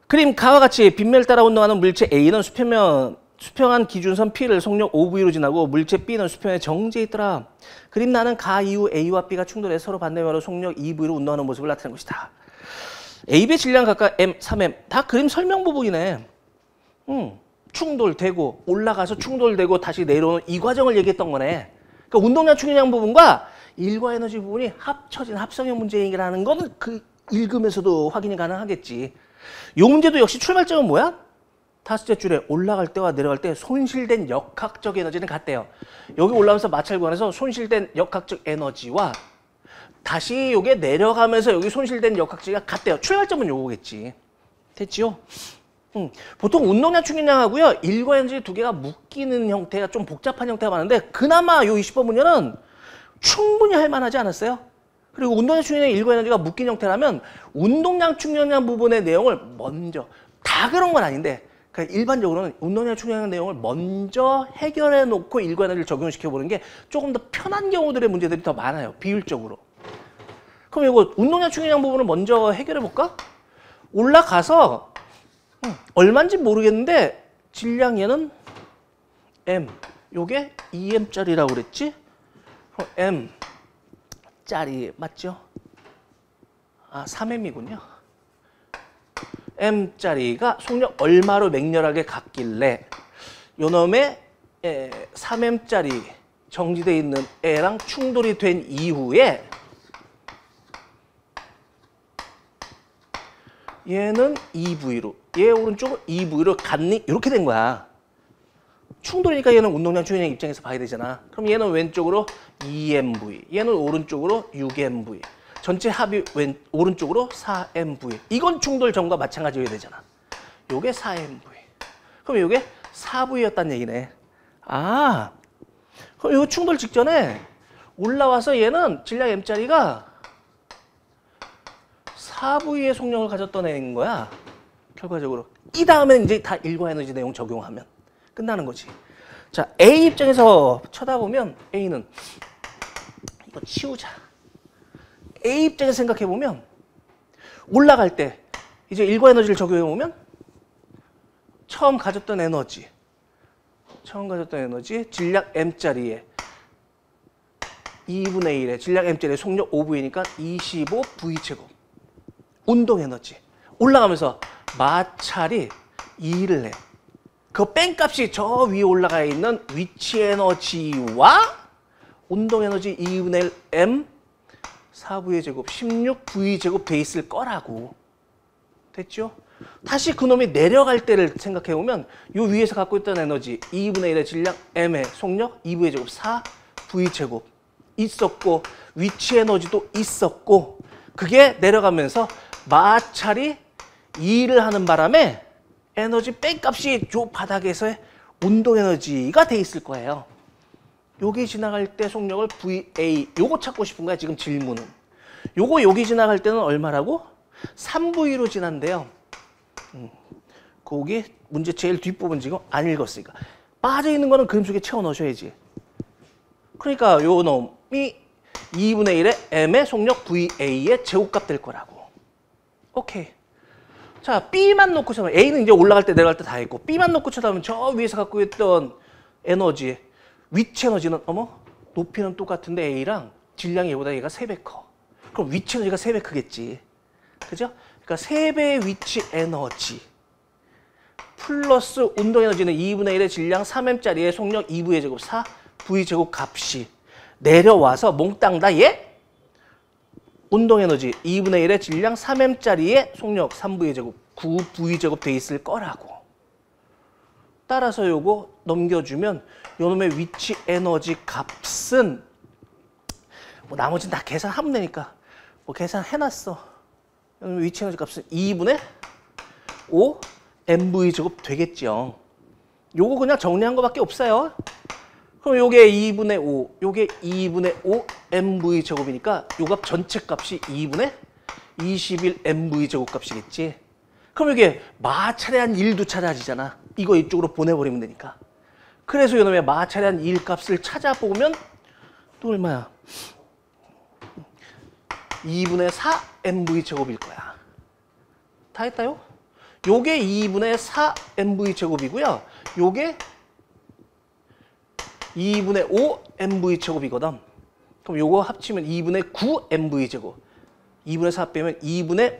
그림 가와 같이 빗면을 따라 운동하는 물체 A는 수평한 기준선 P를 속력 5V로 지나고 물체 B는 수평에 정지해 있더라. 그림 나는 가 이후 A와 B가 충돌해 서로 반대면으로 속력 2V로 운동하는 모습을 나타낸 것이다. A, B의 질량 각각 M, 3M. 다 그림 설명 부분이네. 충돌되고 올라가서 충돌되고 다시 내려오는 이 과정을 얘기했던 거네. 그러니까 운동량 충격량 부분과 일과 에너지 부분이 합쳐진 합성형 문제라는 건 그 읽으면서도 확인이 가능하겠지. 이 문제도 역시 출발점은 뭐야? 다섯째 줄에 올라갈 때와 내려갈 때 손실된 역학적 에너지는 같대요. 여기 올라오면서 마찰 구간에서 손실된 역학적 에너지와 다시 요게 내려가면서 여기 손실된 역학적이 같대요. 출발점은 요거겠지. 됐지요? 보통 운동량 충격량하고요. 일과 에너지 두 개가 묶이는 형태가 좀 복잡한 형태가 많은데 그나마 요 20번 문제는 충분히 할 만하지 않았어요? 그리고 운동량 충격량 일과 에너지가 묶인 형태라면 운동량 충격량 부분의 내용을 먼저 다 그런 건 아닌데 그러니까 일반적으로는 운동량 충격량 내용을 먼저 해결해 놓고 일과 에너지를 적용시켜 보는 게 조금 더 편한 경우들의 문제들이 더 많아요. 비율적으로. 그럼 이거 운동량 충격량 부분을 먼저 해결해 볼까? 올라가서 얼마인지 모르겠는데 질량 얘는 M, 요게 2M짜리라고 그랬지? 그럼 M짜리 맞죠? 아, 3M이군요. M짜리가 속력 얼마로 맹렬하게 갔길래 요놈의 3M짜리 정지되어 있는 애랑 충돌이 된 이후에 얘는 2V로 얘 오른쪽은 2V로 갔니? 이렇게 된 거야. 충돌이니까 얘는 운동량 충격량 입장에서 봐야 되잖아. 그럼 얘는 왼쪽으로 2MV, 얘는 오른쪽으로 6MV. 전체 합이 오른쪽으로 4MV. 이건 충돌 전과 마찬가지여야 되잖아. 요게 4MV. 그럼 요게 4V였단 얘기네. 아, 그럼 요 충돌 직전에 올라와서 얘는 질량 M짜리가 4V의 속력을 가졌던 애인 거야. 결과적으로. 이 다음에 이제 다 일과 에너지 내용 적용하면 끝나는 거지. 자, A 입장에서 쳐다보면 A는 이거 치우자. A 입장에서 생각해보면 올라갈 때 이제 일과 에너지를 적용해보면 처음 가졌던 에너지 질량 M짜리에 2분의 1에 질량 M짜리에 속력 5V니까 25V제곱. 운동 에너지. 올라가면서 마찰이 2를 해. 그 뺑값이 저 위에 올라가 있는 위치 에너지와 운동 에너지 2분의 1 M 4V의 제곱 16V 제곱 돼 있을 거라고. 됐죠? 다시 그놈이 내려갈 때를 생각해보면 요 위에서 갖고 있던 에너지 2분의 1의 질량 M의 속력 2V의 제곱 4V 제곱 있었고 위치 에너지도 있었고 그게 내려가면서 마찰이 2를 하는 바람에 에너지 뺑값이 요 바닥에서의 운동 에너지가 돼 있을 거예요. 여기 지나갈 때 속력을 VA, 요거 찾고 싶은 거야, 지금 질문은. 요거 여기 지나갈 때는 얼마라고? 3V로 지난대요. 거기 문제 제일 뒷부분 지금 안 읽었으니까. 빠져있는 거는 그림 속에 채워 넣으셔야지. 그러니까 요 놈이 2분의 1의 M의 속력 VA의 제곱값 될 거라고. 오케이. 자, B만 놓고 쳐다보면 A는 이제 올라갈 때 내려갈 때 다 했고 B만 놓고 쳐다보면 저 위에서 갖고 있던 에너지, 위치 에너지는 어머? 높이는 똑같은데 A랑 질량이 얘보다 얘가 3배 커. 그럼 위치 에너지가 3배 크겠지. 그죠? 그러니까 3배의 위치 에너지 플러스 운동 에너지는 2분의 1의 질량 3M짜리의 속력 2V의 제곱 4V 제곱 값이 내려와서 몽땅 다 얘? 운동 에너지 2분의 1의 질량 3M짜리의 속력 3V의 제곱 9V 제곱 돼 있을 거라고. 따라서 요거 넘겨주면 요놈의 위치 에너지 값은 뭐 나머지는 다 계산하면 되니까 뭐 계산해놨어. 요놈의 위치 에너지 값은 2분의 5 MV 제곱 되겠죠. 요거 그냥 정리한 거밖에 없어요. 그럼 요게 2분의 5, 요게 2분의 5 MV 제곱이니까 요 값 전체 값이 2분의 21mv 제곱값이겠지. 그럼 이게 마차례한 1도 찾아지잖아. 이거 이쪽으로 보내버리면 되니까. 그래서 이놈의 마차례한 1 값을 찾아보면 또 얼마야? 2분의 4mv 제곱일 거야. 다 했다요? 요게 2분의 4mv 제곱이고요. 요게 2분의 5mv 제곱이거든. 그럼 요거 합치면 2분의 9mv 제곱. 2분의 4 빼면 2분의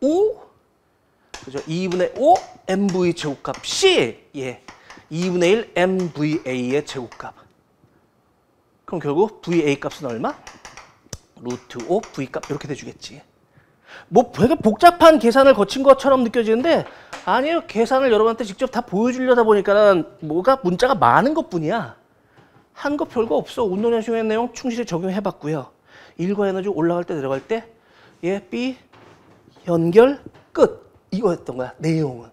5, 그죠? 2분의 5mv 제곱값이 2분의 1 mva의 제곱값. 그럼 결국 va 값은 얼마? 루트 5 v값 이렇게 돼주겠지. 뭐 되게 복잡한 계산을 거친 것처럼 느껴지는데 아니에요. 계산을 여러분한테 직접 다 보여주려다 보니까 뭐가 문자가 많은 것뿐이야. 한 거 별거 없어. 운동량 중요한 내용 충실히 적용해봤고요. 1과 에너지 올라갈 때 내려갈 때 B 연결 끝. 이거였던 거야. 내용은.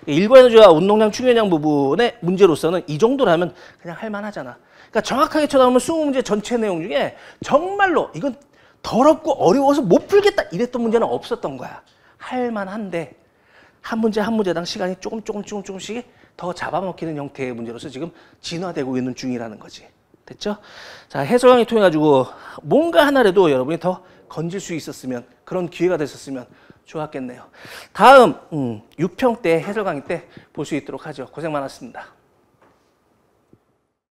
1과 에너지와 운동량 충격량 부분의 문제로서는 이 정도라면 그냥 할만하잖아. 그러니까 정확하게 쳐다보면 20문제 전체 내용 중에 정말로 이건 더럽고 어려워서 못 풀겠다 이랬던 문제는 없었던 거야. 할만한데 한 문제 한 문제당 시간이 조금씩 더 잡아먹히는 형태의 문제로서 지금 진화되고 있는 중이라는 거지. 됐죠? 자, 해설 강의 통해 가지고 뭔가 하나라도 여러분이 더 건질 수 있었으면, 그런 기회가 됐었으면 좋았겠네요. 다음 6평 때 해설 강의 때 볼 수 있도록 하죠. 고생 많았습니다.